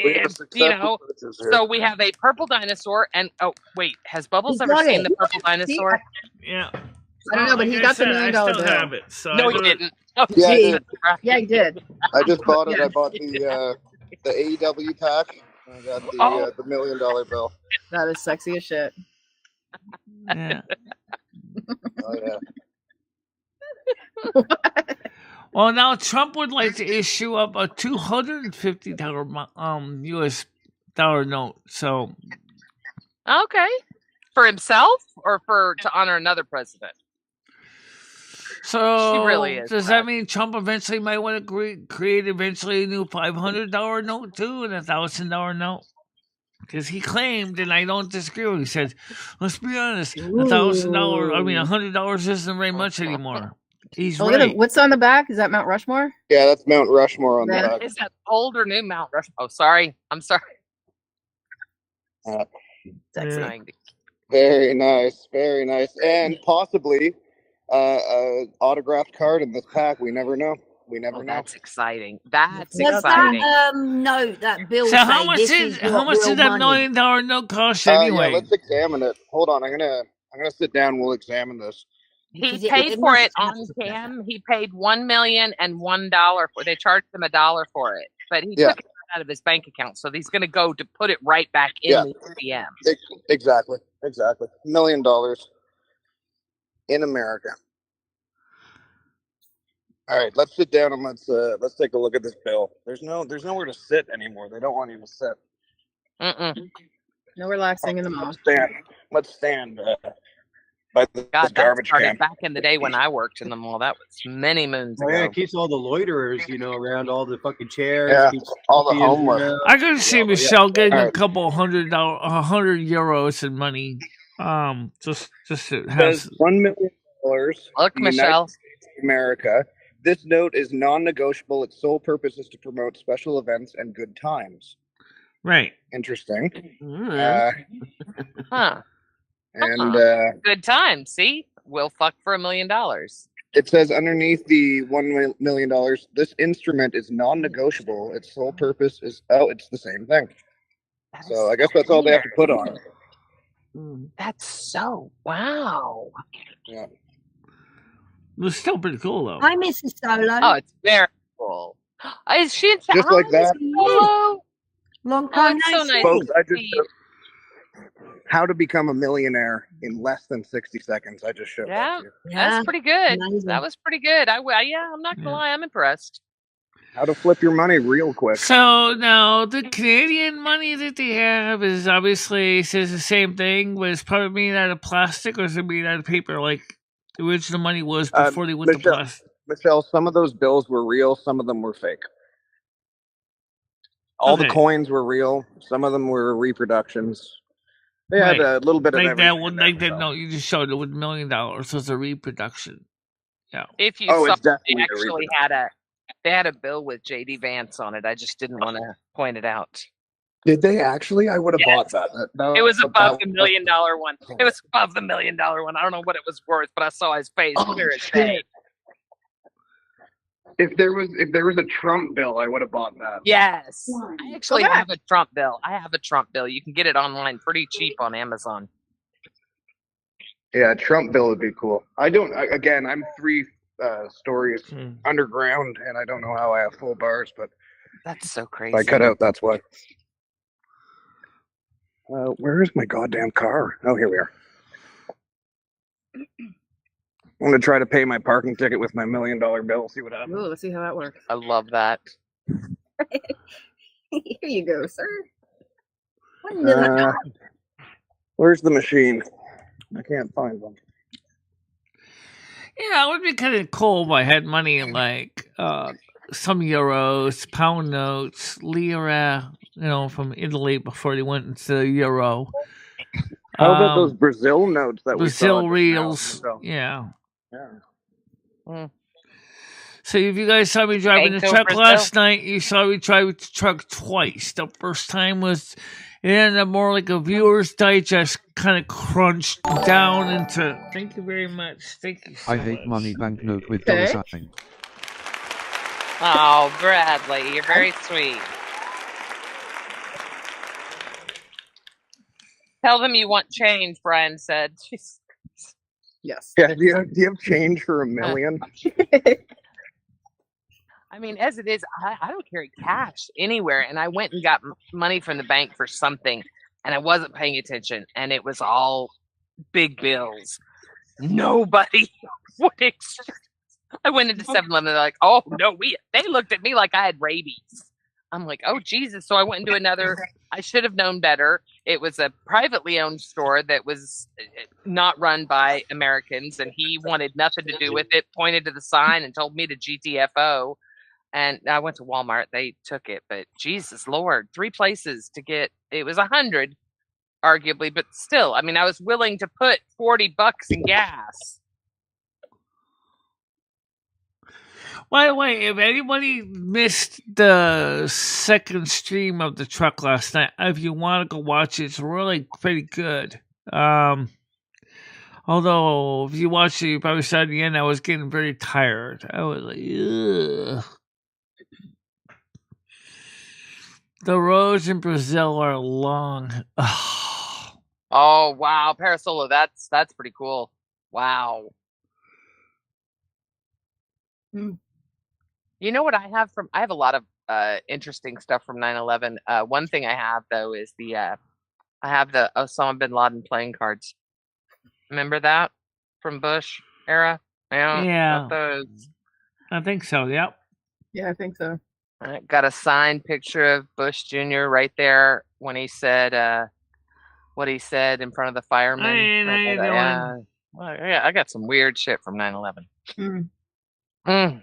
We have a you know? successful purchase here. So we have a purple dinosaur. And oh, wait, has Bubbles You ever got seen it. the purple dinosaur? Yeah. I don't know, but he Like got the said, $1 million I still bill. have it. So No, I he don't- didn't. Oh, Yeah, I Jesus did. Christ. Yeah, he did. I just bought it. Yeah. I bought the AEW pack. I got the $1 million bill. That is sexy as shit. Yeah. Oh yeah. Well, now Trump would like to issue up a $250 U.S. dollar note. So Okay. For himself or to honor another president? So really is does bad. that mean Trump eventually might want to create eventually a new $500 note too and a $1,000 note? Because he claimed, and I don't disagree with him, he said, let's be honest, $1,000, I mean $100 isn't very much anymore. He's Oh, look at right. him. What's on the back? Is that Mount Rushmore? Yeah, that's Mount Rushmore on the Yeah. back. Is that old or new Mount Rushmore? Oh, sorry. I'm sorry. Sexy. Yeah. Trying to- Very nice, and possibly autographed card in this pack. We never know. We never Oh, know. that's exciting. That's Does exciting. that note, that bill So say how much this did is how what much real did that money? $1 million note cost anyway? Yeah, let's examine it. Hold on, I'm gonna sit down. We'll examine this. He Because it paid for must it on have- cam. He paid $1,001 for. They charged him $1 for it, but he Yeah. took it out of his bank account, so he's going to go to put it right back in Yeah. the ATM. Exactly. $1 million in America. All right, let's sit down and let's take a look at this bill. There's nowhere to sit anymore. They don't want you to sit. No relaxing in the mall. Let's stand by this God, that garbage started can. back in the day when I worked in the mall. That was many moons Oh, ago. yeah, it keeps all the loiterers, around all the fucking chairs. Yeah, keeps all the coffee in homeless. there. I could see Michelle getting All a right. couple €100 in money. Just to have. Says $1 million. Look, the Michelle. United States of America. This note is non-negotiable. Its sole purpose is to promote special events and good times. Right. Interesting. Huh. And Good time. See? We'll fuck for $1 million. it says underneath the $1 million, this instrument is non-negotiable. Its sole purpose is it's the same thing. So I guess that's all they have to put on it. That's so wow. Yeah. It's still pretty cool though. Hi, Mrs. Solo. Oh, it's very cool. Is she Just like that. Solo? Long Oh, time it's no so see. nice. Folks, I just how to become a millionaire in less than 60 seconds. I just showed that to you. That's pretty good. amazing. That was pretty good. I'm not gonna lie, I'm impressed. How to flip your money real quick. So now the Canadian money that they have is obviously says the same thing, but it's probably made out of plastic or is it made out of paper like the original money was before they went to plastic? Michelle, some of those bills were real, some of them were fake. All the coins were real, some of them were reproductions. They had a little bit of like everything. that one, like that note you just showed it with $1 million was a reproduction. Yeah. If you Oh, saw it's definitely they a actually had a bill with JD Vance on it. I just didn't want to point it out. Did they actually? I would have bought that. It was above the $1 million one. It was above the $1 million one. I don't know what it was worth, but I saw his face clear as day. If there was a Trump bill, I would have bought that. Yes. I actually have a Trump bill. You can get it online pretty cheap on Amazon. Yeah, Trump bill would be cool. I'm 3 stories underground, and I don't know how I have full bars, but that's so crazy. If I cut out, that's why. Where is my goddamn car? Oh, here we are. I'm going to try to pay my parking ticket with my $1 million bill, see what happens. Ooh, let's see how that works. I love that. Here you go, sir. Where's the machine? I can't find one. Yeah, it would be kind of cool if I had money in like some euros, pound notes, lira, from Italy before they went into the euro. How about those Brazil notes that Brazil we saw? reals. Yeah. Yeah. So if you guys saw me driving the Banco truck Brazil. last night, you saw me drive the truck twice. The first time was it ended up more like a viewer's digest, kind of crunched down into. Thank you very much. Thank you. So I hate much. money banknote with Okay. dollar sign. Oh, Bradley, you're very sweet. Tell them you want change, Brian said. Jeez. Yes. Yeah, do you have change for $1 million? I mean, as it is, I don't carry cash anywhere. And I went and got money from the bank for something, and I wasn't paying attention. And it was all big bills. Nobody would accept. I went into 7-Eleven. They're like, oh, no, they looked at me like I had rabies. I'm like, oh, Jesus. So I went into another. I should have known better. It was a privately owned store that was not run by Americans, and he wanted nothing to do with it, pointed to the sign and told me to GTFO. And I went to Walmart. They took it. But Jesus, Lord, 3 places to get, it was 100, arguably, but still, I mean, I was willing to put $40 in gas. By the way, if anybody missed the second stream of the truck last night, if you want to go watch it, it's really pretty good. Although, if you watch it, you probably saw at the end, I was getting very tired. I was like, ugh. The roads in Brazil are long. Oh, wow. Parasolo, that's pretty cool. Wow. You know what I have I have a lot of interesting stuff from 9/11. One thing I have, though, is I have the Osama bin Laden playing cards. Remember that from Bush era? Yeah. Yeah. Got those. I think so. Yep. Yeah, I think so. I got a signed picture of Bush Jr. right there when he said what he said in front of the firemen. Hey, how you doing? Yeah. Well, yeah, I got some weird shit from 9/11. Mm.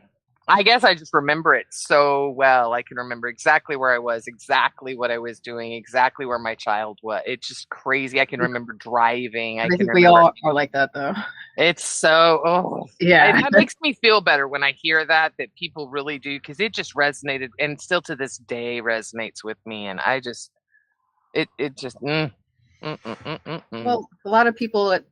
I guess I just remember it so well. I can remember exactly where I was, exactly what I was doing, exactly where my child was. It's just crazy. I can remember driving. I think we all are like that, though. It's so, Yeah. That makes me feel better when I hear that people really do, because it just resonated and still to this day resonates with me. And I just, it just, Well, a lot of people, it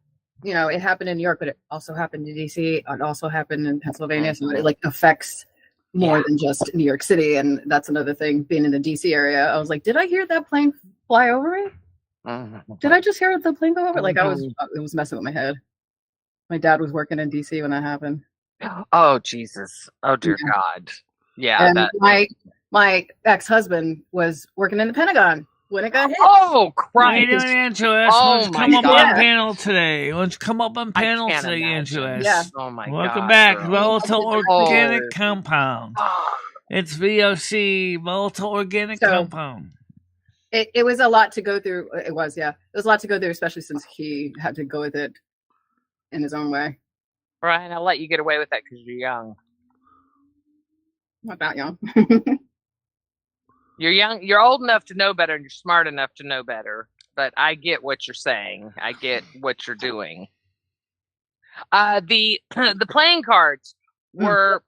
happened in New York, but it also happened in DC. It also happened in Pennsylvania. So it like affects more than just New York City. And that's another thing, being in the DC area. I was like, did I hear that plane fly over me? Did I just hear the plane go over? Like it was messing with my head. My dad was working in DC when that happened. Oh, Jesus. Oh, dear God. Yeah. And my ex-husband was working in the Pentagon when it got hit. Oh, How Christ. you doing, Angela? Oh, Let's my come up God. on panel today. Let's come up on panel can't today, imagine. Angela. Yeah. Oh, my God. Welcome back. girl. Volatile organic Oh. compound. It's VOC, volatile organic So- compound. It was a lot to go through. It was, yeah. It was a lot to go through, especially since he had to go with it in his own way. Brian, I'll let you get away with that because you're young. Not that young. You're young. You're old enough to know better, and you're smart enough to know better. But I get what you're saying. I get what you're doing. The playing cards were,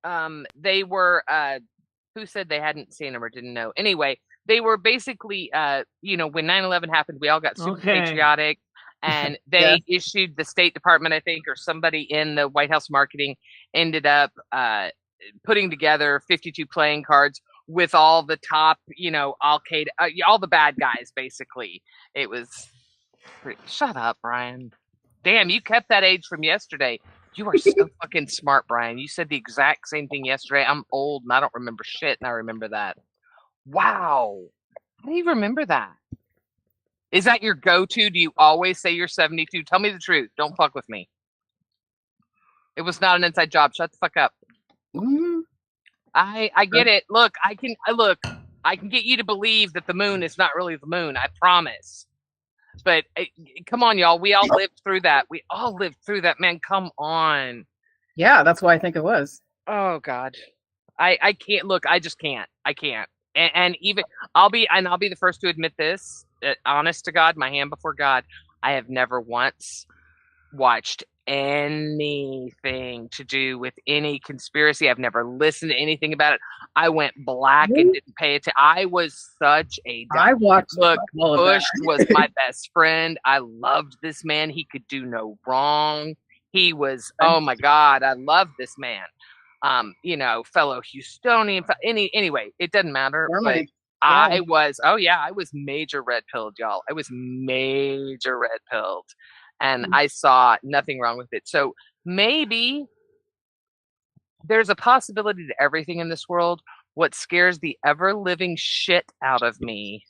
they were. Who said they hadn't seen them or didn't know? Anyway, they were basically, when 9/11 happened, we all got super patriotic, and they issued the State Department, I think, or somebody in the White House marketing ended up putting together 52 playing cards with all the top, Al-Qaeda, all the bad guys, basically. It was shut up, Brian. Damn, you kept that age from yesterday. You are so fucking smart, Brian. You said the exact same thing yesterday. I'm old and I don't remember shit, and I remember that. Wow. How do you remember that? Is that your go-to? Do you always say you're 72? Tell me the truth. Don't fuck with me. It was not an inside job. Shut the fuck up. I get it. Look, I can get you to believe that the moon is not really the moon. I promise. But come on, y'all. We all lived through that. Man, come on. Yeah, that's why I think it was. Oh God. I can't look. I just can't. I can't. And even I'll be the first to admit this. Honest to God, my hand before God, I have never once watched anything to do with any conspiracy. I've never listened to anything about it. I went black and didn't pay attention. I was such a I watched look. all of Bush that. was my best friend. I loved this man. He could do no wrong. He was, oh my God, I love this man. Fellow Houstonian. Anyway, it doesn't matter. But I was major red pilled, y'all. I was major red pilled. And I saw nothing wrong with it. So maybe there's a possibility to everything in this world. What scares the ever-living shit out of me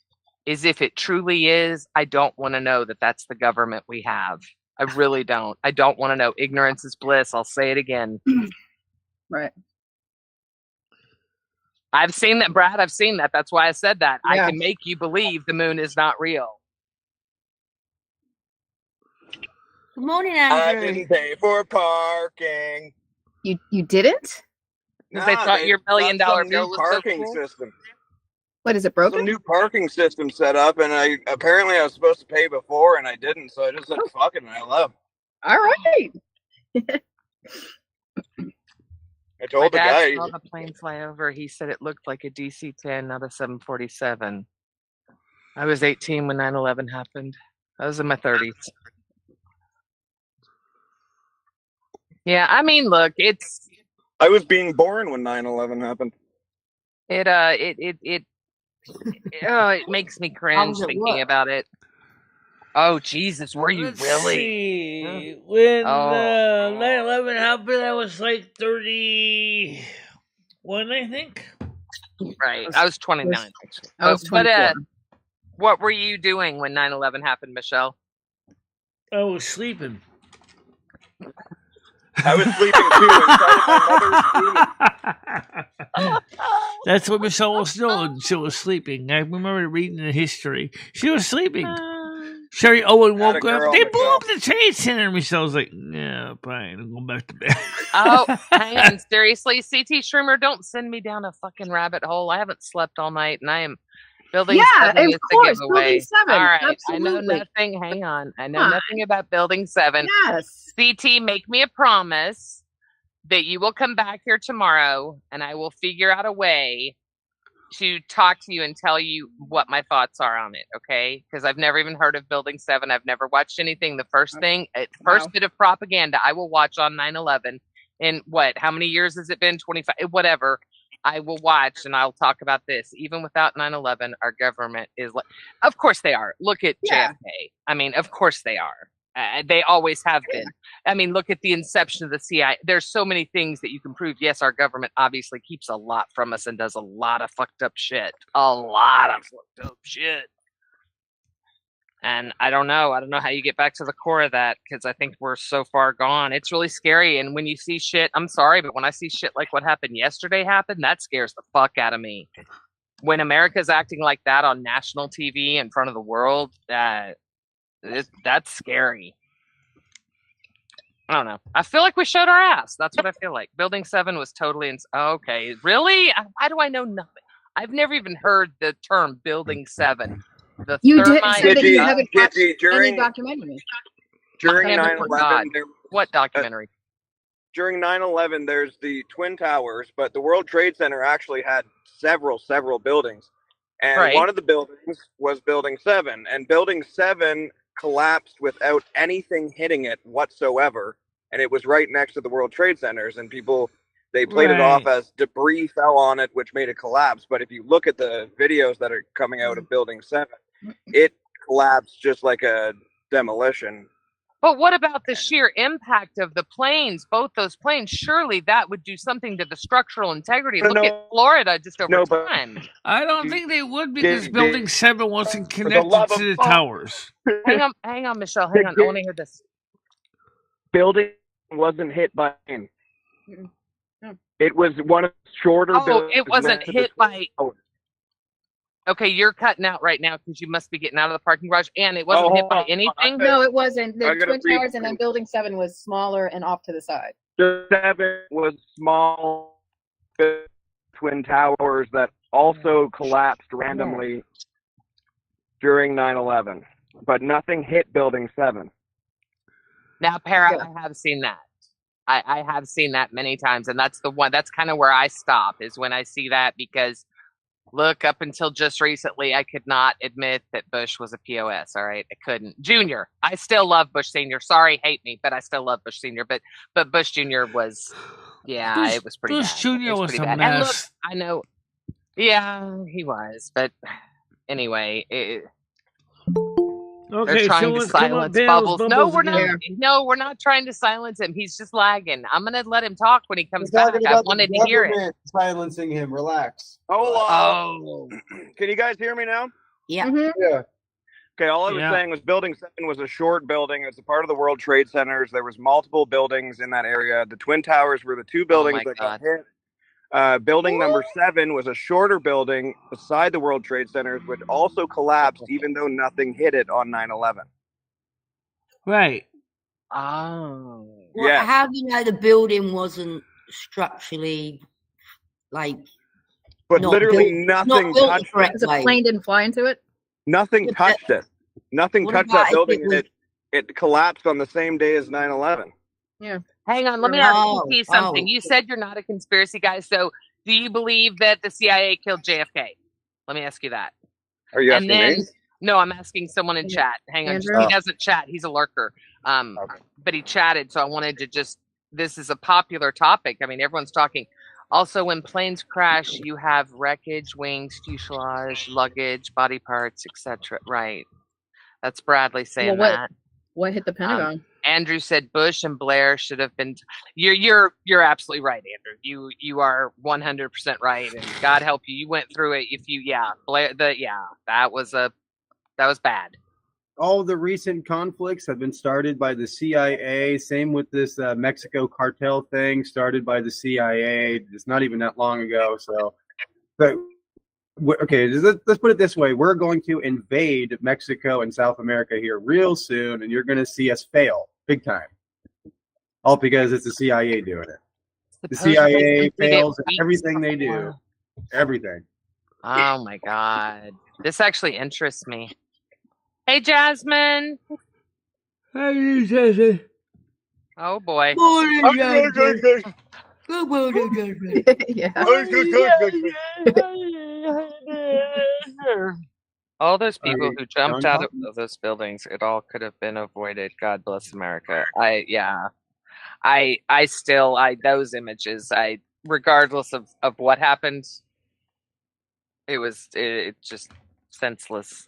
is if it truly is, I don't want to know that that's the government we have. I really don't. I don't want to know. Ignorance is bliss. I'll say it again. Right. I've seen that, Brad. I've seen that. That's why I said that. Yeah. I can make you believe the moon is not real. Good morning, I Andrew. didn't pay for parking. You didn't? Because they thought your $1 million got bill some new was parking so cool. system. What, is it Some broken? new parking system set up, and I was supposed to pay before, and I didn't, so I just said fuck it, and I left. All right. I told the My guy. dad saw the plane fly over. He said it looked like a DC-10, not a 747. I was 18 when 9/11 happened. I was in my 30s. Yeah, I mean, look, I was being born when 9/11 happened. it makes me cringe thinking about it. Oh Jesus, were you Let's really? see. When 9/11 happened, I was like 31, I think. Right, I was 29. Actually. I was 24. What were you doing when 9/11 happened, Michelle? I was sleeping. I was sleeping too inside of my mother's room. That's what Michelle was doing. She was sleeping. I remember reading the history. She was sleeping. Sherry Owen woke Atta up. girl, They blew Michelle. up the trade center. Michelle's like, yeah, fine. I'm going back to bed. Oh, hang on. Seriously, CT Shroomer, don't send me down a fucking rabbit hole. I haven't slept all night, and I am building Yeah, 7 of is course, the Building giveaway. 7, All right, I know absolutely. nothing. Hang on. I know Come on. nothing about building 7. Yes. CT, make me a promise that you will come back here tomorrow, and I will figure out a way to talk to you and tell you what my thoughts are on it, okay? Because I've never even heard of Building 7. I've never watched anything. The first bit of propaganda I will watch on 9/11 in how many years has it been? 25, whatever. I will watch and I'll talk about this. Even without 9/11, our government is like, of course they are. Look at JFK. I mean, of course they are. They always have been. I mean, look at the inception of the CIA. There's so many things that you can prove. Yes, our government obviously keeps a lot from us and does a lot of fucked up shit. A lot of fucked up shit. And I don't know. I don't know how you get back to the core of that because I think we're so far gone. It's really scary. And when you see shit, I'm sorry, but when I see shit like what happened yesterday happen, that scares the fuck out of me. When America's acting like that on national TV in front of the world, that's scary. I don't know. I feel like we showed our ass. That's what I feel like. Building 7 was totally okay. Really? Why do I know nothing? I've never even heard the term Building 7. You did say that you haven't watched during, any documentary. During I haven't, 9/11, what documentary? During 9/11, there's the Twin Towers, but the World Trade Center actually had several buildings. And one of the buildings was Building 7. And Building 7 collapsed without anything hitting it whatsoever. And it was right next to the World Trade Centers. And people, they played it off as debris fell on it, which made it collapse. But if you look at the videos that are coming out of Building 7, it collapsed just like a demolition. But what about the sheer impact of the planes, both those planes? Surely that would do something to the structural integrity. Look at Florida just over time. I don't think they would because Building 7 wasn't connected to the towers. Hang on, Michelle. Hang on. I want to hear this. Building wasn't hit by plane. It was one of the shorter buildings. It wasn't hit by... Okay, you're cutting out right now because you must be getting out of the parking garage, and it wasn't hit by anything? No, it wasn't. The Twin Towers and then Building 7 was smaller and off to the side. 7 was small Twin Towers that also collapsed randomly during 9/11, but nothing hit Building 7. Now, Para, I have seen that. I have seen that many times, and that's the one. That's kind of where I stop, is when I see that, because look, up until just recently, I could not admit that Bush was a POS. All right, I couldn't. Junior, I still love Bush Senior. Sorry, hate me, but I still love Bush Senior. But Bush Junior was, it was pretty Bush bad. Junior was a bad. mess. And look, I know, yeah, he was. But anyway, they're trying to silence Bubbles. No, we're not. No, we're not trying to silence him. He's just lagging. I'm gonna let him talk when he comes back. I wanted to hear it. Silencing him. Relax. Oh, can you guys hear me now? Yeah. Yeah. Okay, all I was saying was Building 7 was a short building. It's a part of the World Trade Centers. There was multiple buildings in that area. The Twin Towers were the two buildings that got hit. Building number 7 was a shorter building beside the World Trade Centers, which also collapsed even though nothing hit it on 9/11. Right. Oh. Well, Yeah. how do you know the building wasn't structurally like? But not literally built- nothing not built the touched correct it. The way? plane didn't fly into it? Nothing touched it. Nothing What touched about that if building, it and was- it collapsed on the same day as 9/11. Yeah. Hang on, let me ask you something. You said you're not a conspiracy guy, so do you believe that the CIA killed JFK? Let me ask you that. Are you asking me? No, I'm asking someone in chat. Hang on, Andrew? he doesn't chat. He's a lurker. But he chatted, so I wanted to just. This is a popular topic. I mean, everyone's talking. Also, when planes crash, you have wreckage, wings, fuselage, luggage, body parts, etc. Right. That's Bradley saying that. What hit the Pentagon? Andrew said Bush and Blair should have been. You're absolutely right, Andrew. You are 100% right, and God help you. You went through it. Blair. That was bad. all the recent conflicts have been started by the CIA. Same with this Mexico cartel thing, started by the CIA. It's not even that long ago. So, but okay, let's put it this way: we're going to invade Mexico and South America here real soon, and you're going to see us fail big time. All because it's the CIA doing it. The CIA fails at everything they do. Everything. Oh my God. This actually interests me. Hey, Jasmine. Hey, Jasmine. Oh boy. Morning, Jasmine. Good morning, Jasmine. Yeah. All those people who jumped out of those buildings, it all could have been avoided. God bless America. Those images, regardless of what happened, it just senseless.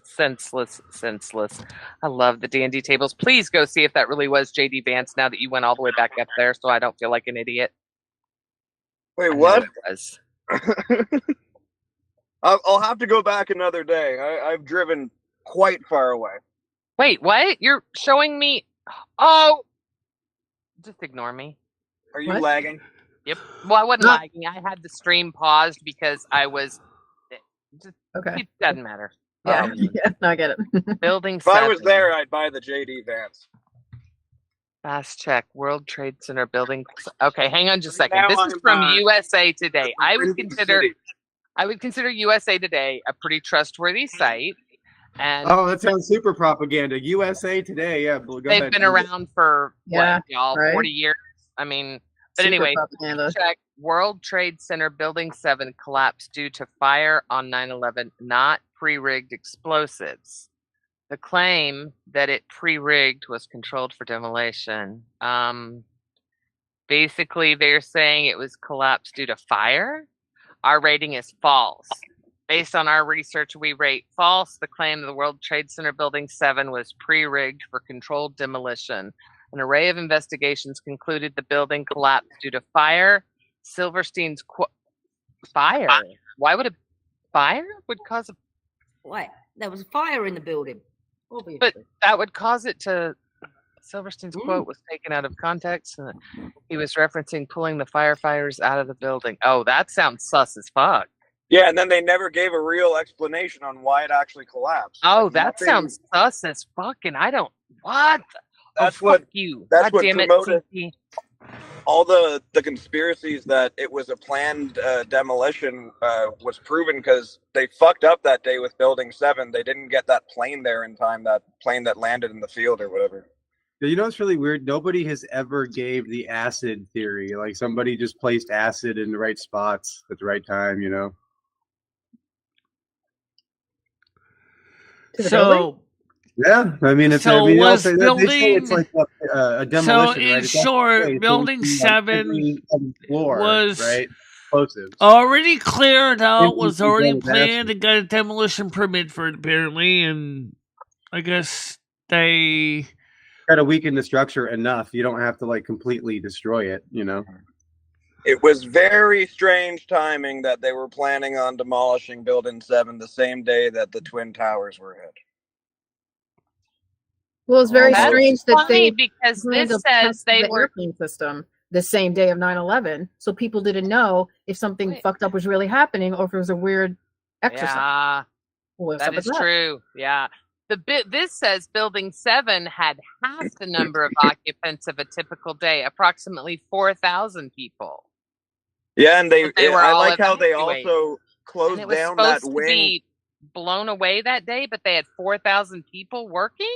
I love the D&D tables. Please go see if that really was JD Vance now that you went all the way back up there so I don't feel like an idiot. Wait, what? It was. I'll have to go back another day. I've driven quite far away. Wait, what? You're showing me? Oh! Just ignore me. Are you lagging? Yep. Well, I wasn't lagging. I had the stream paused because I was... Okay. It doesn't matter. Yeah, no, I get it. Building If 7. I was there, I'd buy the JD Vance. Fast check. World Trade Center building. Okay, hang on just a second. Now This is I'm, from USA Today. I would Windy consider City. USA Today a pretty trustworthy site. And that sounds super propaganda. USA Today, yeah. Go they've ahead. been around for Yeah, y'all, right. 40 years. I mean, but Super anyway, propaganda. check. World Trade Center Building 7 collapsed due to fire on 9/11, not pre-rigged explosives. The claim that it pre-rigged was controlled for demolition. Basically, they're saying it was collapsed due to fire. Our rating is false. Based on our research, we rate false the claim that the World Trade Center Building 7 was pre-rigged for controlled demolition. An array of investigations concluded the building collapsed due to fire. Silverstein's fire? Why would a fire would cause a... What? There was a fire in the building. Obviously. But that would cause it to... Silverstein's quote was taken out of context. He was referencing pulling the firefighters out of the building. Oh, that sounds sus as fuck. Yeah, and then they never gave a real explanation on why it actually collapsed. Oh, Like, that nothing- sounds sus as fuck, and I don't... What? That's oh, what- fuck you. that's God what damn it, promoted- CP. All the conspiracies that it was a planned demolition was proven because they fucked up that day with Building 7. They didn't get that plane there in time, that plane that landed in the field or whatever. You know what's really weird? Nobody has ever gave the acid theory. Like somebody just placed acid in the right spots at the right time, you know? So, yeah, I mean, it's So I mean, they was say it's like a demolition. so in right? It's short, actually Building like 7 every floor, was right? Explosives. already cleared out, was Empty already containers, planned, and got a demolition permit for it apparently, and I guess they Got to weaken the structure enough. You don't have to like completely destroy it, you know? It was very strange timing that they were planning on demolishing Building 7 the same day that the Twin Towers were hit. Well, it's very That's strange that funny they because had this to says test they the were... airplane system the same day of 9/11, so people didn't know if something fucked up was really happening or if it was a weird exercise. Yeah, What's that up with is true. Yeah. This says Building 7 had half the number of occupants of a typical day, approximately 4,000 people. Yeah, and they were I all like how they evacuated. also And closed it was down that supposed to wing. be blown away that day, but they had 4,000 people working?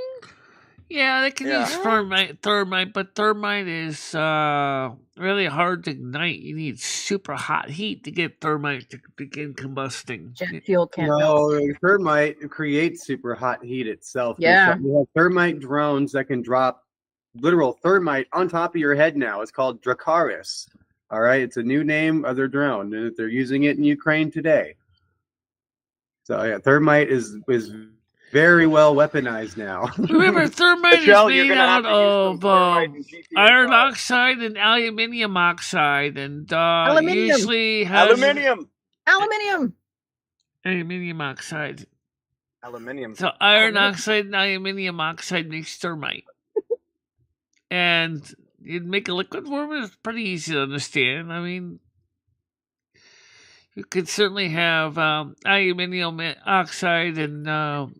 yeah, they can use thermite, but thermite is really hard to ignite. You need super hot heat to get thermite to begin combusting. Jet fuel can't melt. No, thermite creates super hot heat itself. Yeah. You have thermite drones that can drop literal thermite on top of your head now. It's called Dracaris. All right, it's a new name of their drone, and they're using it in Ukraine today. So yeah, thermite is very well weaponized now. Remember, thermite Michelle, is you're made gonna have out to use some of thermite in GTA iron 5. oxide and aluminium oxide, and Aluminium. usually has Aluminium. Aluminium. aluminium oxide. Aluminium. So iron oxide and aluminium oxide makes thermite. And you'd make a liquid form, it's pretty easy to understand. I mean, you could certainly have aluminium oxide and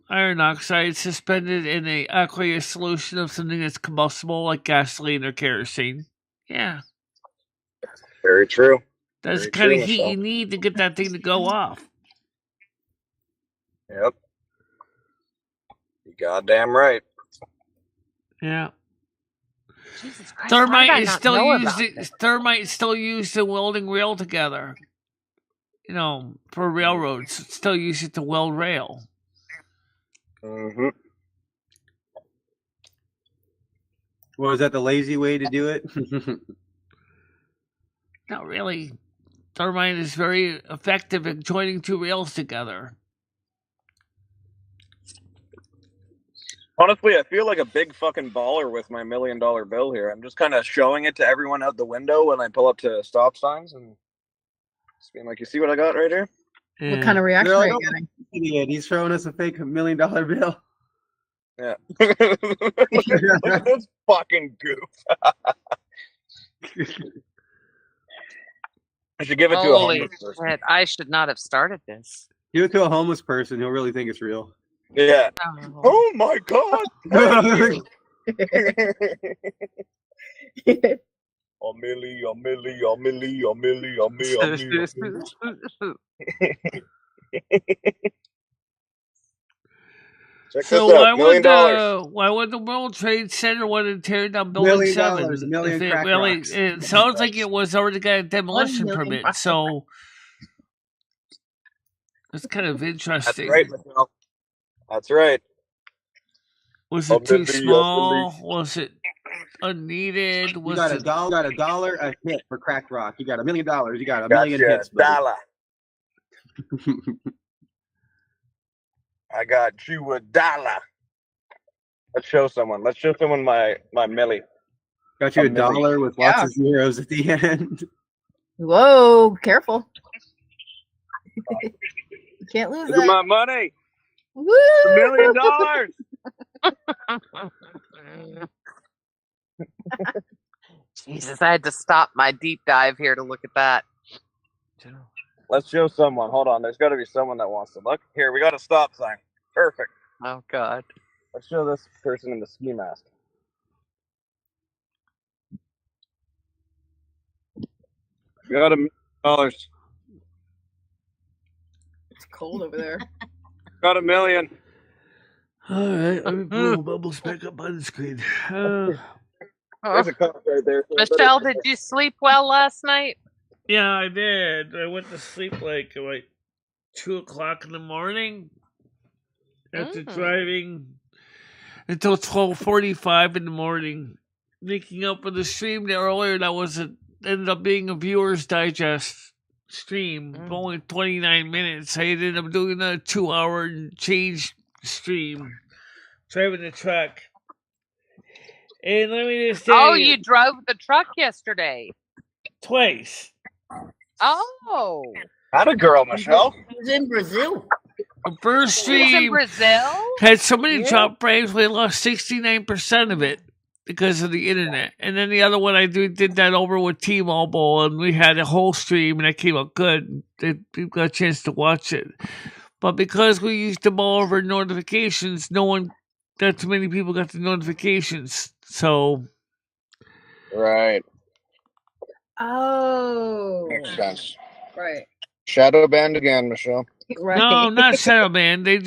iron oxide suspended in a aqueous solution of something that's combustible, like gasoline or kerosene. Yeah. Very true. That's the Very kind true, of heat Michelle. you need to get that thing to go off. Yep. You're goddamn right. Yeah. Jesus Christ, Thermite how did I is not still know used. about this? Thermite is still used in welding rail together. You know, for railroads, it's still use it to weld rail. Mm-hmm. Well, is that the lazy way to do it? Not really. Thermite is very effective at joining two rails together. Honestly, I feel like a big fucking baller with my $1 million bill here. I'm just kind of showing it to everyone out the window when I pull up to stop signs and just being like, "You see what I got right here?" What kind of reaction They're are like, you "Oh, getting? idiot, he's throwing us a fake $1 million bill. Yeah. Look at this fucking goof. I should give it to a Holy homeless person. shit! I should not have started this. Give it to a homeless person who'll really think it's real. Yeah. Oh. Oh my god. Thank you. A milli. Check So this out. $1 million. why would the World Trade Center want to tear down $1 Building million, 7? $1 million If it crack really, rocks. it sounds like it was already got a demolition 1 million permit. crack So it's kind of That's interesting. right, Michelle. That's right. Was A it too milli, small? Was it unneeded? You Was got it? a dollar a hit for cracked rock. You got $1 million. You got a million Gotcha. hits. buddy. Dollar. I got you a dollar. Let's show someone. Let's show someone my milli. Got you A a milli. dollar with lots of zeros at the end. Whoa, careful. You can't lose Look at that. my money. Woo! $1 million. Jesus, I had to stop my deep dive here to look at that. Let's show someone. Hold on. There's got to be someone that wants to look. Here, we got a stop sign. Perfect. Oh God. Let's show this person in the ski mask. Got $1 million. It's cold over there. Got $1 million. All right, let me pull the bubbles back up on the screen. There's a cop right there. So Michelle, did you sleep well last night? Yeah, I did. I went to sleep like 2 o'clock in the morning after driving until 12:45 in the morning, making up for the stream there earlier that was ended up being a viewer's digest stream, only 29 minutes. I ended up doing a 2-hour and change stream, driving the truck. And let me just say, Oh, you drove the truck yesterday. twice. Oh. How'd girl, Michelle? He was in Brazil. The first He was in stream Brazil? had so many drop frames, we lost 69% of it because of the internet. And then the other one I did that over with T-Mobile, and we had a whole stream, and it came out good. People got a chance to watch it. But because we used them all over notifications, not too many people got the notifications. So, Right. Oh. Makes sense. Right. Shadow banned again, Michelle. Right. no, not Shadow Man. They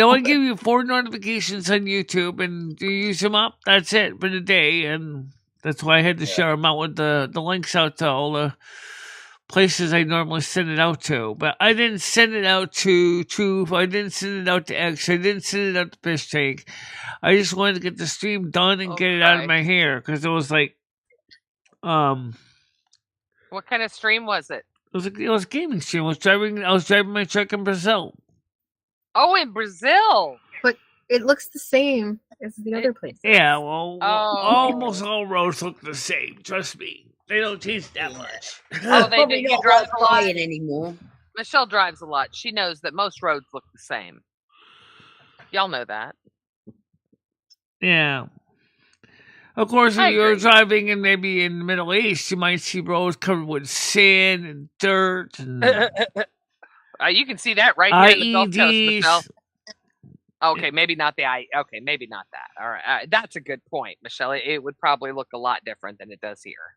only give you 4 notifications on YouTube, and you use them up. That's it for the day, and that's why I had to share them out with the links out to all the places I normally send it out to. But I didn't send it out to Truth. I didn't send it out to X. I didn't send it out to Fish Tank. I just wanted to get the stream done and get it out of my hair, because it was like, What kind of stream was it? it was a gaming stream. I was driving my truck in Brazil. Oh, in Brazil. But it looks the same as the other places. Yeah, well, Oh. almost all roads look the same. Trust me, they don't change that much. Oh, they Probably do. You not drive worth a lot. buying anymore. Michelle drives a lot. She knows that most roads look the same. Y'all know that. Yeah. Of course, I if you're agree. driving in maybe in the Middle East, you might see roads covered with sand and dirt and You can see that right here in the Gulf Coast, Michelle. IEDs. Okay, maybe not the Okay, maybe not that. All right, that's a good point, Michelle. It would probably look a lot different than it does here.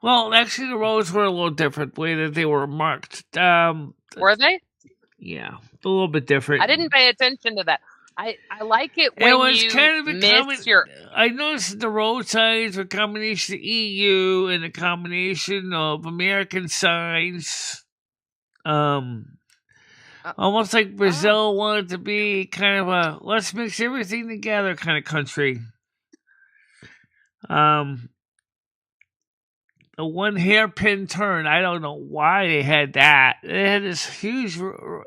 Well, actually, the roads were a little different the way that they were marked. Were they? Yeah, a little bit different. I didn't pay attention to that. I like it It when was you kind of a miss your. I noticed the road signs were a combination of EU and a combination of American signs. Almost like Brazil wanted to be kind of a let's mix everything together kind of country. The one hairpin turn, I don't know why they had that. They had this huge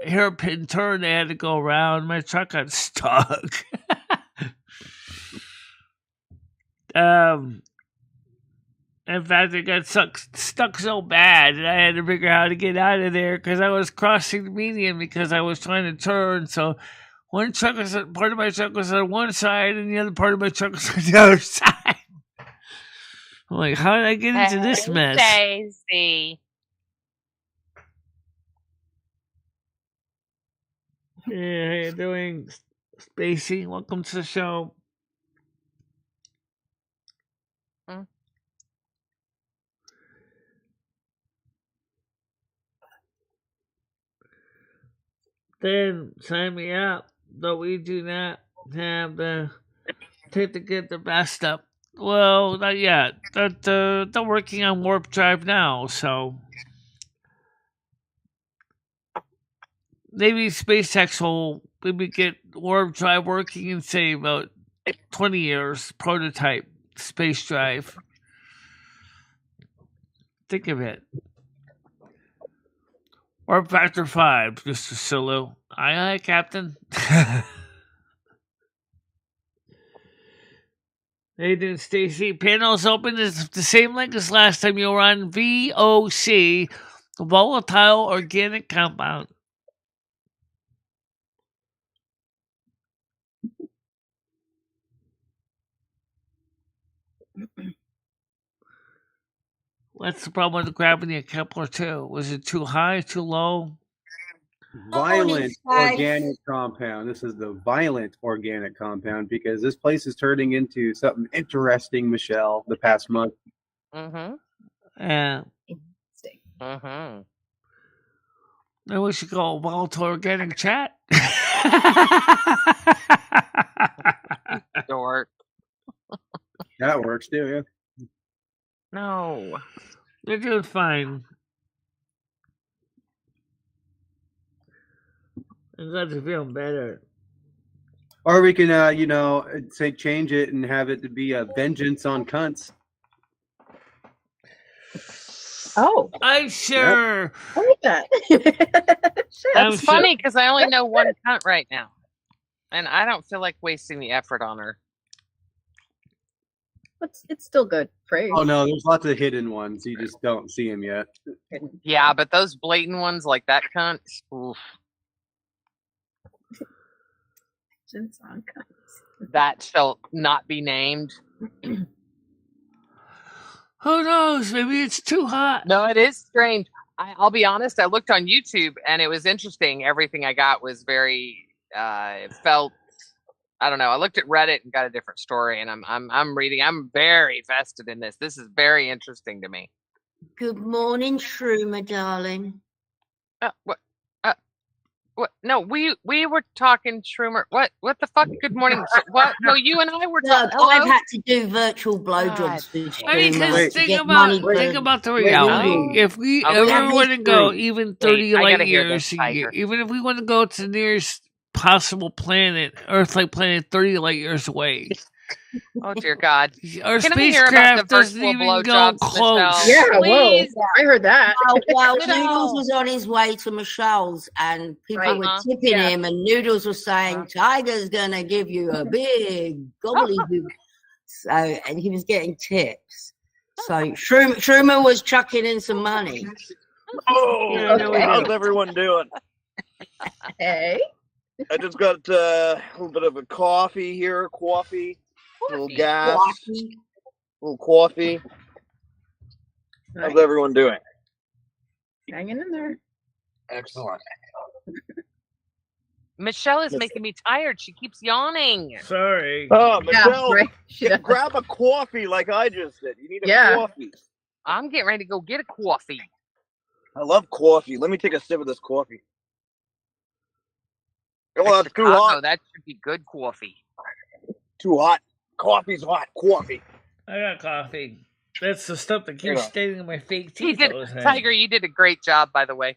hairpin turn they had to go around. My truck got stuck. In fact, it got stuck so bad that I had to figure out how to get out of there because I was crossing the median because I was trying to turn. So part of my truck was on one side and the other part of my truck was on the other side. I'm like, how did I get into this mess? Daisy. Yeah, how you doing, Spacey? Welcome to the show. Then sign me up, but we do not have the take to get the best up. Well, not yet. They're working on Warp Drive now, so maybe SpaceX will maybe get Warp Drive working in say about 20 years. Prototype space drive. Think of it. Warp Factor 5, Mr. Sulu. Aye, aye, Captain. Hey, doing, Stacy? Panels open is the same link as last time you were on VOC, volatile organic compound. What's the problem with grabbing the Kepler 2? Was it too high, too low? Violent organic compound. This is the violent organic compound because this place is turning into something interesting, Michelle, the past month. Mm-hmm. Yeah. Mm-hmm. Maybe we should go volatile organic chat. Dork. That works too, yeah. No. They're doing fine. I'm glad you're feeling better. Or we can, say change it and have it to be a vengeance on cunts. Oh, I'm sure. I like that. That's funny because I only know one cunt right now, and I don't feel like wasting the effort on her. It's still good. Praise. Oh no, there's lots of hidden ones. You just don't see them yet. Yeah, but those blatant ones like that cunt. Oof. That shall not be named. Who knows? Maybe it's too hot. No, it is strange. I'll be honest. I looked on YouTube and it was interesting. Everything I got was very felt. I don't know. I looked at Reddit and got a different story, and I'm reading. I'm very vested in this. This is very interesting to me. Good morning, Shroomer, darling. What? What? No, we were talking, Shroomer. What the fuck? Good morning. What? No, you and I were talking. No, I've had to do virtual blowjobs with Shroomer. I mean, because think about the reality. If we ever want to go even 30 light years, even if we want to go to the nearest possible planet, Earth-like planet, 30 light years away. Oh dear God! Our Can I hear about the spacecraft doesn't even go close. Yeah, whoa! I heard that. Well, Noodles was on his way to Michelle's, and people were tipping him, and Noodles was saying, "Tiger's gonna give you a big gobbledygook." So, and he was getting tips. So Shroomer was chucking in some money. Oh, how's everyone doing? Hey. I just got a little bit of a coffee here. Coffee. A little gas. A little coffee. Nice. How's everyone doing? Hanging in there. Excellent. Michelle is making me tired. She keeps yawning. Sorry. Oh, Michelle, right. Yeah. grab a coffee like I just did. You need a Yeah. coffee. I'm getting ready to go get a coffee. I love coffee. Let me take a sip of this coffee. Oh, that's too hot. That should be good coffee. Too hot. Coffee's hot. Coffee. I got coffee. That's the stuff that keeps staying in my fake He teeth. did, all the time. Tiger, you did a great job, by the way.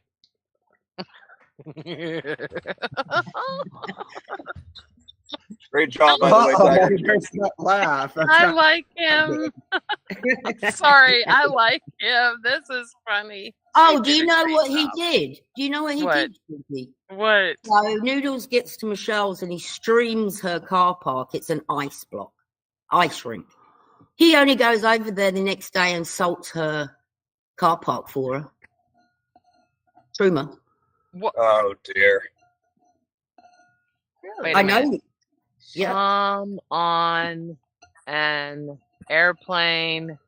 Great job, by the way, Tiger. There's that laugh. That's I not- like him. Sorry, I like him. This is funny. Oh, do you know what he did? Do you know what he What? did? Susie? What? So Noodles gets to Michelle's and he streams her car park. It's an ice block, ice rink. He only goes over there the next day and salts her car park for her. Truma. What? Oh, dear. Wait I a minute. know. Yeah. On an airplane.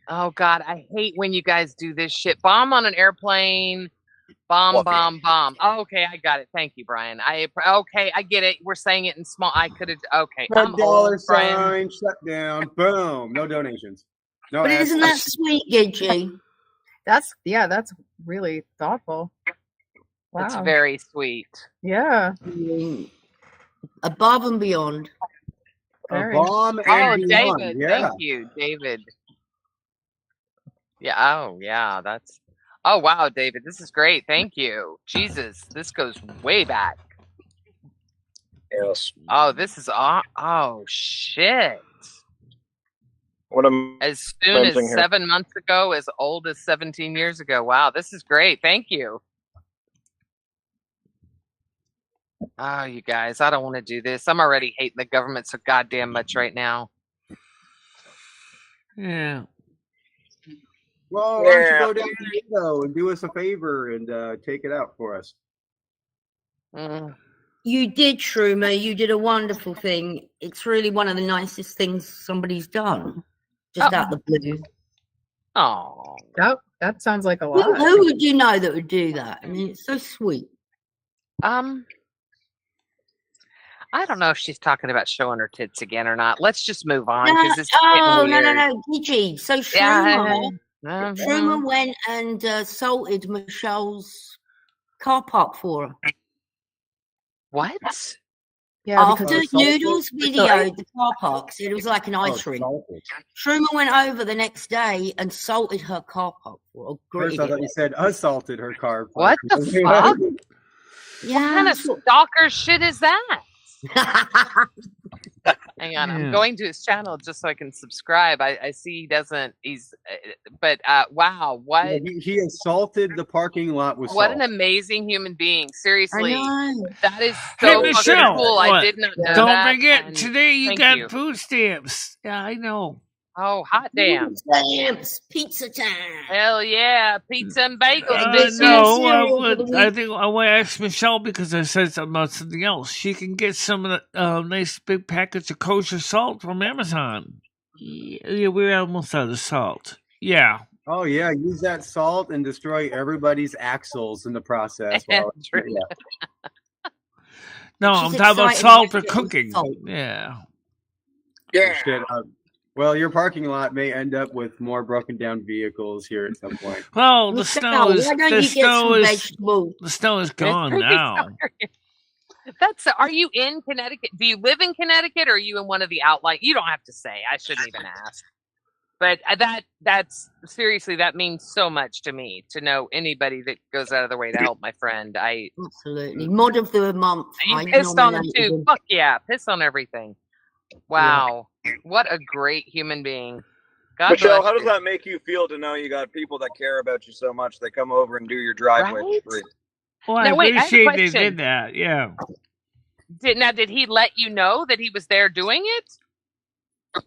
Oh God, I hate when you guys do this shit. Bomb on an airplane. Bomb. Oh, okay, I got it. Thank you, Brian. I get it. We're saying it in small. I could have. Okay, Red I'm dollar old, Brian. sign, shut down, boom, no donations. No But ads. isn't that sweet, Gidgey? That's really thoughtful. Wow. That's very sweet. Yeah. Above and beyond. A Very. bomb Oh, and beyond. David, Yeah. thank you, David. Yeah. Oh, yeah. That's. Oh, wow, David. This is great. Thank you. Jesus, this goes way back. Yes. Oh, this is. Oh, shit. What am As soon as Cleansing here. 7 months ago, as old as 17 years ago. Wow, this is great. Thank you. Oh, you guys, I don't want to do this. I'm already hating the government so goddamn much right now. Yeah. Well, why don't you Yeah. go down to Nico and do us a favor and take it out for us? Mm. You did, Shroomer. You did a wonderful thing. It's really one of the nicest things somebody's done. Just out the blue. Oh, That sounds like a lot. Who would you know that would do that? I mean, it's so sweet. I don't know if she's talking about showing her tits again or not. Let's just move on No, because it's getting no, weird. Gigi. So Yeah. Shroomer went and salted Michelle's car park for her. What? Yeah, After because Noodles videoed the car park, said it was like an ice rink. Shroomer went over the next day and salted her car park for her. First, I thought you said assaulted her car. What the fuck? Yeah. What kind of stalker shit is that? Hang on, I'm going to his channel just so I can subscribe. I see he doesn't. But wow, what? Yeah, he assaulted the parking lot with What salt. an amazing human being! Seriously, I know. that is Hey, so fucking Michelle, cool. what? I did not know Don't that. forget, and today you thank got you. food stamps. Yeah, I know. Oh, hot damn! Stamps, pizza time. Hell yeah, pizza and bagels, bitches. No, I think I want to ask Michelle because I said something about something else. She can get some of the nice big packets of kosher salt from Amazon. Yeah, we're almost out of salt. Yeah. Oh yeah, use that salt and destroy everybody's axles in the process. While True. yeah. No, She's I'm talking about excited salt for about getting cooking. salt. Yeah. Yeah. Shit, well, your parking lot may end up with more broken down vehicles here at some point. Well, the Michelle, snow is why don't the you get snow some is vegetables? the snow is gone now. That's. Are you in Connecticut? Do you live in Connecticut, or are you in one of the outlying? You don't have to say. I shouldn't even ask. But that's seriously, that means so much to me to know anybody that goes out of their way to help my friend. Absolutely. Mod of the month. You I pissed on him nominated too. him. Fuck yeah, piss on everything. Wow, what a great human being. God Michelle, bless how does you. that make you feel to know you got people that care about you so much? They come over and do your driveway Right? for free. Well, I Now, wait, I have a appreciate they question. did that. Yeah. Did he let you know that he was there doing it?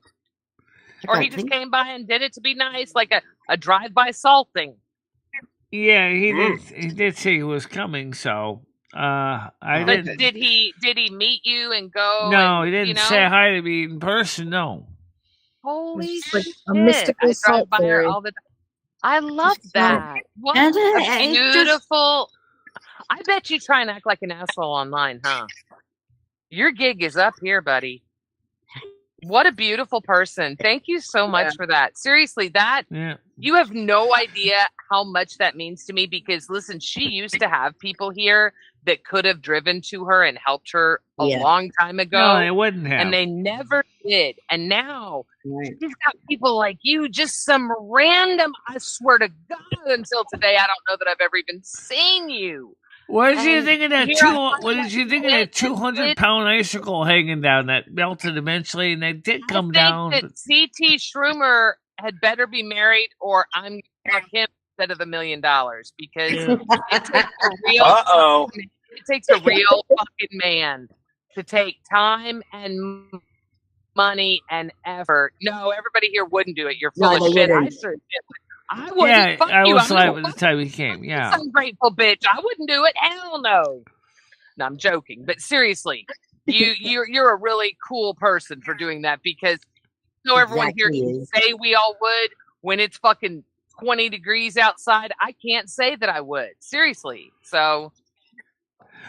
Or he don't just think- came by and did it to be nice, like a drive-by salting? Yeah, he did say he was coming, so I But didn't. did he meet you and go? No, and, he didn't you know? say hi to me in person. No. Holy It's like shit! a mystical I drive salt by her fairy. all the time. I love that. What And, a it's just- beautiful. I bet you try and act like an asshole online, huh? Your gig is up here, buddy. What a beautiful person. Thank you so much for that. Seriously, you have no idea how much that means to me because, listen, she used to have people here that could have driven to her and helped her a long time ago. No, they wouldn't have. And they never did. And now she's got people like you, just some random, I swear to God, until today, I don't know that I've ever even seen you. What did you think of that? here I What did you think of that 200-pound icicle hanging down that melted eventually, and they did come down? I think that C.T. Shroomer had better be married, or I'm going to fuck him instead of $1 million because it takes a real. It takes a real fucking man to take time and money and effort. No, everybody here wouldn't do it. You're full of shit. I certainly would. I wouldn't. Yeah, Fuck I you. was I'm live gonna at the time he came. Yeah. Some grateful bitch. I wouldn't do it. Hell no. No, I'm joking. But seriously, you're a really cool person for doing that because everyone here can say we all would when it's fucking 20 degrees outside. I can't say that I would. Seriously. So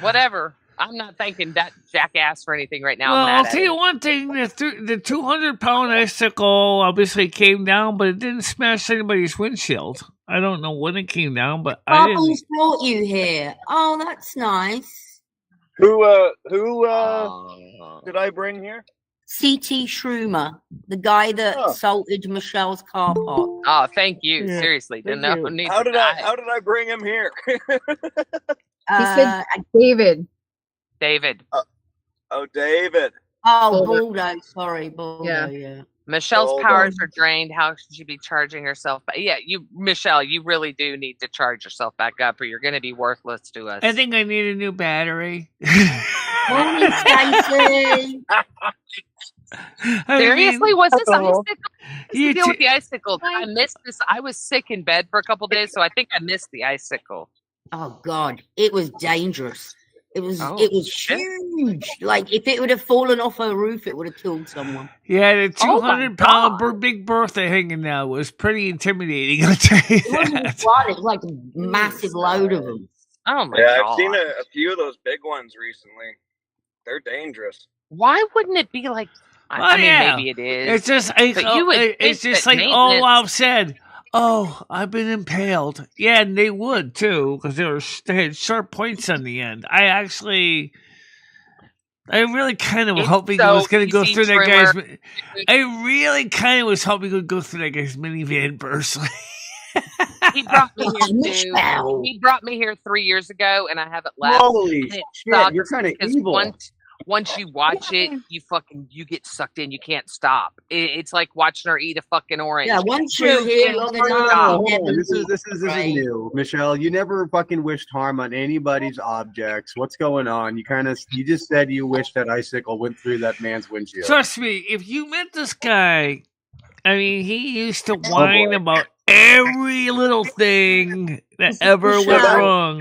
whatever. I'm not thanking that jackass for anything right now. Well, I'm mad I'll at tell you one thing: the 200-pound icicle obviously came down, but it didn't smash anybody's windshield. I don't know when it came down, but I didn't. Bubbles brought you here. Oh, that's nice. Who did I bring here? C.T. Shroomer, the guy that salted Michelle's car park. Oh, thank you. Yeah. Seriously, Thank no you. need How to did I bring him here? He said David. David. David. Oh, Baldo. Sorry, Baldo. Yeah. Michelle's Hold powers are drained. How should she be charging herself? Yeah, Michelle, you really do need to charge yourself back up, or you're going to be worthless to us. I think I need a new battery. Morning, Stacey. Seriously, was this icicle? You Deal with the icicle. I missed this. I was sick in bed for a couple days, so I think I missed the icicle. Oh God, it was dangerous. It was shit. huge. Like if it would have fallen off her roof, it would have killed someone. Yeah, the 200-pound Big Bertha hanging now was pretty intimidating. I'll tell you It wasn't that. just one; it was like a massive load of them. Oh my Yeah, God. I've seen a few of those big ones recently. They're dangerous. Why wouldn't it be like? I mean, maybe it is. It's just like, but you would it's think just that like all maintenance- I've said. Oh, I've been impaled. Yeah, and they would too because they had sharp points on the end. I really kind of was hoping I was going to go through that guy's. I really kind of was hoping to go through that guy's minivan personally. He brought me here too. He brought me here 3 years ago, and I haven't left. Holy And it shit, sucks you're kind of because evil. Once you watch it, you get sucked in. You can't stop. It's like watching her eat a fucking orange. Yeah, once you're here long enough, This is new, Michelle. You never fucking wished harm on anybody's objects. What's going on? You just said you wish that icicle went through that man's windshield. Trust me, if you met this guy, I mean, he used to whine about every little thing that ever went wrong.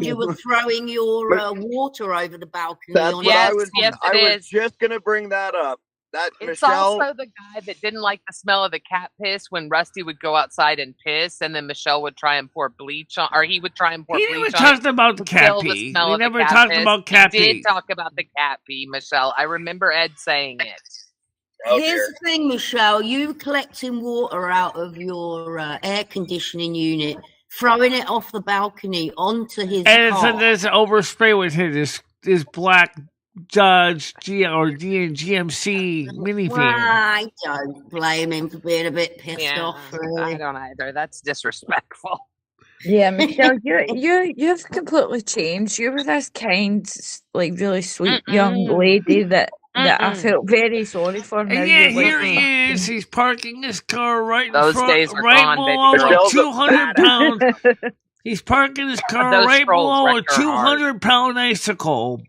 You were throwing your water over the balcony. That's what I was is. just gonna bring that up. That It's Michelle. also the guy that didn't like the smell of the cat piss when Rusty would go outside and piss, and then Michelle would try and pour bleach on, or he would try and pour He bleach never on. talked about the cat pee. We never talked about cat He pee. did talk about the cat pee, Michelle. I remember Ed saying it. Here's the thing, Michelle. You collecting water out of your air conditioning unit, throwing it off the balcony onto his And car. there's an overspray with his black Dodge GMC minivan. I don't blame him for being a bit pissed off. I don't either. That's disrespectful. Yeah, Michelle, you've completely changed. You were this kind, like really sweet young lady that I felt very sorry for. Now Yeah, you're here like, he is. He's parking his car right in Those front, days are right gone, baby below girl. a 200 pound. He's parking his car Those right scrolls below a wrecked her heart. 200-pound icicle.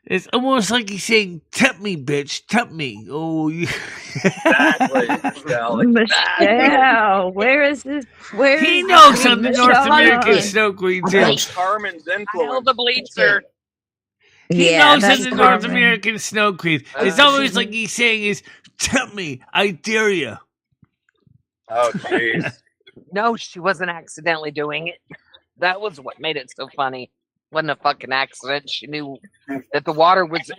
It's almost like he's saying, "Tempt me, bitch, tempt me." Oh, Exactly, Michelle. Michelle, where is this? Where he is knows this I'm the Michelle North American on? snow queen too. That's Carmen's Kyle influence. the bleacher. He Yeah, knows I'm that's the North Carmen. American snow queen. It's always like he's saying is, "Tempt me, I dare you." Oh, jeez. No, she wasn't accidentally doing it. That was what made it so funny. Wasn't a fucking accident. She knew that the water was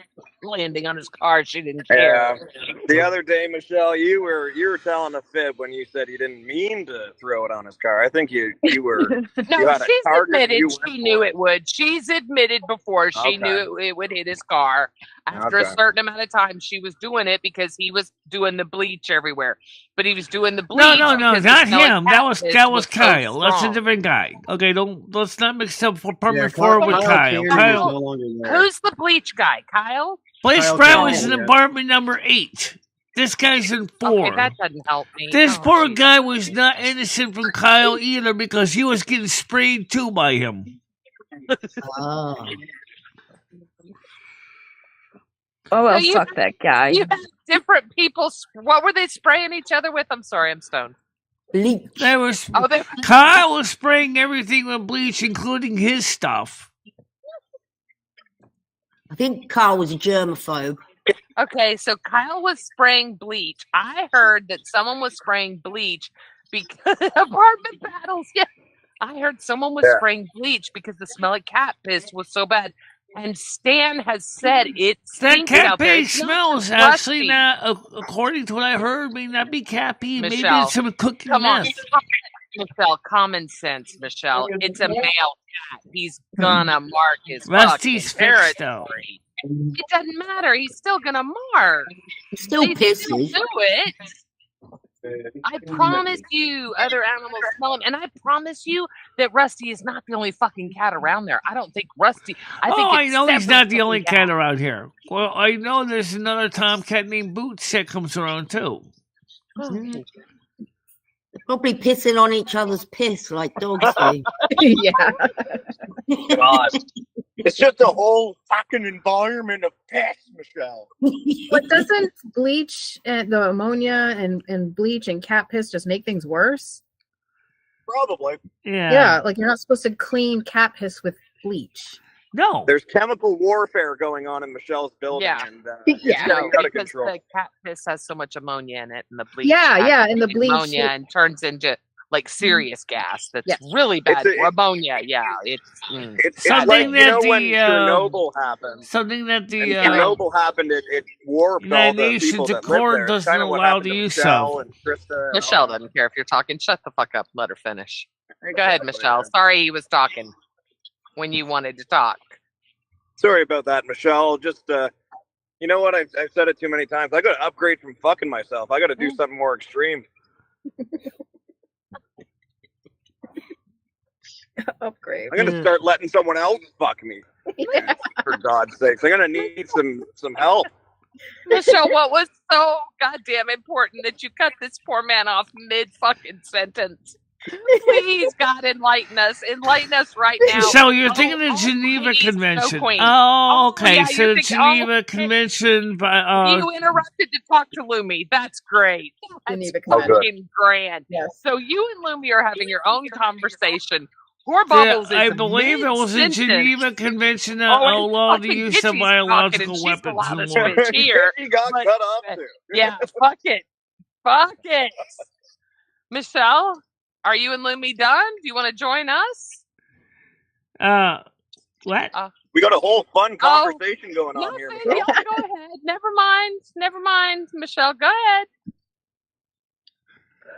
landing on his car. She didn't care. Yeah. The other day, Michelle, you were telling a fib when you said you didn't mean to throw it on his car. I think you were. No, you had a she's target and admitted you she went knew for it would. She's admitted before she Okay. knew it would hit his car. After a Okay. certain amount of time, she was doing it because he was doing the bleach everywhere. But he was doing the bleach. No, because the not smell of him. That was cactus so Kyle. That's a strong. different guy. Okay, let's not mix up apartment Kyle- 4 with Kyle Kyle. Kearney is Kyle, no longer there. Who's the bleach guy? Kyle? Blaze Kyle Sprout Kearney, was in yeah. apartment number 8. This guy's in 4. Okay, that doesn't help me. This Oh, poor geez. guy was not innocent from Kyle either because he was getting sprayed too by him. Oh. Oh well, So you- fuck that guy. You had different people. What were they spraying each other with? I'm sorry, I'm stoned. Bleach. There was Oh, they Kyle was spraying everything with bleach, including his stuff. I think Carl was a germaphobe. Okay, so Kyle was spraying bleach. I heard that someone was spraying bleach because apartment battles. Yeah, I heard someone was spraying bleach because the smell of cat piss was so bad. And Stan has said it That stinks cat out there. pee It's not smells just actually rusty. not, according to what I heard, may not be cat pee. Maybe Michelle, it's some cooking Come on, meth. Michelle. Common sense, Michelle. It's a male cat. He's gonna mark his Rusty's fucking fixed though. territory. It doesn't matter. He's still gonna mark. He still They still pisses. do it. I promise you, other animals smell him, and I promise you that Rusty is not the only fucking cat around there. I don't think Rusty. I think I it's know he's several not the only fucking cat around here. Well, I know there's another tomcat named Boots that comes around too. cats. Probably pissing on each other's piss like dogs do. Yeah. God. It's just a whole fucking environment of piss, Michelle. But doesn't bleach and the ammonia and bleach and cat piss just make things worse? Probably. Yeah, like you're not supposed to clean cat piss with bleach. No. There's chemical warfare going on in Michelle's building, Yeah. and Yeah. it's getting out of because control. the cat piss has so much ammonia in it, and the bleach. Yeah, yeah, and the activates bleach- ammonia and turns into like serious gas that's Yes. really bad. It's a- ammonia, yeah, it's. It's Something like, that when the, Chernobyl happened. Something that the And Chernobyl happened, it warped all United the Nations people that Accord lived there. doesn't Kinda what allow happened the to use Michelle of. and Krista and Michelle all doesn't care if you're talking. Shut the fuck up. Let her finish. Go ahead, Michelle. Sorry he was talking when you wanted to talk. Sorry about that, Michelle. Just, you know what? I've said it too many times. I got to upgrade from fucking myself. I got to do something more extreme. Upgrade. I'm gonna start letting someone else fuck me. For God's sakes, I'm gonna need some help. Michelle, what was so goddamn important that you cut this poor man off mid fucking sentence? Please, God, enlighten us. Enlighten us right now. So you're thinking of the Geneva Convention. queen. Oh, okay. yeah, So you're the thinking- Geneva Convention by You interrupted to talk to Lumi. That's great. That's Geneva Convention. fucking grand. Yes. So you and Lumi are having your own conversation. Poor Bubbles I is believe it was a mid-sentence. Geneva Convention that Oh, and outlawed the fucking use Gitchy's of talking, biological and she's the weapons. loudest in war. bitch here. He got But- cut off too. Yeah, fuck it. Fuck it. Michelle, are you and Lumi done? Do you want to join us? What? We got a whole fun conversation going on here, Nothing. Michelle. Y'all go ahead. Never mind. Never mind. Michelle, go ahead.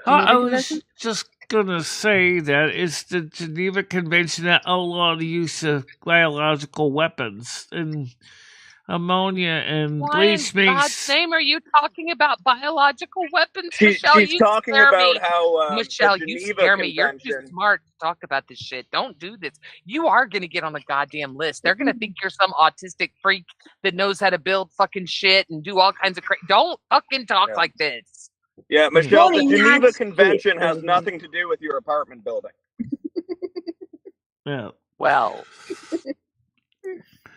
I was just gonna say that it's the Geneva Convention that outlawed the use of biological weapons, and ammonia and Why in bleach God's makes. name are you talking about biological weapons, She's Michelle? You talking scare about me. how Michelle, the you Geneva scare me. You're too Convention. smart to talk about this shit. Don't do this. You are going to get on the goddamn list. They're going to think you're some autistic freak that knows how to build fucking shit and do all kinds of crazy. Don't fucking talk Yeah. like this. Yeah, Michelle, the Really Geneva nice Convention shit, has baby. nothing to do with your apartment building. Yeah. Well,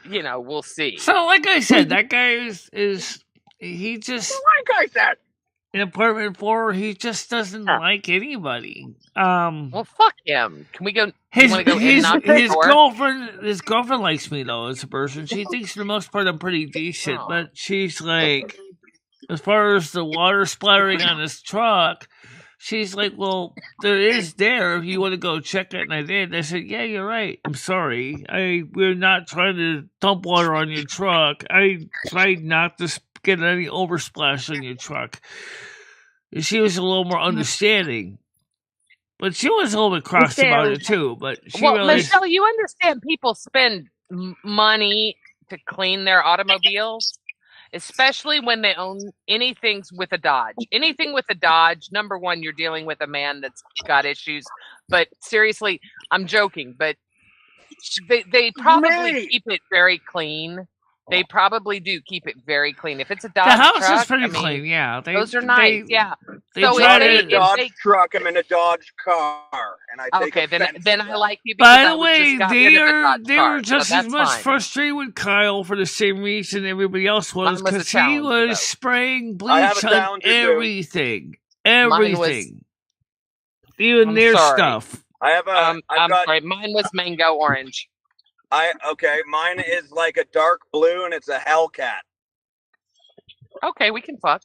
we'll see. So, like I said, that guy is he just like I said. in apartment 4. He just doesn't like anybody. Well, fuck him. Can we go? His you go in, knock his the door? girlfriend likes me though as a person. She thinks for the most part I'm pretty decent, but she's like, as far as the water splattering on his truck, she's like, well, there is there if you want to go check it. And I did. I said, yeah, you're right. I'm sorry. We're not trying to dump water on your truck. I tried not to get any oversplash on your truck. And she was a little more understanding. But she was a little bit cross about it too. But Michelle, you understand people spend money to clean their automobiles, especially when they own anything with a Dodge. Anything with a Dodge, number one, you're dealing with a man that's got issues. But seriously, I'm joking. But they probably keep it very clean. They probably do keep it very clean. If it's a Dodge the house truck, is pretty clean. Yeah, those are nice. Yeah. So I'm in a Dodge truck. I'm in a Dodge car, and I take offense then I like you. By the way, they were just as much frustrated with Kyle for the same reason everybody else was, because he was spraying bleach on everything, even their stuff. I have a. I'm sorry. Mine was mango orange. Mine is like a dark blue, and it's a Hellcat. Okay, we can fuck.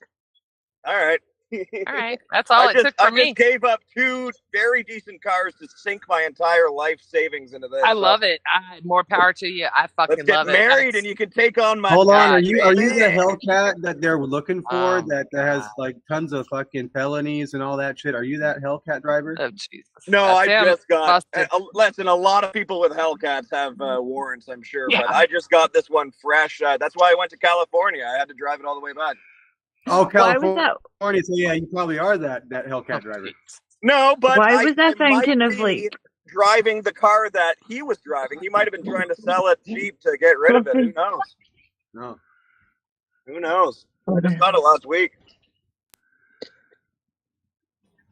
All right. All right, that's all it took for me. I just gave up 2 very decent cars to sink my entire life savings into this. I love it. More power to you. I fucking love it. Let's get married, and you can take on my. Hold on, are you the Hellcat that they're looking for? that has like tons of fucking felonies and all that shit? Are you that Hellcat driver? Oh Jesus! No, I just got. Listen, a lot of people with Hellcats have warrants, I'm sure, but I just got this one fresh. That's why I went to California. I had to drive it all the way back. Oh, California. So yeah, you probably are that Hellcat driver. No, but why was I thinking of like driving the car that he was driving? He might have been trying to sell it cheap to get rid of it. Who knows? No. Who knows? I just got it last week.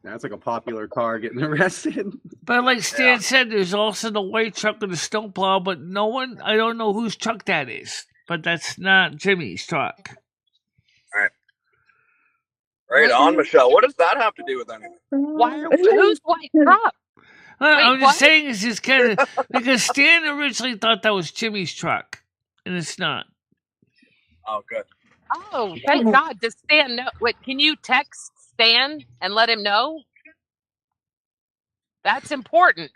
That's like a popular car getting arrested. But like Stan said, there's also the white truck and the snowplow, but I don't know whose truck that is. But that's not Jimmy's truck. All right. Right on, Michelle. What does that have to do with anything? Who's white truck? I'm just saying this is kind of because Stan originally thought that was Jimmy's truck, and it's not. Oh, good. Oh, thank God. Does Stan know? Wait, can you text Stan and let him know? That's important.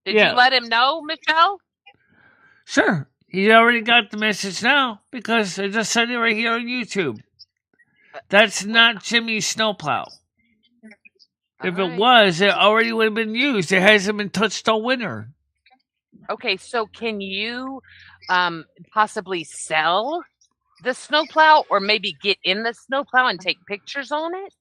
Did you let him know, Michelle? Sure. He already got the message now because I just said it right here on YouTube. That's not Jimmy's snowplow. If it was, it already would have been used. It hasn't been touched all winter. Okay, so can you possibly sell the snowplow or maybe get in the snowplow and take pictures on it?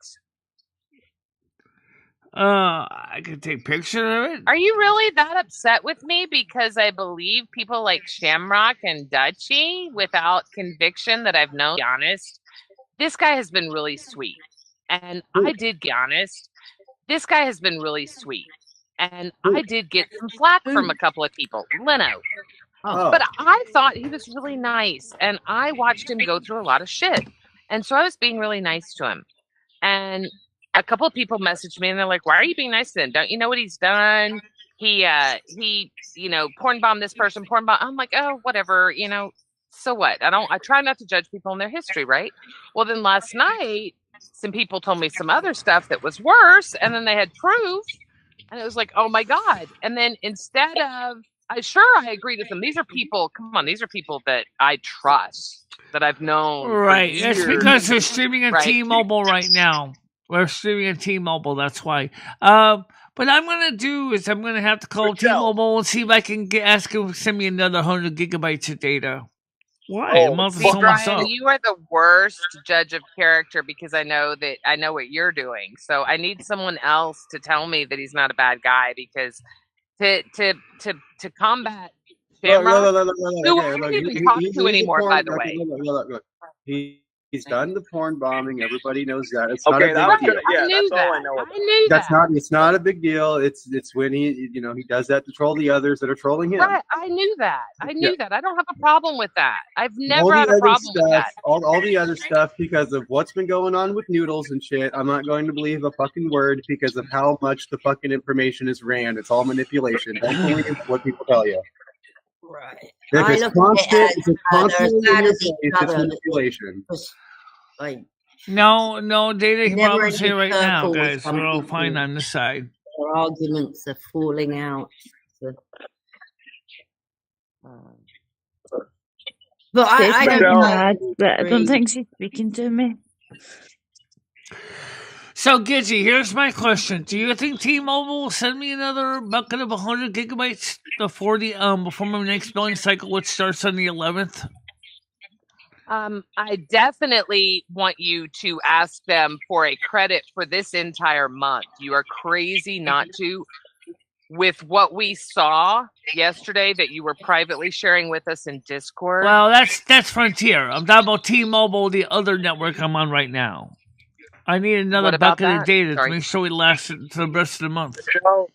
I can take pictures of it. Are you really that upset with me? Because I believe people like Shamrock and Dutchie without conviction that I've known. To be honest, this guy has been really sweet. And I did get honest. This guy has been really sweet. And I did get some flack from a couple of people. Leno. Oh. But I thought he was really nice. And I watched him go through a lot of shit. And so I was being really nice to him. And a couple of people messaged me and they're like, why are you being nice to him? Don't you know what he's done? He porn bombed this person, porn bomb. I'm like, oh, whatever, so what? I try not to judge people in their history, right? Well, then last night, some people told me some other stuff that was worse, and then they had proof, and it was like, oh my God. And then instead of, I agreed with them. These are people that I trust, that I've known. Right. It's because they're streaming on T-Mobile right now. We're streaming on T-Mobile, that's why. But I'm going to have to call T-Mobile and see if I can ask them to send me another 100 gigabytes of data. Why? Brian, you are the worst judge of character because I know what you're doing. So I need someone else to tell me that he's not a bad guy because to combat Shamrock, who I don't even talk to anymore, by the way. Look. He's done the porn bombing. Everybody knows that. It's not a Okay, big that was deal. gonna. Yeah, that's all I know. About. I knew That's that. not. It's not a big deal. It's when he he does that to troll the others that are trolling him. Right, I knew that. I knew that. I don't have a problem with that. I've All never the had a other problem with stuff, that. all the other stuff, because of what's been going on with noodles and shit. I'm not going to believe a fucking word because of how much the fucking information is ran. It's all manipulation. Don't believe what people tell you. Right. If I it's look constant, at if it's constantly in your face, it's manipulation. Like, No data never problems any here right now, circle with guys. some We're all people. fine on this side. Their arguments are falling out. But I She's don't mad, but I don't agree. think she's speaking to me. So, Gidgy, here's my question: do you think T-Mobile will send me another bucket of 100 gigabytes before my next billing cycle, which starts on the 11th? I definitely want you to ask them for a credit for this entire month. You are crazy not to. With what we saw yesterday that you were privately sharing with us in Discord. Well, that's Frontier. I'm talking about T-Mobile, the other network I'm on right now. I need another What about bucket of that? data Sorry. to make sure we last to the rest of the month.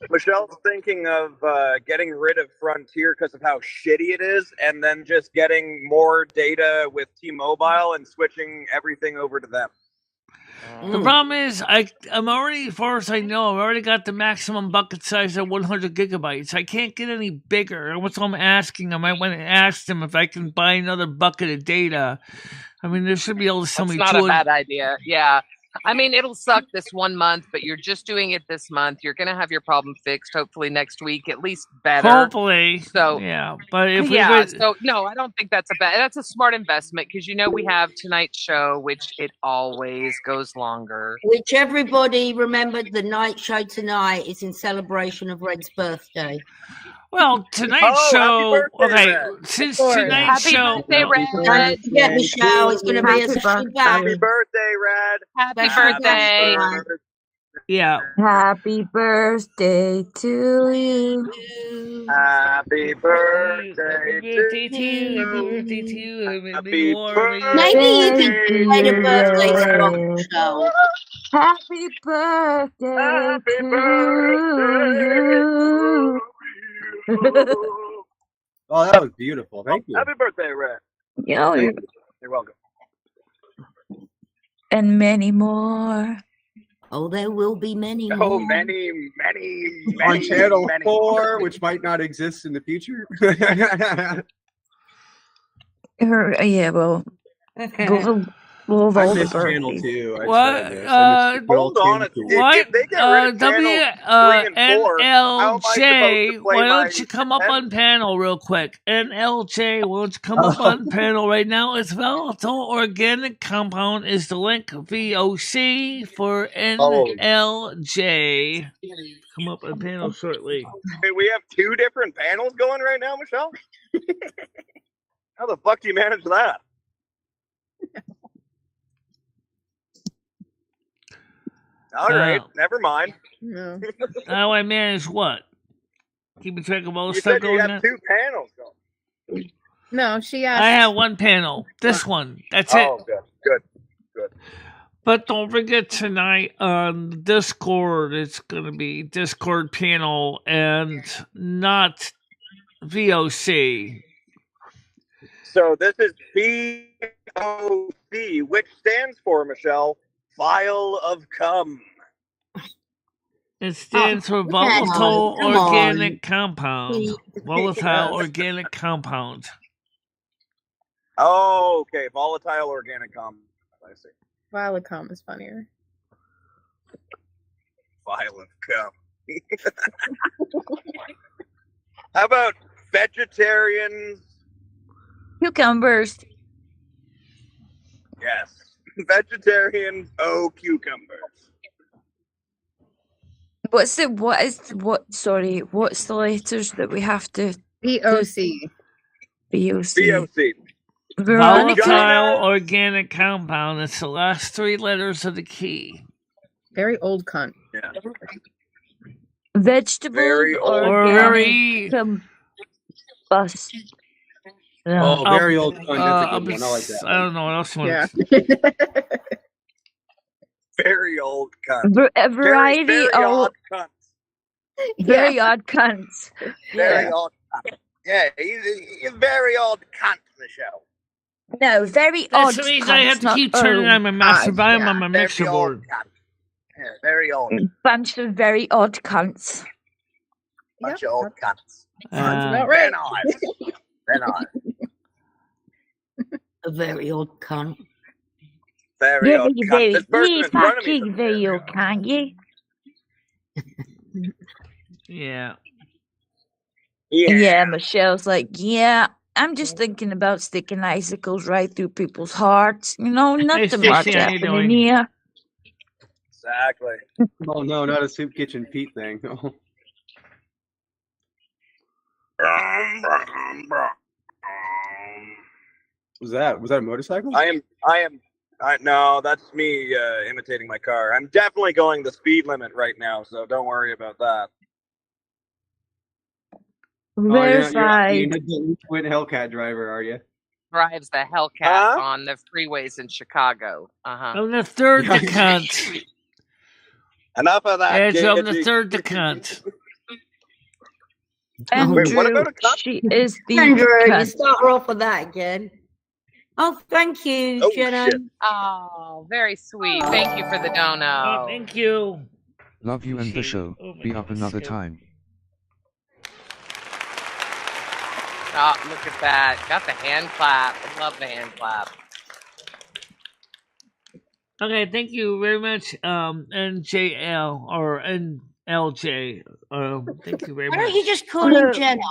Michelle's thinking of getting rid of Frontier because of how shitty it is, and then just getting more data with T-Mobile and switching everything over to them. The problem is, I'm already, as far as I know, I've already got the maximum bucket size of 100 gigabytes. I can't get any bigger. What's I'm asking, I might want to ask them if I can buy another bucket of data. I mean, there should be able to sell me That's not a bad idea. Yeah. I mean, it'll suck this 1 month, but you're just doing it this month. You're going to have your problem fixed, hopefully next week, at least better. Hopefully. So, yeah. But if we so no, I don't think that's a smart investment because we have tonight's show, which it always goes longer. Which everybody remembered the night show tonight is in celebration of Red's birthday. Well, tonight's show. Okay, since tonight's Happy show. birthday, Red. Don't forget, Michelle, it's going to be a special day. Happy birthday, Red. Happy birthday. Yeah. Happy birthday to you. Happy birthday to you. Happy birthday to you. Happy birthday. Maybe you can play the birthday song, Michelle. Happy birthday to you. Oh, that was beautiful. Thank you. Happy birthday, Red. You're welcome. And many more. Oh, there will be many Oh, more. many. On channel 4, which might not exist in the future. Yeah, well, we'll have I all the missed channel birthdays. 2. I What? tried this. I missed Hold on. If they get rid of channel 3 and 4, how am I supposed NLJ, to play why my don't you come up on panel real quick? NLJ, why don't you come up on panel right now? It's volatile organic compound is the link. VOC for NLJ. Come up on panel shortly. Wait, we have 2 different panels going right now, Michelle? How the fuck do you manage that? All right, never mind. No. How I manage what? Keeping track of all the You stuff said you going have on? 2 panels going. No, she asked. I have one panel. This one. That's it. Oh, good. But don't forget tonight on Discord, it's going to be Discord panel and not VOC. So this is VOC, which stands for, Michelle, Vial of Cum. It stands for volatile organic compound. Volatile organic compound. Oh, okay. Volatile organic compound. I see. Vialicum is funnier. Vial of cum. How about vegetarians? Cucumbers. Yes. Vegetarians, cucumbers. What's the letters that we have to VOC. VOC. Volatile organic compound. It's the last 3 letters of the key. Very old cunt. Yeah. Vegetables Very or very combust. Oh, very old cunt. That's a good one. I like that. I don't know what else you want. Very old cunt. A variety very of odd cunt. very odd cunts. Very odd cunt. Yeah, he's a very odd cunt in the show. No, very That's odd the reason cunts. I have to not keep turning on my master volume on my Very mixer old board. cunt. Yeah, very old. Bunch of very odd cunts. Bunch of old cunts. Sounds about right. Then on. A very old cunt. Very odd cunt. This person in front of me. fucking very old cunt, you. Yeah. Yeah, Michelle's like, yeah, I'm just thinking about sticking icicles right through people's hearts. You know, nothing Stacey, much how you happening doing? here. Exactly. Oh no, not a Soup Kitchen Pete thing. Was that a motorcycle? No, that's me imitating my car. I'm definitely going the speed limit right now, so don't worry about that. Verified. You're not the twin Hellcat driver, are you? Drives the Hellcat on the freeways in Chicago. I'm the third to cunt. Enough of that. It's I'm the Gigi. third to cunt. Andrew, Wait, what about a cunt? she is the Andrew, you cunt. start her off with that again. Oh, thank you, Oh, Jenna. shit. Oh, very sweet. Thank you for the dono. Oh, thank you. Love you and the show. Be up another time. Oh, look at that. Got the hand clap. I love the hand clap. Okay, thank you very much, NJL or NLJ. Thank you very Why much. don't you just call him Jenna?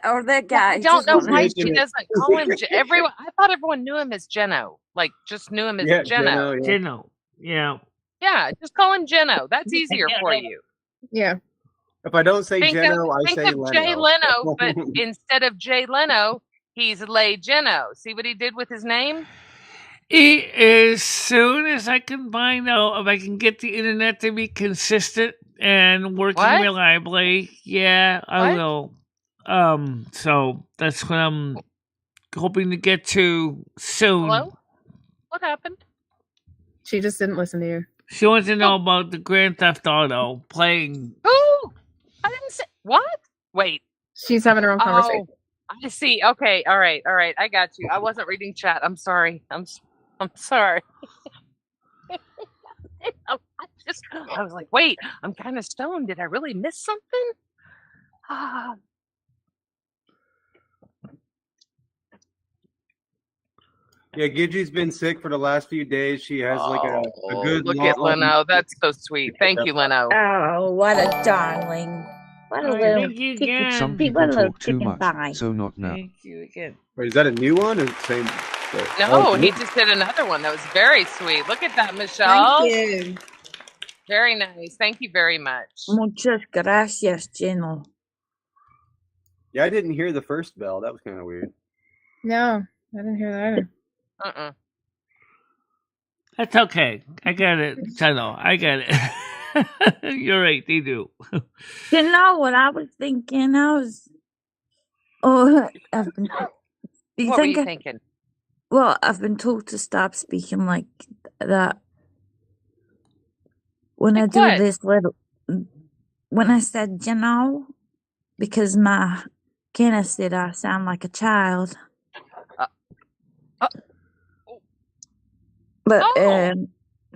Or that guy. I don't know just why wanted she to- doesn't call him. Everyone, I thought everyone knew him as Jeno. Like, just knew him as Jeno. Jeno, yeah. Yeah, just call him Jeno. That's easier for you. Yeah. If I don't say Think Jeno, I think say of Leno. Jay Leno, but instead of Jay Leno, he's Lay Jeno. See what he did with his name? As soon as I can find out if I can get the internet to be consistent and working What? reliably, yeah, I will. So that's what I'm hoping to get to soon. Hello? What happened? She just didn't listen to you. She wants to know about the Grand Theft Auto playing. Who? I didn't say what? Wait. She's having her own conversation. Oh, I see. Okay. All right. I got you. I wasn't reading chat. I'm sorry. I'm sorry. I was like, wait, I'm kind of stoned. Did I really miss something? Ah. Yeah, Gigi's been sick for the last few days. She has like a good Look at Leno. That's so sweet. Thank you, Leno. Oh, what a darling. What a little Thank you chicken. again. Some What people a little talk too chicken much, pie. so not now. Thank you again. Wait, is that a new one or the same? No, he just did another one. That was very sweet. Look at that, Michelle. Thank you. Very nice. Thank you very much. Muchas gracias, Jeno. Yeah, I didn't hear the first bell. That was kind of weird. No, I didn't hear that either. Uh-uh. That's okay. I get it. Chano, I get it. You're right. They do. You know what I was thinking? I've been. Do you What were think you thinking? Well, I've been told to stop speaking like that. When I do what? this little, when I said, you know, because my Kenna said I sound like a child. But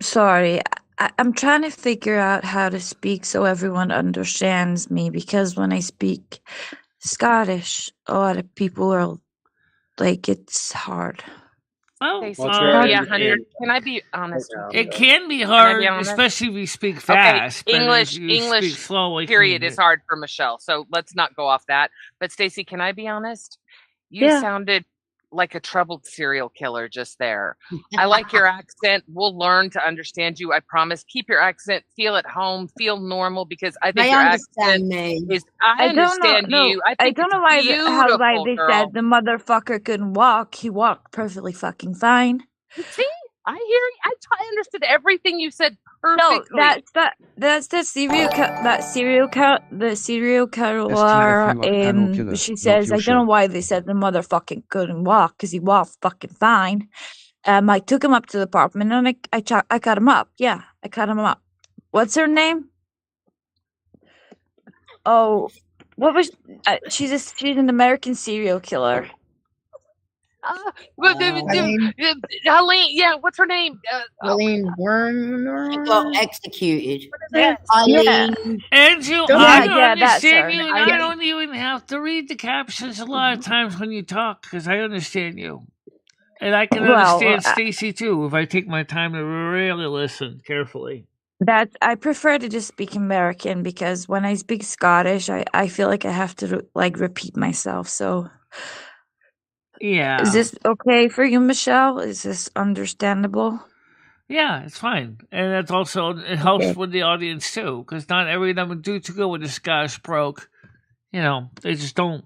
sorry, I'm trying to figure out how to speak so everyone understands me, because when I speak Scottish, a lot of people are like, it's hard. Oh, yeah, 100. Can I be honest with you? It can be Can I hard, be honest? especially if you speak fast. Okay, but if you English speak slowly, period is hard for Michelle. So let's not go off that. But Stacey, can I be honest? You Yeah. sounded like a troubled serial killer just there. I like your accent. We'll learn to understand you. I promise. Keep your accent. Feel at home. Feel normal, because I think They your understand accent me. is. I understand you. I don't know why they girl. said the motherfucker couldn't walk. He walked perfectly fucking fine. See, I hear you. I understood everything you said perfectly. That's the serial the serial killer. panel killer, She not says, your I don't know show. why they said the motherfucking couldn't walk because he walked fucking fine. I took him up to the apartment and I cut him up. Yeah, I cut him up. What's her name? Oh, what was? She's an American serial killer. Helene, yeah, what's her name? Helene Warner. She got executed. Yes. Eileen. Andrew, Don't I mind- don't that's her. understand you, and I don't even have to read the captions a lot of times when you talk because I understand you. And I can understand Stacy too if I take my time to really listen carefully. That I prefer to just speak American because when I speak Scottish, I feel like I have to like repeat myself. So, Yeah. is this okay for you, Michelle? Is this understandable? Yeah, it's fine. And that's also, it helps with the audience too, because not every of them would do too good with the Scottish broke. You know, they just don't.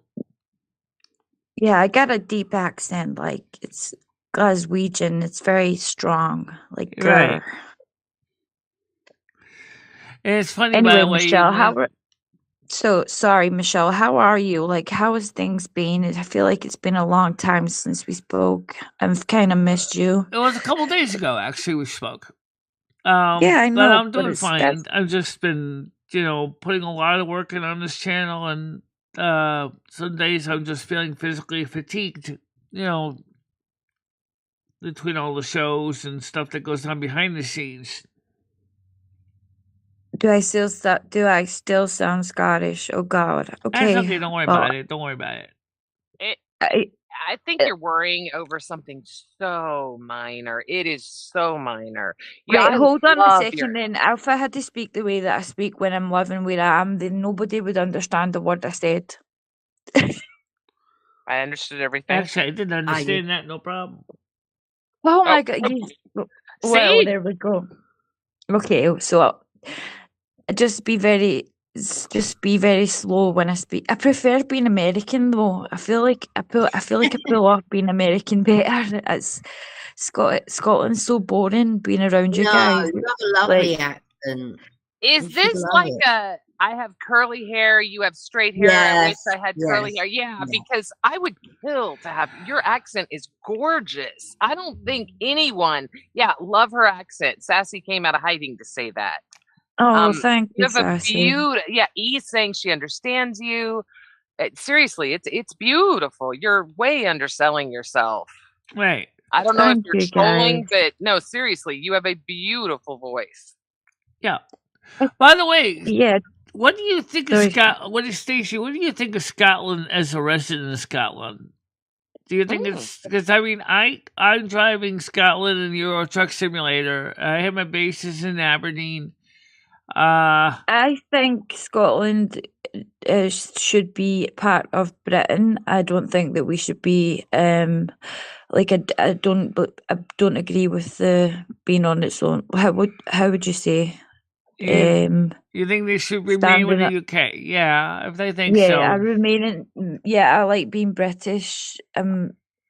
Yeah, I got a deep accent, like it's Glaswegian. It's very strong, like Right. And it's funny, Anyway, by the way. Michelle, so sorry, Michelle. How are you? Like, how has things been? I feel like it's been a long time since we spoke. I've kind of missed you. It was a couple days ago, actually, we spoke. Yeah, I know. But I'm doing fine. I've just been, putting a lot of work in on this channel, and some days I'm just feeling physically fatigued, between all the shows and stuff that goes on behind the scenes. Do I still sound Scottish? Oh God. Okay. That's okay. Don't worry about it. Don't worry about it. I think you're worrying over something so minor. It is so minor. Yeah, Right, hold on a love second then. If I had to speak the way that I speak when I'm living where I am, then nobody would understand the word I said. I understood everything. Actually, I didn't understand that. No problem. Oh my God. Well, See? there we go. Okay, so just be very slow when I speak. I prefer being American though. I feel like I pull off being American better. It's Scotland's so boring being around you guys. You have a lovely accent. Is this like I have curly hair, you have straight hair, I wish I had curly hair? Yeah, because I would kill to have your accent is gorgeous. I don't think anyone, love her accent. Sassy came out of hiding to say that. Oh, thank you, You have a Sassy. E's saying she understands you. Seriously, it's beautiful. You're way underselling yourself. Right. I don't know if Thank you're you, trolling, guys. but no, seriously, you have a beautiful voice. Yeah. By the way, yeah. What do you think of Scotland? What do you think of Scotland as a resident of Scotland? Do you think it's because I'm driving Scotland in Euro Truck Simulator. I have my bases in Aberdeen. I think Scotland should be part of Britain. I don't think that we should be I don't agree with the being on its own. How would you say? You think they should remain with the UK? Yeah, if they think so. Yeah, I like being British.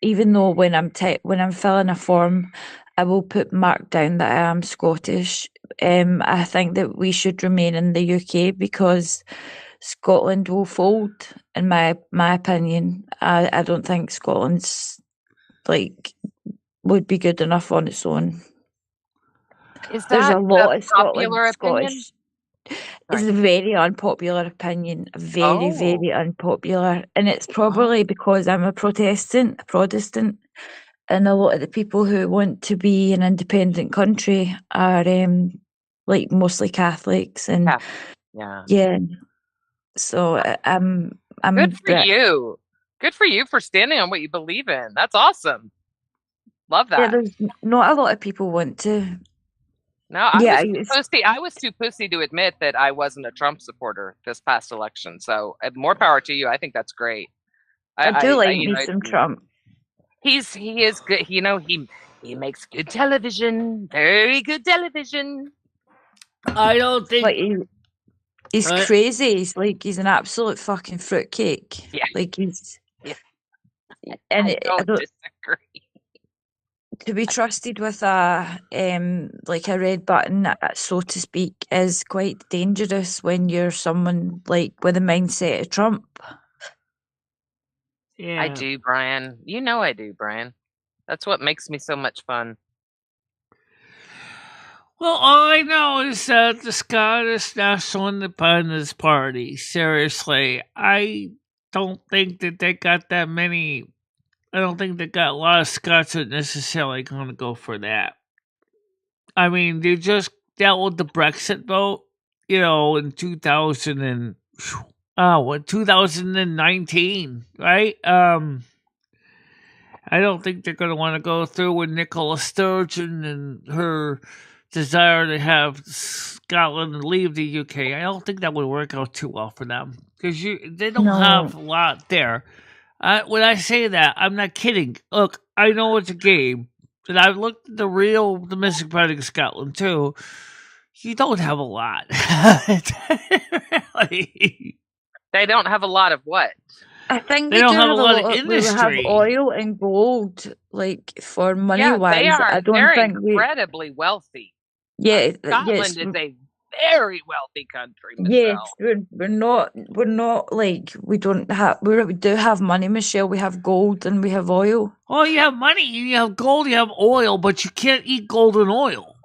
Even though when I'm filling a form, I will mark down that I am Scottish. I think that we should remain in the UK because Scotland will fold. In my opinion, I don't think Scotland's would be good enough on its own. Is that There's a lot of popular opinion? Scottish. It's a very unpopular opinion, very, very unpopular, and it's probably because I'm a Protestant, and a lot of the people who want to be an independent country are mostly Catholics, and So I'm good for you. Good for you for standing on what you believe in. That's awesome. Love that. Yeah, there's not a lot of people want to. No, I was too pussy to admit that I wasn't a Trump supporter this past election. So more power to you. I think that's great. I do like me some Trump. He is good. He makes good television, very good television. I don't think he's crazy. He's an absolute fucking fruitcake. Yeah, he's. Yeah. And I don't disagree. to be trusted with like a red button, so to speak, is quite dangerous when you're someone like with the mindset of Trump. Yeah. I do, Brian. You know I do, Brian. That's what makes me so much fun. Well, all I know is that the Scottish National Independence Party, seriously, I don't think that they got that many. I don't think they got a lot of Scots that necessarily going to go for that. I mean, they just dealt with the Brexit vote, in 2019, right? I don't think they're going to want to go through with Nicola Sturgeon and her desire to have Scotland leave the UK. I don't think that would work out too well for them because they don't have a lot there. When I say that, I'm not kidding. Look, I know it's a game, and I've looked at the real domestic product of Scotland too. You don't have a lot. Really. They don't have a lot of what? I think They don't have a lot of we have industry. oil and gold, like for money Yeah, wise. they are. I don't They're think incredibly wealthy. Yeah, Scotland yes, is a very wealthy country, yes, Michelle. we're not like we do have money, Michelle. We have gold and we have oil. Oh, you have money, you have gold, you have oil, but you can't eat gold and oil.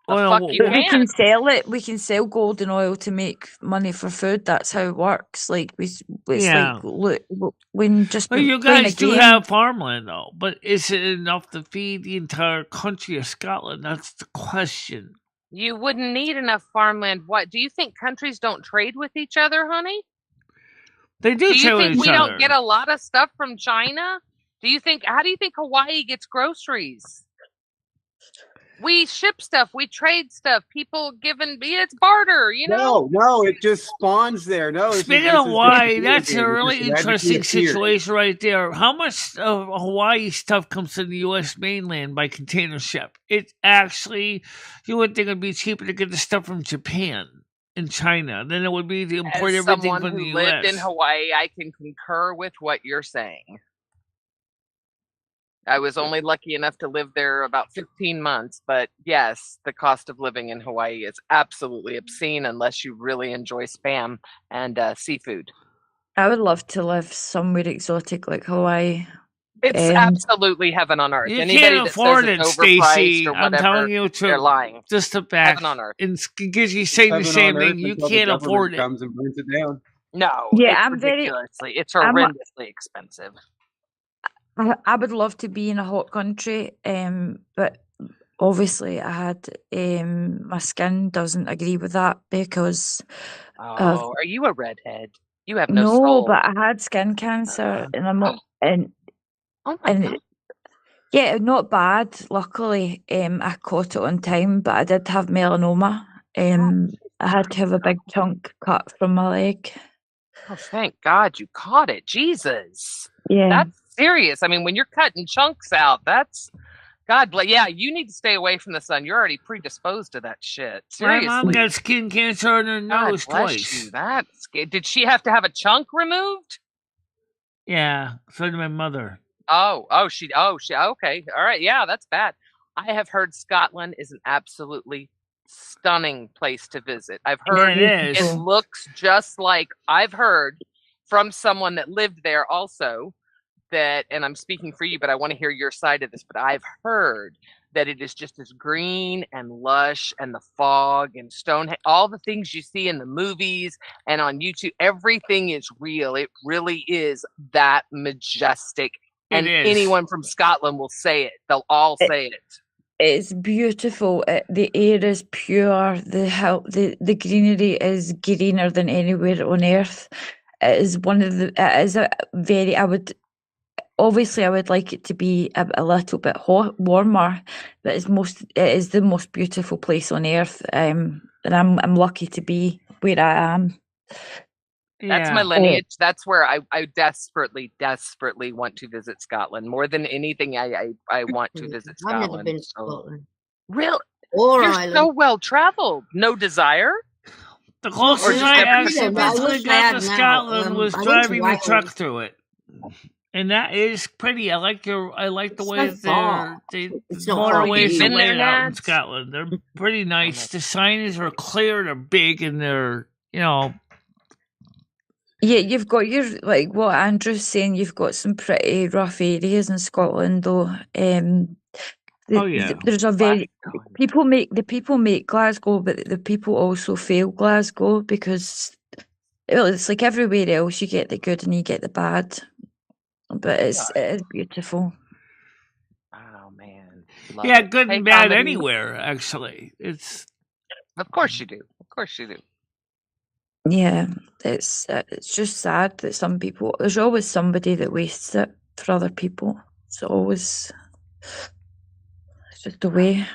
Fuck you We can. can sell it. We can sell gold and oil to make money for food. That's how it works. Like it's Yeah. like look, when just Well, you playing a guys do game. have farmland, though. But is it enough to feed the entire country of Scotland? That's the question. You wouldn't need enough farmland. What? Do you think countries don't trade with each other, honey? They do Do you trade with think each we other. don't get a lot of stuff from China? How do you think Hawaii gets groceries? We ship stuff, we trade stuff. People it's barter, No, it just spawns there. No. Speaking of Hawaii, that's a really interesting situation right there. How much of Hawaii stuff comes to the U.S. mainland by container ship? It actually, you would think it'd be cheaper to get the stuff from Japan and China than it would be to import As everything someone from the who U.S. lived in Hawaii, I can concur with what you're saying. I was only lucky enough to live there about 15 months, but yes, the cost of living in Hawaii is absolutely obscene unless you really enjoy Spam and seafood. I would love to live somewhere exotic like Hawaii. It's absolutely heaven on earth. You Anybody can't that afford says it, it's overpriced Stacey. or I'm whatever, telling you, they're lying. Just the back. Heaven on earth. And gives you saying the Heaven same on earth thing. You until the can't government afford it. comes and burns it down. No, Yeah, it's ridiculously. It's I'm horrendously expensive. I would love to be in a hot country, but obviously I had my skin doesn't agree with that because are you a redhead? You have no soul. but I had skin cancer and I'm not and oh my God. Yeah, not bad. Luckily, I caught it on time, but I did have melanoma. I had to have a big chunk cut from my leg. Oh, thank God you caught it. Jesus. Yeah. That's serious. I mean, when you're cutting chunks out, that's God bless. Yeah, you need to stay away from the sun. You're already predisposed to that shit. Seriously. My mom got skin cancer on her nose twice. Did she have to have a chunk removed? Yeah, so did my mother. She okay. All right. Yeah, that's bad. I have heard Scotland is an absolutely stunning place to visit. I've heard it looks just like I've heard from someone that lived there also that, and I'm speaking for you, but I want to hear your side of this, but I've heard that it is just as green and lush and the fog and all the things you see in the movies and on YouTube, everything is real. It really is that majestic. And anyone from Scotland will say it. They'll all say it. It's beautiful. The air is pure. The greenery is greener than anywhere on earth. It is I would like it to be a little bit warmer, but it is the most beautiful place on earth. And I'm lucky to be where I am. That's my lineage. That's where I desperately, desperately want to visit Scotland. More than anything, I want to visit Scotland. I've never been to Scotland. Really? Or You're Ireland. so well traveled. No desire? The closest I actually got to Scotland was driving the truck through it. And that is pretty. I like the It's way so far. they It's not far motorways to are Been laid there, out in Nats? Scotland. They're pretty nice. The signs are clear, they're big, and they're Yeah, you've got your, like what Andrew's saying, you've got some pretty rough areas in Scotland though. Oh, yeah. There's a very people make Glasgow, but the people also fail Glasgow because it's like everywhere else. You get the good and you get the bad, but it is beautiful. Oh man, yeah, good Hey, and bad comedy. anywhere. Actually, it's Of course you do. Of course you do. Yeah, it's just sad that some people. There's always somebody that wastes it for other people. It's always. It's just the way.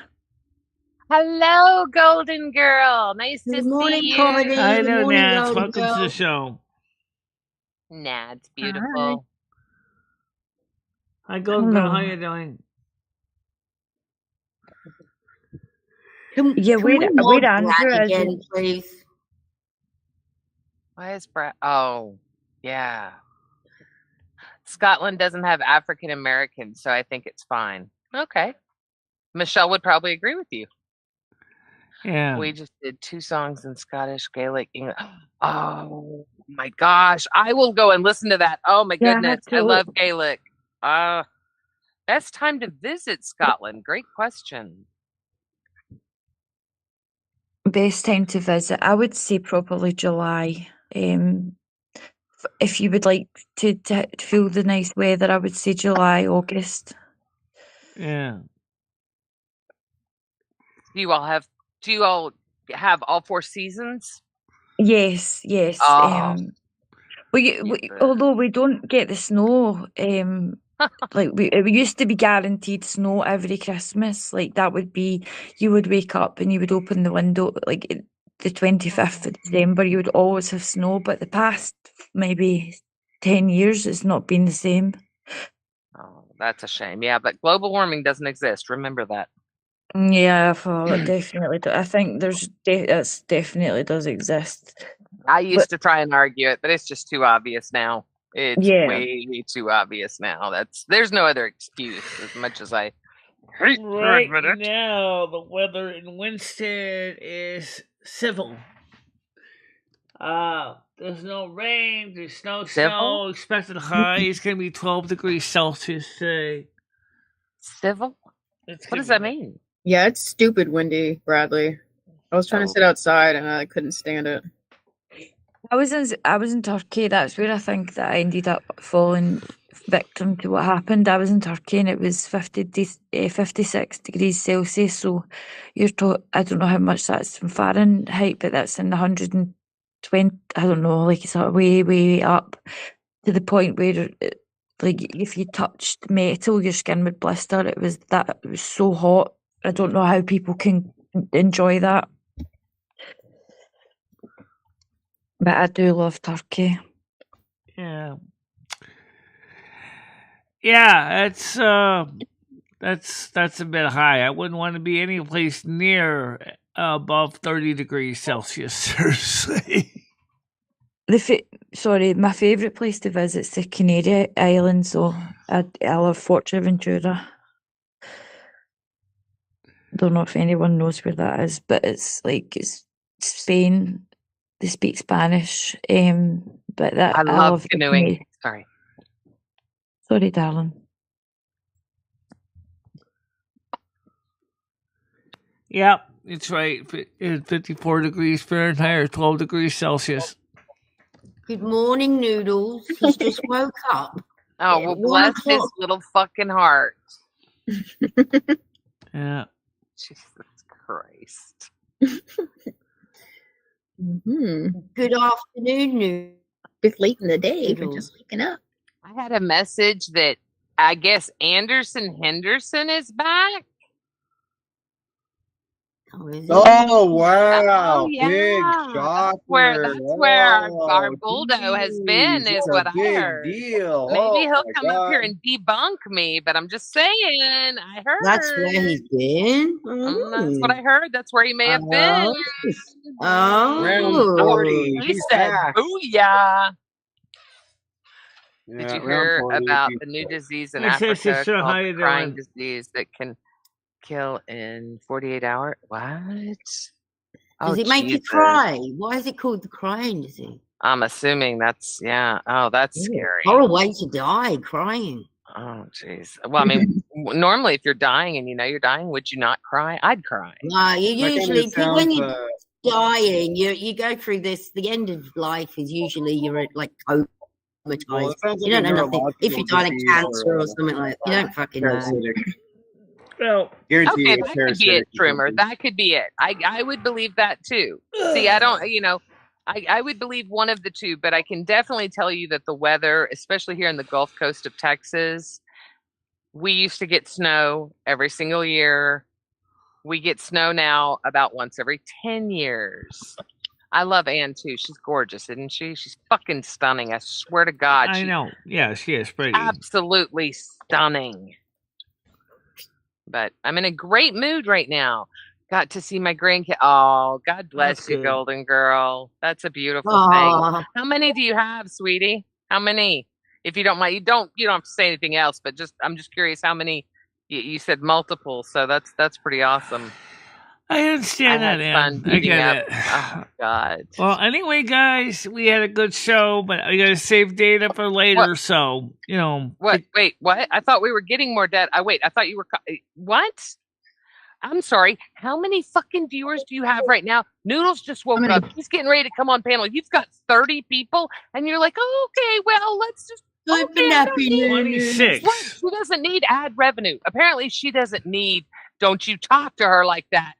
Hello, Golden Girl. Nice Good to morning, see you. comedy. I Good know, morning, Nats. Golden Welcome to the Girl. show. Nah, it's beautiful. Hi, Golden Girl. How Hello. you doing? Yeah, Can where we mod Andrew Brad is? again, please? Why is Brad? Oh, yeah. Scotland doesn't have African Americans, so I think it's fine. Okay. Michelle would probably agree with you. Yeah. We just did 2 songs in Scottish, Gaelic, English. Oh my gosh. I will go and listen to that. Oh my Yeah, I goodness. have to I love look. Gaelic. Best time to visit Scotland. Great question. Best time to visit, I would say probably July. If you would like to feel the nice weather, I would say July, August. Yeah. Do you all have all 4 seasons? Yes. Oh, Although we don't get the snow, like we used to be guaranteed snow every Christmas. Like that would be, you would wake up and you would open the window, like the 25th of December, you would always have snow. But the past maybe 10 years, it's not been the same. oh, that's a shame. Yeah, but global warming doesn't exist. Remember that. Yeah, well, it definitely. I think it definitely does exist. I used to try and argue it, but it's just too obvious now. It's Yeah. way too obvious now. There's no other excuse. As much as I hate to Right admit it. now, the weather in Winston is civil. There's no rain. There's no snow. Expected high is going to be 12 degrees Celsius today. Civil? What does that mean? Yeah, it's stupid windy, Bradley. I was trying to sit outside and I couldn't stand it. I was in Turkey. That's where I think that I ended up falling victim to what happened. I was in Turkey and it was 56 degrees Celsius. So I don't know how much that's in Fahrenheit, but that's in 120. I don't know, like it's way up to the point where, like, if you touched metal, your skin would blister. It was so hot. I don't know how people can enjoy that. But I do love Turkey. Yeah. Yeah, that's a bit high. I wouldn't want to be any place near above 30 degrees Celsius, seriously. My favourite place to visit is the Canary Islands, so I love Fuerteventura. Don't know if anyone knows where that is, but it's Spain. They speak Spanish, but I love canoeing. Sorry, darling. Yep, it's right. 54 degrees Fahrenheit or 12 degrees Celsius. Good morning, Noodles. He's just woke up. Oh, well, bless his little fucking heart. Yeah. Jesus Christ. Good afternoon, Noodles. It's late in the day for just waking up. I had a message that I guess Anderson Henderson is back. Oh wow! Oh, yeah. Big shocker! That's where our Buldo has been, is what I heard. Deal. Maybe he'll come up here and debunk me, but I'm just saying. I heard that's where he's been. That's what I heard. That's where he may have been. Oh, Round 40. He He's said, back. "Booyah!" Did you hear about the new disease in Hey, sister, Africa so how called you the crying doing? disease that can kill in 48 hours? What? Oh, Does it make you Jesus. cry? Why is it called the crying disease? I'm assuming that's, yeah. Oh, that's scary. Horrible way to die, crying. Oh, jeez. Well, I mean, normally if you're dying and you know you're dying, would you not cry? I'd cry. No, you usually when you're sounds, dying, you go through this. The end of life is usually you're at like comatized. Well, it sounds You like don't a know nothing. If neurological you're dying of disease cancer or or something like that, you don't fucking know. parasitic. Well, Guarantee Okay, it's that could be parasitic it, or Trimmer. something. That could be it. I would believe that too. See, I don't, I would believe one of the two, but I can definitely tell you that the weather, especially here in the Gulf Coast of Texas, we used to get snow every single year. We get snow now about once every 10 years. I love Anne too. She's gorgeous, isn't she? She's fucking stunning. I swear to God. I She's know. Yeah, she is pretty. absolutely stunning. But I'm in a great mood right now. Got to see my grandkid. Oh, God bless That's you, good. golden girl. That's a beautiful Aw. thing. How many do you have, sweetie? How many? If you don't mind, you don't have to say anything else. But I'm just curious how many. You said multiple, so that's pretty awesome. I understand I that, had fun Ann. I beating get up. it. Oh God. Well, anyway, guys, we had a good show, but I gotta save data for later. So What? Wait, what? I thought we were getting more debt. I thought you were. What? I'm sorry. How many fucking viewers do you have right now? Noodles just woke up. He's getting ready to come on panel. You've got 30 people, and you're like, oh, okay, well, let's just. Open up in 26. What? She doesn't need ad revenue. Apparently, she doesn't need. Don't you talk to her like that,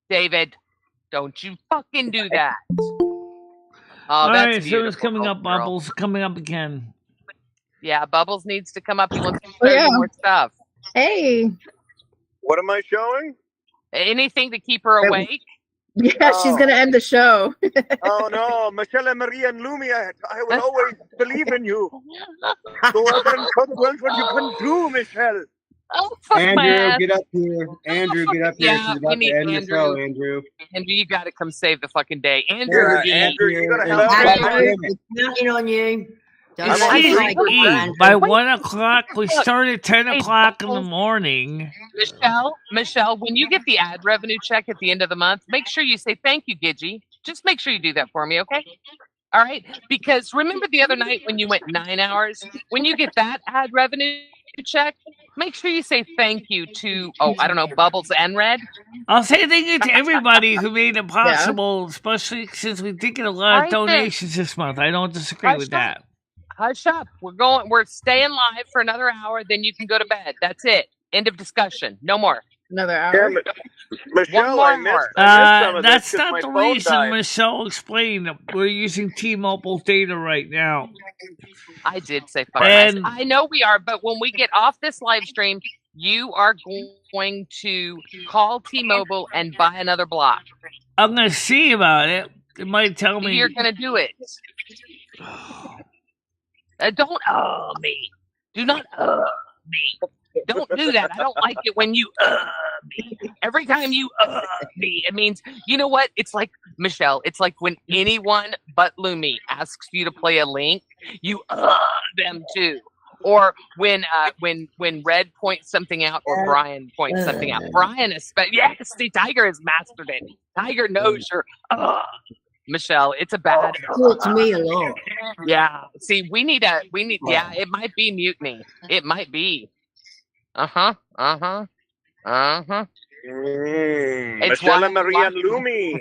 David. Don't you fucking do that. Oh, All that's right, so beautiful. it's coming up. girl. Bubbles coming up again. Yeah, Bubbles needs to come up. He wants to show you more stuff. Hey. What am I showing? Anything to keep her awake? Yeah, she's gonna end the show. Oh no, MicheleMarieDalene, I will always believe in you. Go out and show the world what you can do, Michelle. Oh, fuck my Andrew, ass. get up here. Andrew, get up here. Yeah, She's we about need to end the Andrew. show, Andrew. Andrew, you got to come save the fucking day. Andrew, Andrew, you gotta And help stop me. Andrew, doing it. it's counting on you. Don't It's let on me three take for it, free. Andrew. by Wait. 1 o'clock. We Look. start at 10 Hey, o'clock in the Bubbles. morning. Michelle, when you get the ad revenue check at the end of the month, make sure you say thank you, Gidgy. Just make sure you do that for me, okay? All right? Because remember the other night when you went 9 hours? When you get that ad revenue check, make sure you say thank you to, I don't know, Bubbles and Red. I'll say thank you to everybody who made it possible, especially since we did get a lot of Right then. donations this month. I don't disagree with that. Hush up. We're staying live for another hour, then you can go to bed. That's it. End of discussion. No more. Another hour. Yeah, Michelle, more I missed hour. some of That's this 'cause not my the phone reason died. Michelle explained. We're using T-Mobile data right now. I did say fuck And- nice. I know we are, but when we get off this live stream, you are going to call T-Mobile and buy another block. I'm going to see about it. It might tell me. You're going to do it. Don't me. Do not me. Don't do that. I don't like it when you me. Every time you me, it means, you know what? It's like, Michelle, it's like when anyone but Lumi asks you to play a link, you them too. Or when Red points something out or Brian points something out. Brian is yes, see, Tiger has mastered it. Tiger knows your Michelle, it's a bad Talk to me a lot. Yeah. See, we need yeah, it might be mutiny. It might be. It's MicheleMarieDalene.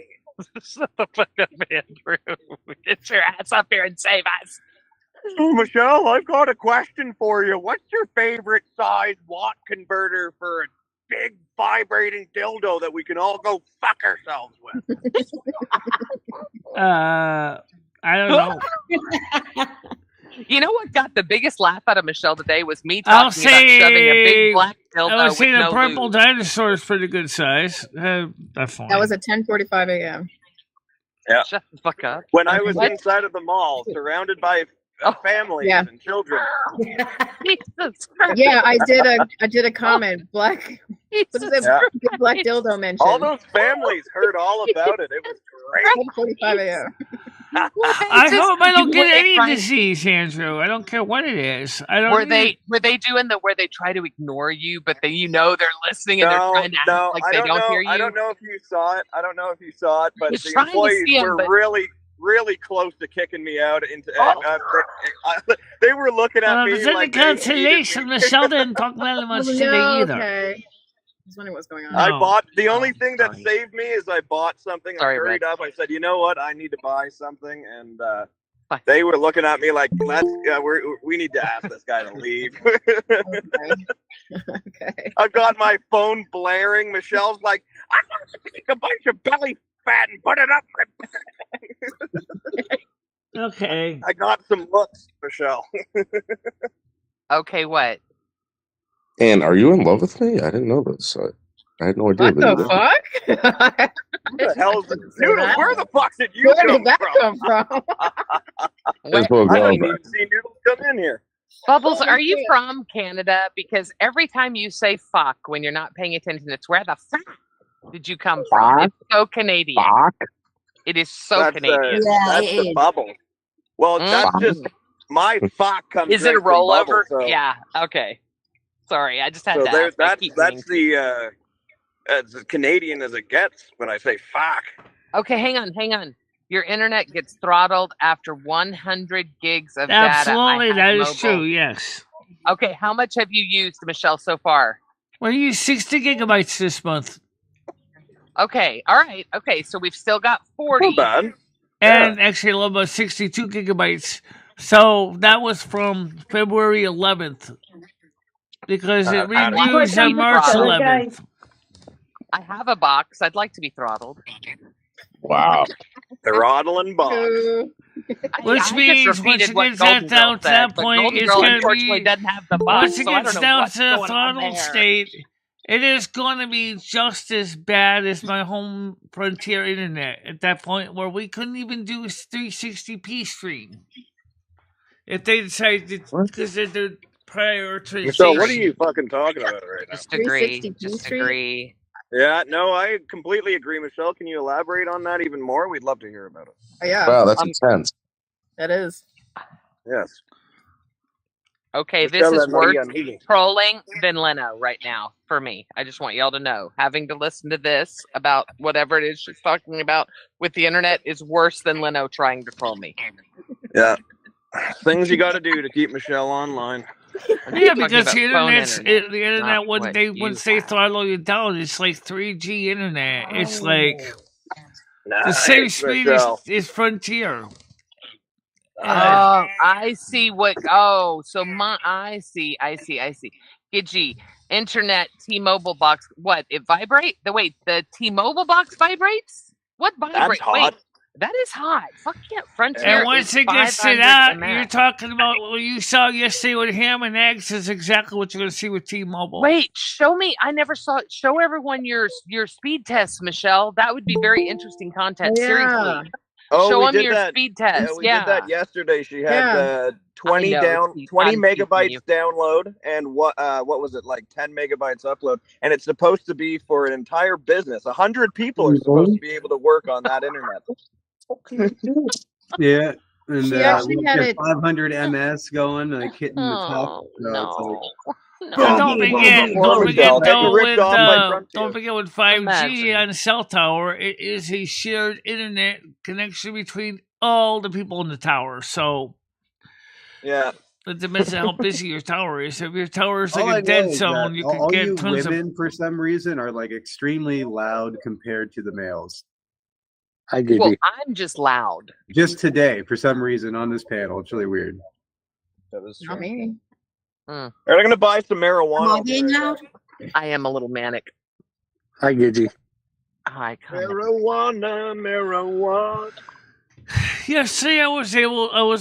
Shut the fuck up, Andrew. Get your ass up here and save us. So, Michelle, I've got a question for you. What's your favorite size watt converter for a big vibrating dildo that we can all go fuck ourselves with? I don't know. You know what got the biggest laugh out of Michelle today was me I'll talking about shoving a big say. black dildo I would say with the no purple lube. dinosaur is pretty good size. That's fine. That was at 10:45 a.m. Yeah. Shut the fuck up. When I was What? inside of the mall, surrounded by families Yeah. and children. Jesus Christ. Yeah, I did a comment. Black. What is it? Yeah. Black dildo mention. All those families heard all about it. It was great. 10:45 a.m. I hope I don't Were get they any trying- disease, Andrew. I don't care what it is. I don't. Were need- they doing the where they try to ignore you, but they're listening and they're trying to act like I they don't know. hear you? I don't know if you saw it. I don't know if you saw it, but was the trying to employees see 'em, were but- really close to kicking me out into. Oh. They were looking at me If it's any like they hated consolation, me. Michelle didn't talk about it much today either. Okay. I was wondering what's going on. I No. bought the only thing that sorry. saved me is I bought something. Sorry, I hurried Rick. up. I said, you know what? I need to buy something, and Fine. they were looking at me like, we need to ask this guy to leave. Okay. I've got my phone blaring. Michelle's like, I'm going to take a bunch of belly fat and put it up my Okay. I got some looks, Michelle. Okay, what? And are you in love with me? I didn't know this. I had no idea. What that the you were. fuck? What the hell is it? Say Noodles, that. where the fuck did you Where come did that from? come from? It's both I going didn't back. even see Noodles come in here. Bubbles, Oh, are you shit. from Canada? Because every time you say fuck when you're not paying attention, it's where the fuck did you come from? Fuck. It's so Canadian. Fuck. It is so That's Canadian. Yeah, that's it the is. bubble. Well, that's Mm. just my fuck comes. Is it a right from bubble, rollover? so, Yeah. Okay. Sorry, I just had So to there, ask. I keep meaning that's to. as Canadian as it gets when I say fuck. Okay, hang on. Your internet gets throttled after 100 gigs of data. Absolutely, I that have is true. mobile. Yes. Okay, how much have you used, Michelle, so far? We use 60 gigabytes this month, Okay, all right. Okay, so we've still got 40. Not bad. and actually a little about 62 gigabytes. So that was from February 11th because it How did you- renews on March Other 11th. I have a box. I'd like to be throttled. Wow. Throttling box. Which I means just once repeated it what gets Golden that down Girl to said, that but point, Golden it's Girl going to unfortunately be. doesn't have the box, Once it so I gets don't know down what's to the going on throttled there. state, it is going to be just as bad as my home Frontier internet at that point, where we couldn't even do a 360p stream if they decide to, because they're the prioritization. So what are you fucking talking about right now? Just agree. 360p Just stream? agree. Yeah, no, I completely agree, Michelle. Can you elaborate on that even more? We'd love to hear about it. Oh, yeah, Wow, that's intense. that is. Yes. Okay, this Michelle is and worse Maria Amiga. trolling than Leno right now for me. I just want y'all to know. Having to listen to this about whatever it is she's talking about with the internet is worse than Leno trying to troll me. Yeah. Things you got to do to keep Michelle online. Yeah, talking because about the phone internet's internet, the internet not when what they you once they have. throttle you down, it's like 3G internet. It's like the Nice, same speed Michelle. as Frontier. Oh, I see what. Oh, so I see. Gidgey, internet, T-Mobile box. What? It vibrate? The T-Mobile box vibrates? What vibrate? That's hot. Wait, that is hot. Fuck yeah, Frontier. And once is it gets to 500 that, MS. you're talking about what you saw yesterday with ham and eggs is exactly what you're going to see with T-Mobile. Wait, show me. I never saw it. Show everyone your speed tests, Michelle. That would be very interesting content. Yeah. Seriously. Oh, Show we them did your that. speed Yeah, test. we did that yesterday. She had Yeah. 20 I know, down, Steve, 20 I'm teasing megabytes you. download, and what was it, like 10 megabytes upload? And it's supposed to be for an entire business. 100 people are supposed to be able to work on that internet. Yeah. And She actually we had get it. 500 MS going, like hitting the top. Oh, So it's like, no. And No. don't forget, Poor Michelle, getting ripped off by Frontier. don't forget with 5G Imagine. on cell tower, it is a shared internet connection between all the people in the tower. So Yeah. it depends on how busy your tower is. If your tower is all like I a know dead is zone, that you all could you get tons of. women, for some reason, are like extremely loud compared to the males. I give Well, you. I'm just loud. Just today, for some reason, on this panel, it's really weird. That was Not me. Are they going to buy some marijuana? Am I being loud? I am a little manic. Hi, Gidgey. I kind of. Marijuana. Yesterday, I was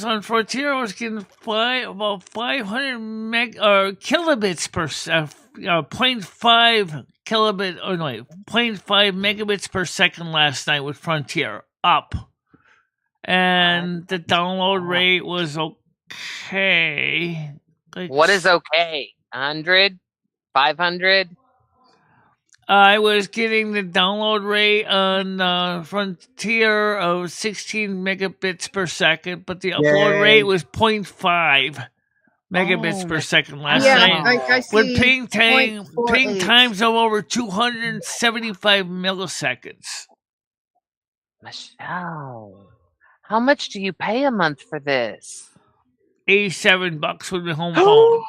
on Frontier. I was getting about 500 kilobits per 0.5 kilobit, or no, 0.5 megabits per second last night with Frontier up, and the download rate was okay. Like, What is okay? 100? 500? I was getting the download rate on Frontier of 16 megabits per second, but the upload Yay. rate was 0.5 megabits per second last night. I With see ping 0.48. times of over 275 milliseconds. Michelle, how much do you pay a month for this? $87 with the home phone.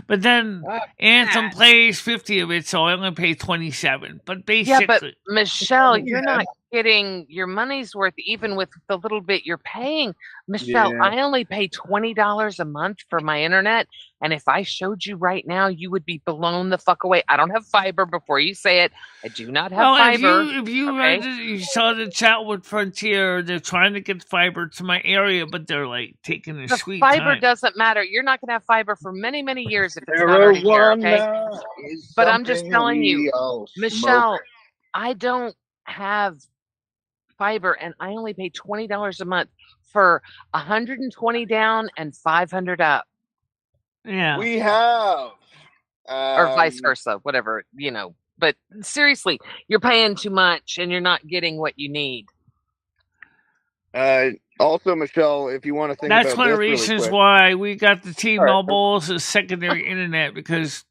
But then Anthem plays 50 of it, so I only pay 27. But basically, Yeah, but Michelle, you're not getting your money's worth even with the little bit you're paying. Michelle, Yeah. I only pay $20 a month for my internet, and if I showed you right now, you would be blown the fuck away. I don't have fiber. Before you say it, I do not have fiber. If you okay? you saw the chat with Frontier, they're trying to get fiber to my area, but they're like taking their The sweet fiber time. doesn't matter. You're not going to have fiber for many, many years if it's not already there, okay? But I'm just telling you, Michelle, I don't have fiber, and I only pay $20 a month for 120 down and 500 up, Yeah. We have. or vice versa, whatever, you know. But seriously, you're paying too much, and you're not getting what you need. Also, Michelle, if you want to think That's about one of the this really reasons quick. why we got the T-Mobile as secondary internet, because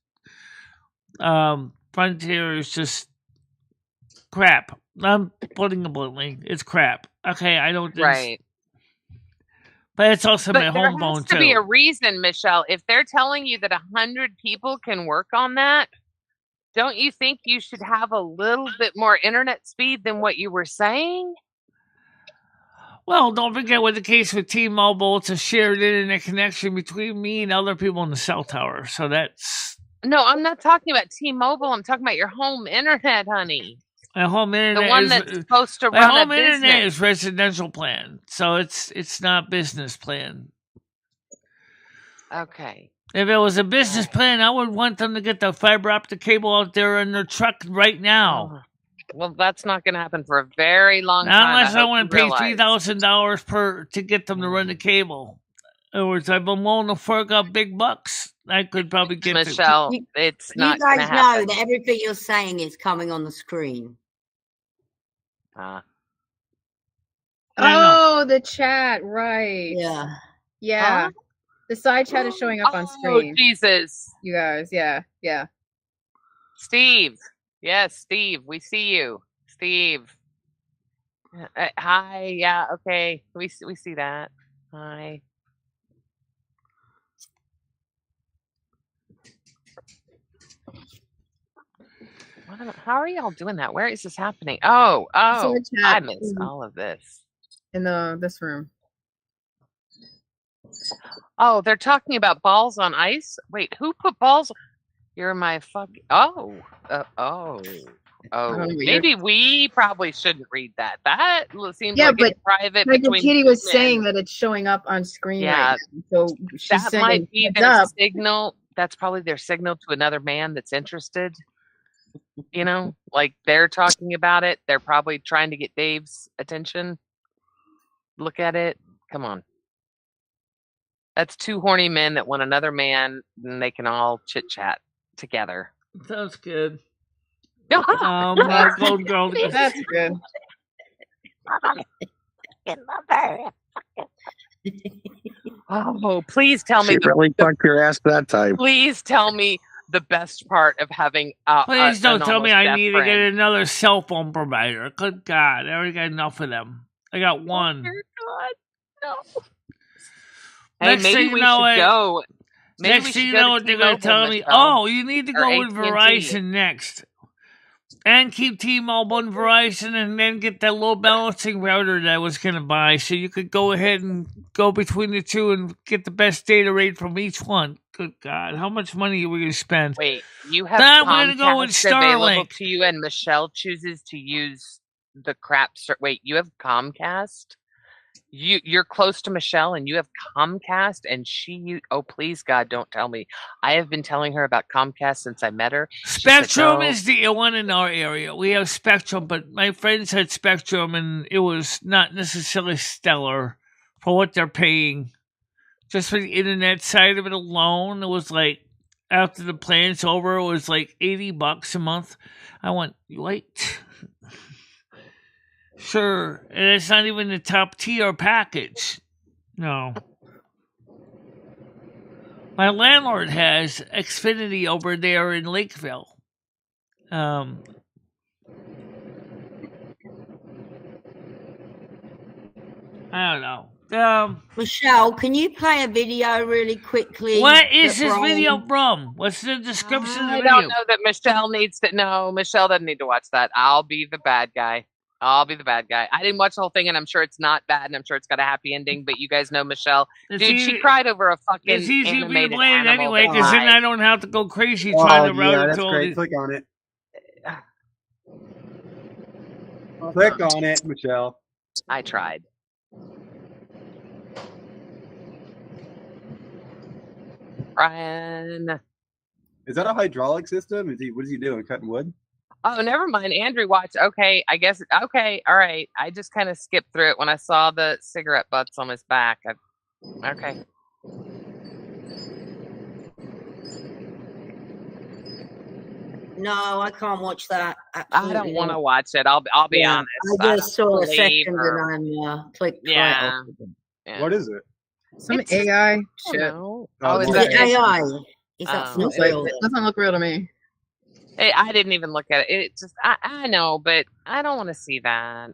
Frontier is just crap. I'm putting it bluntly. It's crap. Okay, I don't think Right. but it's also But my there home has phone to be a too. reason, Michelle. If they're telling you that 100 people can work on that, don't you think you should have a little bit more internet speed than what you were saying? Well, don't forget with the case with T-Mobile, it's a shared internet connection between me and other people in the cell tower. So that's No, I'm not talking about T-Mobile. I'm talking about your home internet, honey. my home internet. The one is, that's supposed to my run a home internet business. is residential plan, so it's not business plan. Okay. If it was a business plan, I would want them to get the fiber optic cable out there in their truck right now. Well, that's not going to happen for a very long Not time. unless I hope want you to pay realize. $3,000 to get them to run the cable. In other words, I've been willing to fork out big bucks. I could probably get Michelle, it's You not going to guys know happen. that everything you're saying is coming on the screen. Oh, the chat, right. Yeah. Yeah. Huh? The side chat is showing up on Oh, screen. Jesus. You guys, yeah. Steve. Yes, Steve, we see you. Steve. Hi. Yeah, okay. We see that. Hi. How are y'all doing that? Where is this happening? Oh, Side I chat missed all of this. in this room. Oh, they're talking about balls on ice? Wait, who put balls? You're my fucking. Oh. Maybe we probably shouldn't read that. That seems Yeah, like but it's private like between Kitty two was men. saying that it's showing up on screen right now. So she's That saying might be heads their up. signal. That's probably their signal to another man that's interested. You know, like they're talking about it. They're probably trying to get Dave's attention. Look at it. Come on. That's two horny men that want another man, and they can all chit chat together. Sounds good. That's Gold Girl. That's good. Oh, please tell me. She really fucked your ass that time. Please tell me the best part of having Please don't tell me I need to get it. another cell phone provider. Good God, I already got enough of them. I got one. No. Hey, Next maybe thing we you know, should go. Maybe next we thing should you go know, to what they're going to T-Mobile, tell me, Michelle, oh, you need to or go with AT&T. Verizon next. And keep T-Mobile and Verizon, and then get that low balancing router that I was going to buy, so you could go ahead and go between the two and get the best data rate from each one. Good God, how much money are we going to spend? Wait, you have Then we're going to go with Comcast available Starlink. to you, and Michelle chooses to use the crap. Wait, you have Comcast? You're close to Michelle, and you have Comcast, and oh, please, God, don't tell me. I have been telling her about Comcast since I met her. Spectrum said, is the one in our area. We have Spectrum, but my friends had Spectrum, and it was not necessarily stellar for what they're paying. Just for the internet side of it alone, it was like after the plan's over, it was like $80 a month. I went, wait. Sure, and it's not even the top tier package. No. My landlord has Xfinity over there in Lakeville. I don't know. Michelle, can you play a video really quickly? What is that this Brian- video from? What's the description of the I video? don't know that Michelle needs to. No, Michelle doesn't need to watch that. I'll be the bad guy. I didn't watch the whole thing, and I'm sure it's not bad, and I'm sure it's got a happy ending. But you guys know Michelle, dude. She cried over a fucking It's easy to be animated played animal anyway, that because then died. I don't have to go crazy trying to route yeah, it that's to all great. these. Click on it. Click on it, Michelle. I tried. Brian. Is that a hydraulic system? What is he doing? Cutting wood? Oh, never mind. Andrew watched. Okay, I guess. Okay, all right. I just kind of skipped through it when I saw the cigarette butts on his back. Okay. No, I can't watch that. I don't want to watch it. I'll be Yeah, honest. I just saw a believe second her. and I'm clicked Yeah. right off. Yeah. What is it? Some It's- AI shit. Oh, Is is it that AI? Is that Oh. not Looks like- real? it doesn't look real to me. I didn't even look at it. It just I know, but I don't want to see that.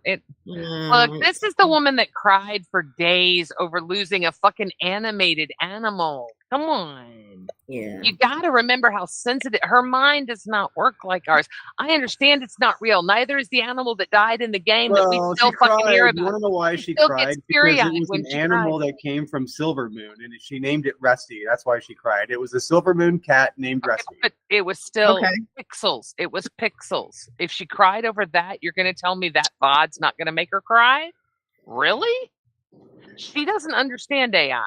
No, Look, this is the woman that cried for days over losing a fucking animated animal. Come on. Yeah. You got to remember how sensitive her mind does not work like ours. I understand it's not real. Neither is the animal that died in the game that we Well, still she fucking hear cried. You about. want to know why She she still cried? gets Because teary-eyed it was when an she animal cries. that came from Silver Moon, and she named it Rusty. That's why she cried. It was a Silver Moon cat named Rusty. But it was still Okay. pixels. It was pixels. If she cried over that, you're going to tell me that VOD's not going to make her cry? Really? She doesn't understand AI.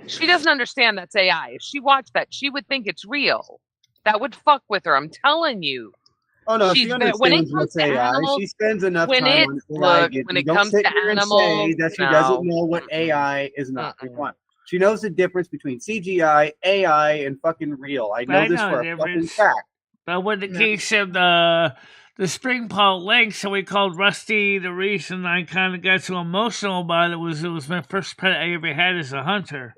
She doesn't understand that's AI. If she watched that, she would think it's real. That would fuck with her. I'm telling you. Oh no, she When it understands comes what's to AI. animals, She spends enough when time it on AI. look, Gibby. when it Don't comes sit to here and animals, say that she no. doesn't know what AI is not. Come on. She knows the difference between CGI, AI, and fucking real. I know this for a fucking fact. But with the case of the spring pole link, so we called Rusty. The reason I kind of got so emotional about it was my first pet I ever had as a hunter.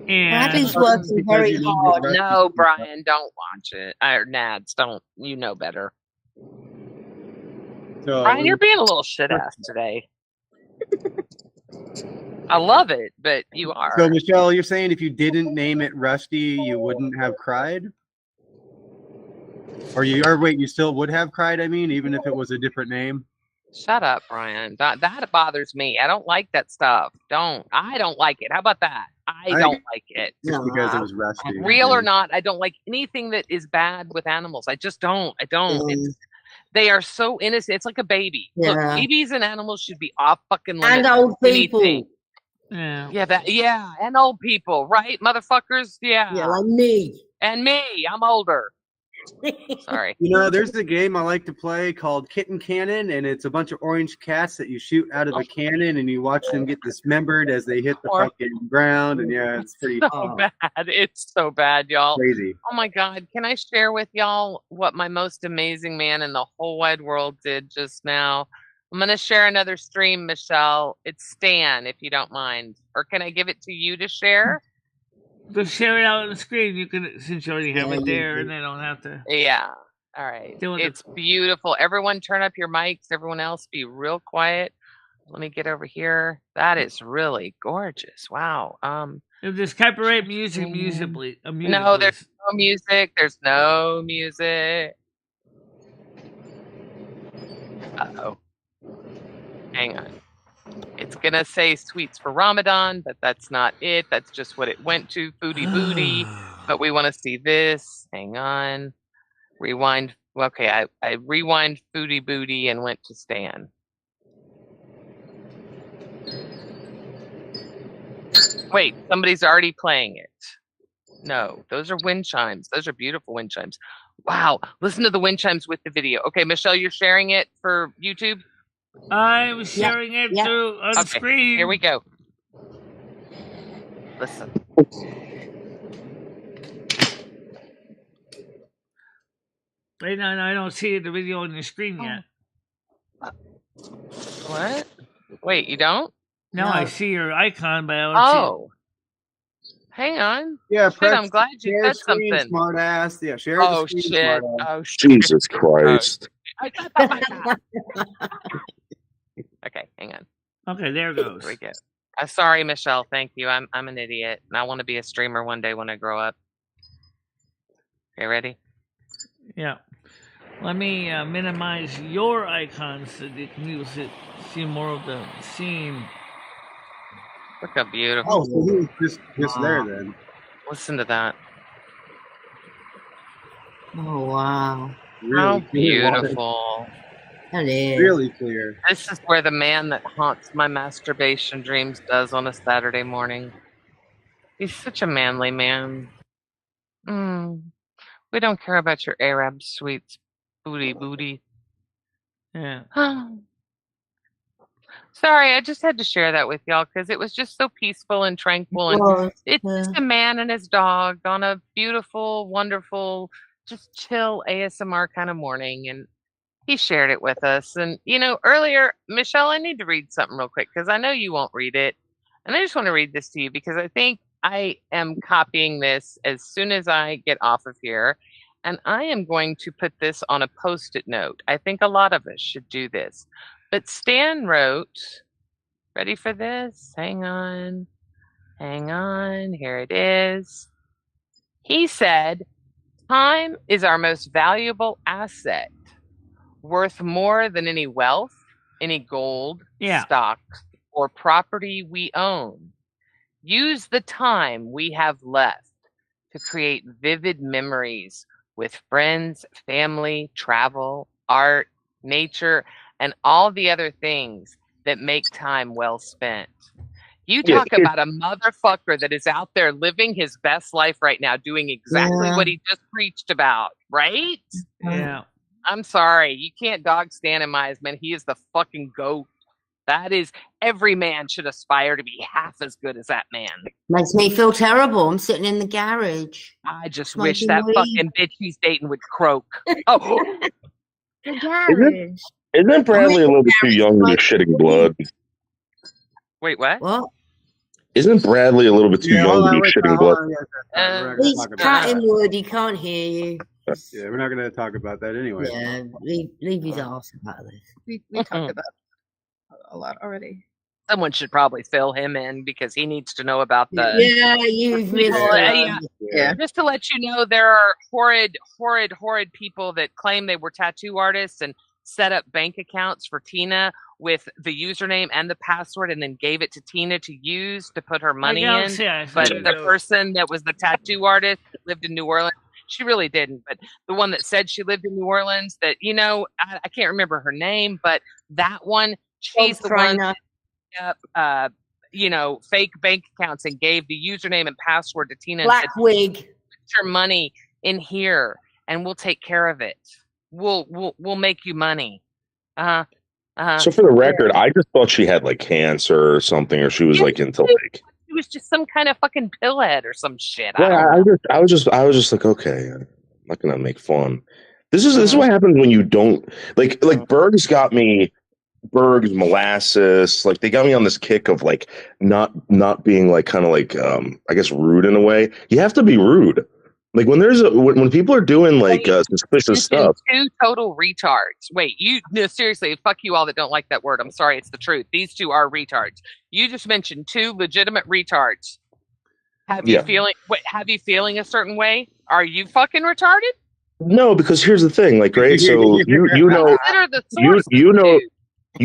And Bradley's working very hard. No, Brian, don't watch it. Or Nads, don't. You know better. So, Brian, you're being a little shit ass today. I love it, but you are. So Michelle, you're saying if you didn't name it Rusty, you wouldn't have cried? Or wait, you still would have cried, I mean, even if it was a different name? Shut up, Brian. That bothers me. I don't like that stuff. I don't like it. How about that? I don't like it. Just because it was Rusty. Real or not, I don't like anything that is bad with animals. I just don't. I don't. They are so innocent. It's like a baby. Look, Yeah. babies and animals should be off fucking limits. And old people. Anything. Yeah. And old people, right, motherfuckers? Yeah. Yeah, like me. And me. I'm older. Sorry. You know, there's a game I like to play called Kitten Cannon, and it's a bunch of orange cats that you shoot out of a cannon, and you watch them get dismembered as they hit the fucking ground, and yeah, it's pretty So bad. It's so bad, y'all. crazy. Oh my God. Can I share with y'all what my most amazing man in the whole wide world did just now? I'm going to share another stream, Michelle. It's Stan, if you don't mind. Or can I give it to you to share? Just share it out on the screen. You can, since you already have it there, and I don't have to. Yeah. All right. It's beautiful. Everyone turn up your mics. Everyone else be real quiet. Let me get over here. That is really gorgeous. Wow. Just copyright music, musically. No, there's no music. There's no music. Uh-oh. Hang on. It's going to say sweets for Ramadan, but that's not it. That's just what it went to. Foodie booty. But we want to see this. Hang on. Rewind. Okay, I rewind Foodie booty and went to Stan. Wait, somebody's already playing it. No, those are wind chimes. Those are beautiful wind chimes. Wow, listen to the wind chimes with the video. Okay, Michelle, you're sharing it for YouTube? I'm sharing it through on screen. Here we go. Listen. Right now, I don't see the video on the screen yet. What? Wait, you don't? No, I see your icon, but I don't Oh. Hang on. Yeah, Shit, press I'm glad you share said screen, something. smart ass. Yeah, share Oh the screen, shit. smart ass. Oh shit. Jesus Christ. Okay, hang on. Okay, there it goes. Here we go. Sorry, Michelle. Thank you. I'm an idiot, and I want to be a streamer one day when I grow up. Okay, ready? Yeah. Let me minimize your icon so you can use it, see more of the scene. Look how beautiful. Oh, so he was just there then. Listen to that. Oh, wow. How Really clear. beautiful. That is. Really clear. This is where the man that haunts my masturbation dreams does on a Saturday morning. He's such a manly man. We don't care about your Arab sweets, booty. Yeah. Sorry, I just had to share that with y'all because it was just so peaceful and tranquil. And it's just a man and his dog on a beautiful, wonderful, just chill ASMR kind of morning. And he shared it with us. And, earlier, Michelle, I need to read something real quick because I know you won't read it. And I just want to read this to you because I think I am copying this as soon as I get off of here. And I am going to put this on a Post-it note. I think a lot of us should do this. But Stan wrote, ready for this? Hang on. Here it is. He said, time is our most valuable asset, worth more than any wealth, any gold, stocks, or property we own. Use the time we have left to create vivid memories with friends, family, travel, art, nature, and all the other things that make time well spent. You talk about a motherfucker that is out there living his best life right now, doing exactly what he just preached about, right? Yeah. I'm sorry. You can't dog Stan in my eyes, man. He is the fucking GOAT. That is, every man should aspire to be half as good as that man. Makes me feel terrible. I'm sitting in the garage. I just wish that fucking bitch he's dating would croak. Oh. The garage. Isn't Bradley a little bit too young to be shitting blood? Wait, what? What? Isn't Bradley a little bit too young to be shitting blood? He's cutting wood. He can't hear you. Yeah, we're not going to talk about that anyway. Yeah, leave his ass about this. We talked about a lot already. Someone should probably fill him in because he needs to know about the. Yeah, you've missed yeah. Just to let you know, there are horrid people that claim they were tattoo artists and set up bank accounts for Tina with the username and the password and then gave it to Tina to use to put her money in. But the person that was the tattoo artist that lived in New Orleans, she really didn't. But the one that said she lived in New Orleans, that, I can't remember her name, but that one, she's the one that set up, fake bank accounts and gave the username and password to Tina. Black wig. Put your money in here and we'll take care of it. We'll make you money. So for the record, I just thought she had like cancer or something, or she was like into like. She was just some kind of fucking pillhead or some shit. Yeah, I was just like, okay, I'm not gonna make fun. This is what happens when you don't like Berg's got me. Berg's molasses, like they got me on this kick of like not being like kind of like I guess rude in a way. You have to be rude. Like when when people are doing like suspicious stuff. Two total retards. Wait, seriously, fuck you all that don't like that word. I'm sorry, it's the truth. These two are retards. You just mentioned two legitimate retards. Have you feeling a certain way? Are you fucking retarded? No, because here's the thing, like right. So you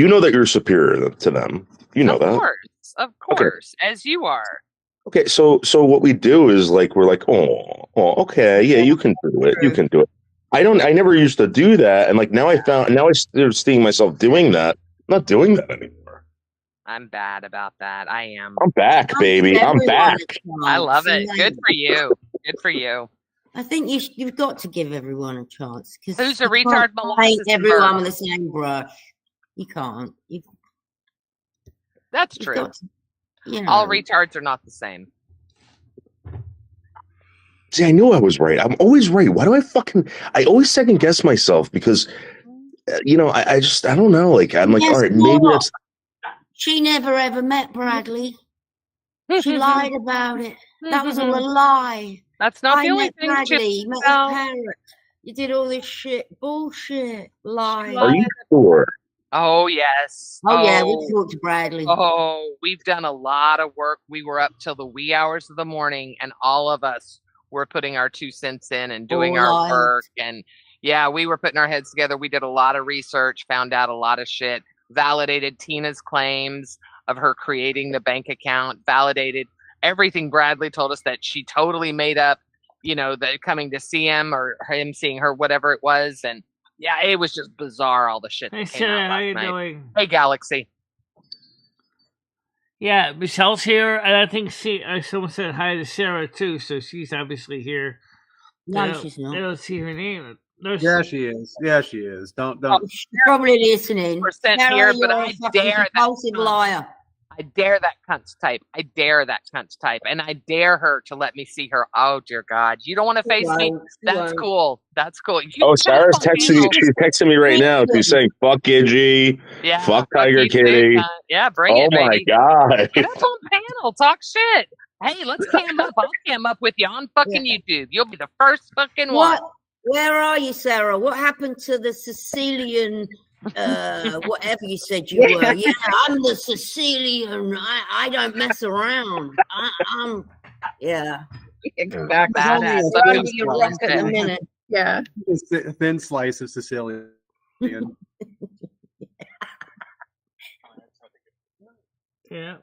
know that you're superior to them. You know that. Of course, as you are. Okay, so what we do is like we're like, oh, okay, yeah, you can do it. You can do it. I never used to do that, and like now I started seeing myself doing that. I'm not doing that anymore. I'm bad about that. I am. I'm back, baby. I'm back. I love it. Good for you. Good for you. I think you've got to give everyone a chance. Who's a retard? Paint everyone with the same brush. You can't. That's true. All retards are not the same. See, I knew I was right. I'm always right. Why do I always second guess myself because, I don't know. Like, I'm like, Guess all right, maybe what? that's. She never ever met Bradley. She lied about it. That was all a lie. That's not I the only met thing Bradley. she You met felt. his parents. You did all this shit. Bullshit. Lies. Are you sure? Oh, yes. Oh, yeah, we talked to Bradley. Oh, we've done a lot of work. We were up till the wee hours of the morning, and all of us were putting our 2 cents in and doing All our lies. work. And yeah, we were putting our heads together. We did a lot of research, found out a lot of shit, validated Tina's claims of her creating the bank account, validated everything Bradley told us that she totally made up, that coming to see him or him seeing her, whatever it was. And yeah, it was just bizarre, all the shit Hey, that came Sarah, out how last you night. doing? Hey, Galaxy. Yeah, Michelle's here, and I think someone said hi to Sarah too, so she's obviously here. No, she's not. I don't see her name. Yeah, she is. Yeah, she is. Don't. She's probably listening. Percent Sarah, here, but you're a I fucking dare that compulsive liar. I dare that cunt to type. I dare that cunt to type. And I dare her to let me see her. Oh, dear God. You don't want to face me? That's cool. That's cool. Oh, Sarah's texting me. She's texting me right now. She's saying, "Fuck Gigi, Yeah, fuck Tiger you too, Kitty." cunt. Yeah, bring oh it, baby. my God. Get up on panel. Talk shit. Hey, let's cam up. I'll cam up with you on fucking YouTube. You'll be the first fucking one. Where are you, Sarah? What happened to the Sicilian, whatever you said you were? Yeah, I'm the Sicilian. I don't mess around. I'm, yeah. Exactly. Badass. Throwing you a rock at the minute. Yeah. Just a thin slice of Sicilian. Yeah.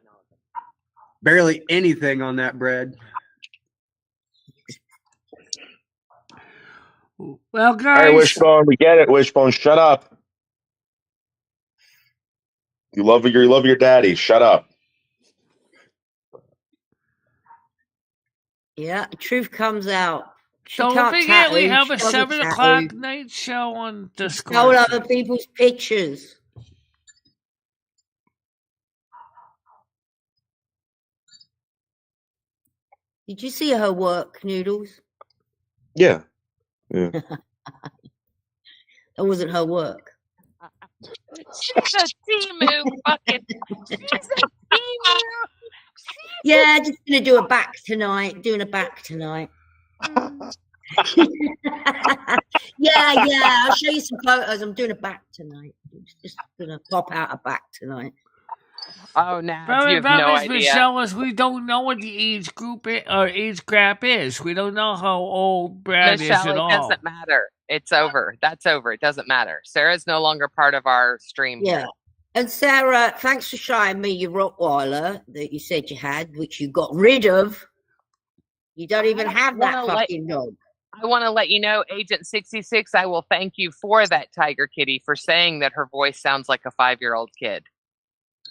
Barely anything on that bread. Well, guys. All right, Wishbone, we get it. Wishbone, shut up. You love your daddy. Shut up. Yeah, the truth comes out. She Don't can't forget, we tattoo, have she a doesn't 7 tattoo. o'clock night show on She Discord. stole other people's pictures. Did you see her work, Noodles? Yeah. Yeah. That wasn't her work. She's a Timu fucking. She's a Timu. Yeah, just gonna do a back tonight. Doing a back tonight. yeah. I'll show you some photos. I'm doing a back tonight. Just gonna pop out a back tonight. Oh, no, Very you have no idea. idea. Michelle, is we don't know what the age group or age gap is. We don't know how old Brad is Michelle, at it all. doesn't matter. It's over. That's over. It doesn't matter. Sarah's no longer part of our stream. Yeah. Here. And Sarah, thanks for showing me your Rottweiler that you said you had, which you got rid of. You don't even have that fucking dog. I want to let you know, Agent 66, I will thank you for that Tiger Kitty for saying that her voice sounds like a 5-year-old kid.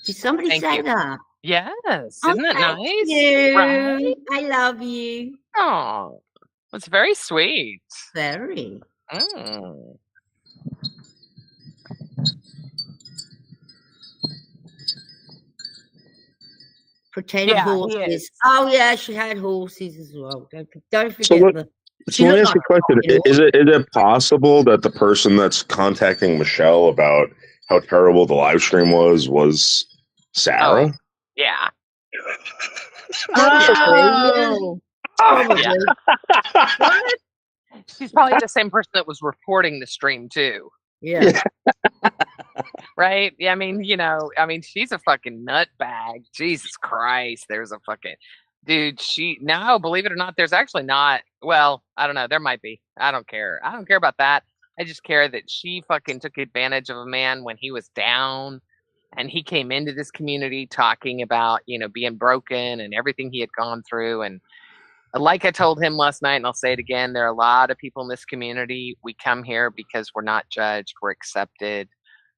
Did somebody say that? Yes. Oh, Isn't it thank nice? you. Right? I love you. Oh, it's very sweet. Very. Mm. Pretend horses. Oh yeah, she had horses as well. Don't forget So let She me looked ask you a question. Is it possible that the person that's contacting Michelle about how terrible the live stream was Sarah? Yeah. Oh. Yeah. She's probably the same person that was reporting the stream too. Yeah. Right? Yeah, I mean, she's a fucking nutbag. Jesus Christ. There's a fucking dude. No, believe it or not, there's actually not. Well, I don't know. There might be. I don't care. I don't care about that. I just care that she fucking took advantage of a man when he was down. And he came into this community talking about, being broken and everything he had gone through. And like I told him last night, and I'll say it again, there are a lot of people in this community. We come here because we're not judged. We're accepted,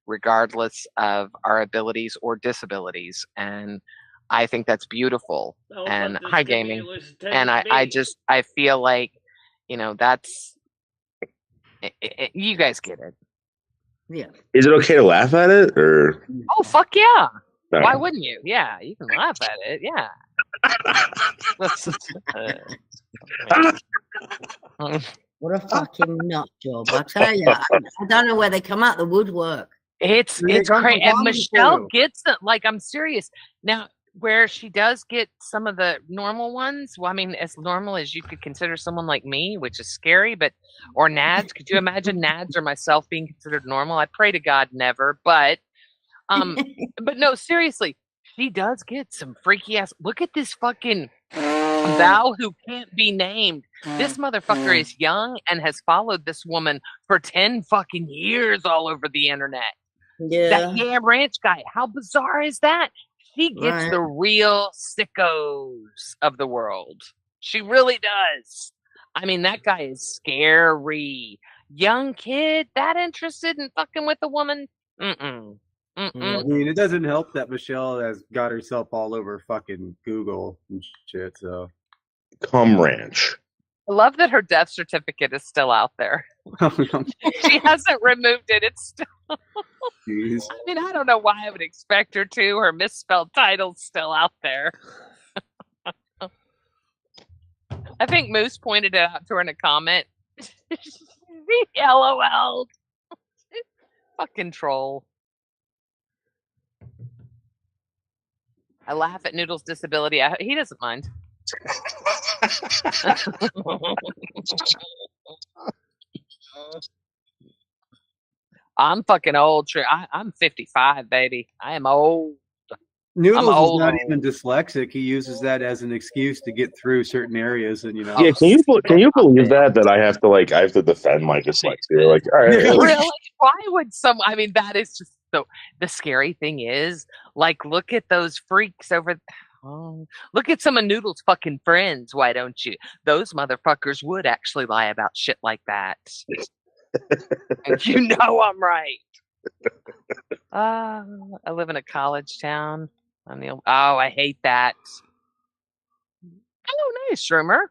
regardless of our abilities or disabilities. And I think that's beautiful. And hi, gaming. And I feel like, that's, you guys get it. Yeah. Is it okay to laugh at it, or? Oh, fuck yeah! No. Why wouldn't you? Yeah, you can laugh at it. Yeah. What a fucking nut job! I tell you, I don't know where they come out the woodwork. It's crazy, and Michelle gets it. Like, I'm serious now. Where she does get some of the normal ones, well, I mean, as normal as you could consider someone like me, which is scary, or Nads. Could you imagine Nads or myself being considered normal? I pray to God never, but no, seriously, she does get some freaky ass. Look at this fucking thou who can't be named. This motherfucker is young and has followed this woman for 10 fucking years all over the internet. Yeah. That Yam Ranch guy. How bizarre is that? She gets the real sickos of the world. She really does. I mean, that guy is scary. Young kid, that interested in fucking with a woman? Mm-mm. I mean, it doesn't help that Michelle has got herself all over fucking Google and shit, so. Cum Ranch. I love that her death certificate is still out there. She hasn't removed it. It's still. Jeez. I mean, I don't know why I would expect her to. Her misspelled title's still out there. I think Moose pointed it out to her in a comment. LOL. Fucking troll. I laugh at Noodle's disability. He doesn't mind. I'm fucking old. I'm 55, baby. I am old. Noodles is not even dyslexic. He uses that as an excuse to get through certain areas, and Yeah, can you believe that I have to defend my dyslexia? Like, all right, really? Why would I mean, that is just so. The scary thing is, like, look at those freaks over. Look at some of Noodle's fucking friends. Why don't you? Those motherfuckers would actually lie about shit like that. And you know I'm right. I live in a college town. I hate that. Oh, nice, Shroomer.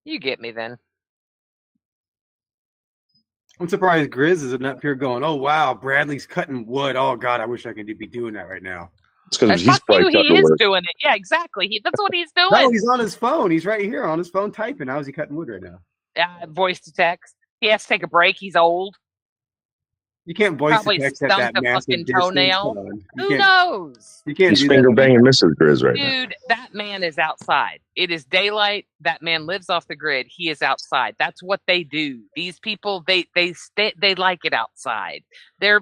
You get me then. I'm surprised Grizz isn't up here going, oh, wow, Bradley's cutting wood. Oh, God, I wish I could be doing that right now. It's because he's probably he is doing it. Yeah, exactly. That's what he's doing. No, he's on his phone. He's right here on his phone typing. How is he cutting wood right now? Voice to text. He has to take a break. He's old. You can't voice Probably to text at that massive toenail. Who knows? You can't He's do finger that. banging Mrs. Grizz right now. Dude, that man is outside. It is daylight. That man lives off the grid. He is outside. That's what they do. These people, they like it outside. They're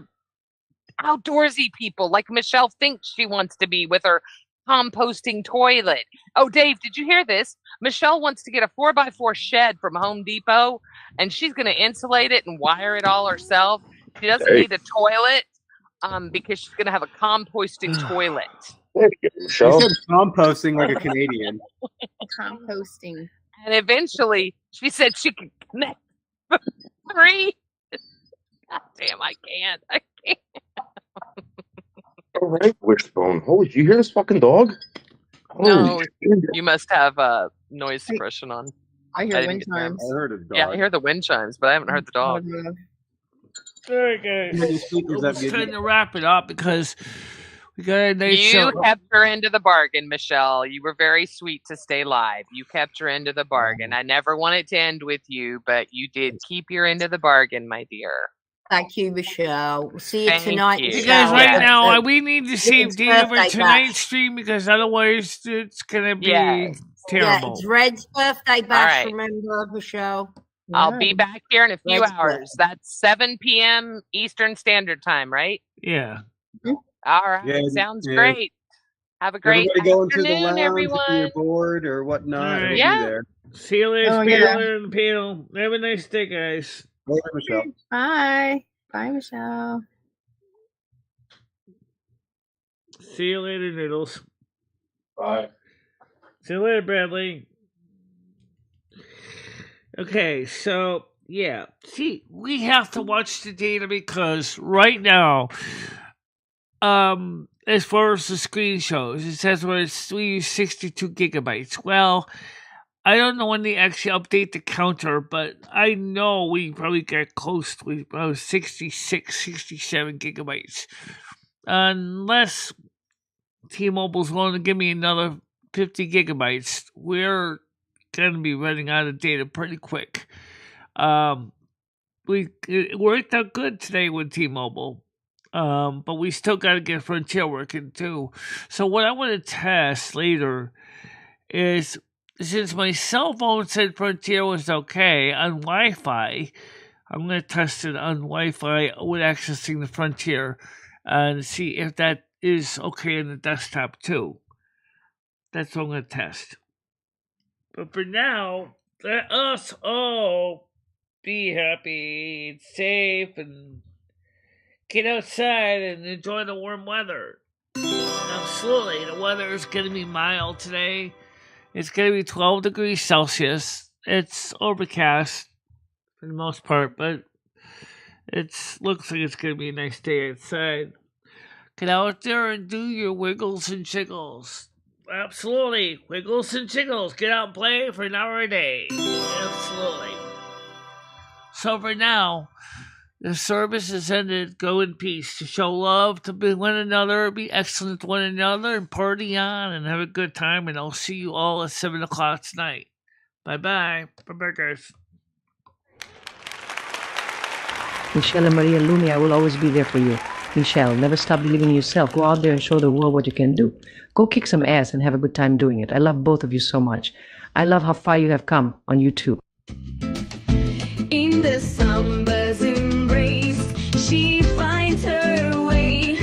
outdoorsy people, like Michelle thinks she wants to be with her composting toilet. Oh, Dave, did you hear this? Michelle wants to get a 4x4 shed from Home Depot, and she's going to insulate it and wire it all herself. She doesn't need a toilet because she's going to have a composting toilet. You said composting like a Canadian. Composting. And eventually, she said she could connect 3. God damn, I can't. All right, Wishbone. Holy, did you hear this fucking dog? No, you must have noise suppression on. I hear wind chimes. I heard a dog. Yeah, I hear the wind chimes, but I haven't heard the dog. All right, guys. It's time to wrap it up because we got a nice show. You kept your end of the bargain, Michelle. You were very sweet to stay live. You kept your end of the bargain. I never wanted to end with you, but you did keep your end of the bargain, my dear. Thank you, Michelle. We'll see you tonight. You guys, right now, we need to save Dave for tonight's stream because otherwise it's going to be terrible. Yeah, it's Red's birthday bash, remember, Michelle? I'll be back here in a few hours. That's 7 p.m. Eastern Standard Time, right? Yeah. All right. Sounds great. Have a great go afternoon, into the lounge everyone. if you're bored or whatnot. Right. Yeah. Be there. See you later, later in the panel. Have a nice day, guys. Later, Michelle. Bye. Bye, Michelle. See you later, Noodles. Bye. See you later, Bradley. Okay, so, yeah. See, we have to watch the data because right now, as far as the screen shows, it says we use 62 gigabytes. Well, I don't know when they actually update the counter, but I know we probably get close to about 66, 67 gigabytes. Unless T-Mobile's willing to give me another 50 gigabytes, we're gonna be running out of data pretty quick. It worked out good today with T-Mobile, but we still got to get Frontier working too. So what I want to test later is, since my cell phone said Frontier was okay on Wi-Fi, I'm going to test it on Wi-Fi with accessing the Frontier and see if that is okay in the desktop too. That's what I'm going to test. But for now, let us all be happy, safe, and get outside and enjoy the warm weather. Absolutely, the weather is going to be mild today. It's going to be 12 degrees Celsius. It's overcast for the most part, but it looks like it's going to be a nice day outside. Get out there and do your wiggles and jiggles. Absolutely, wiggles and jiggles. Get out and play for an hour a day. Absolutely. So for now, the service is ended. Go in peace to show love to one another, be excellent to one another, and party on and have a good time. And I'll see you all at 7 o'clock tonight. Bye-bye. Bye-bye, guys. Michelle and MarieDalene, I will always be there for you. Michelle, never stop believing in yourself. Go out there and show the world what you can do. Go kick some ass and have a good time doing it. I love both of you so much. I love how far you have come on YouTube. In the summer's embrace, she finds her way.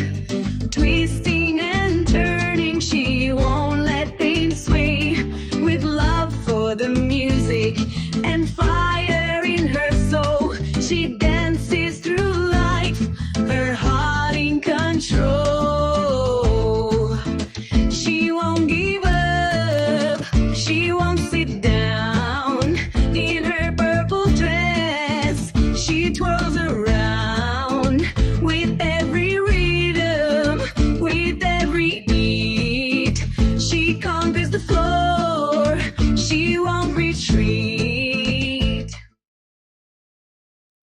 Twisting and turning, she won't let things sway. With love for the music and fire in her soul, she dances through life, her heart in control.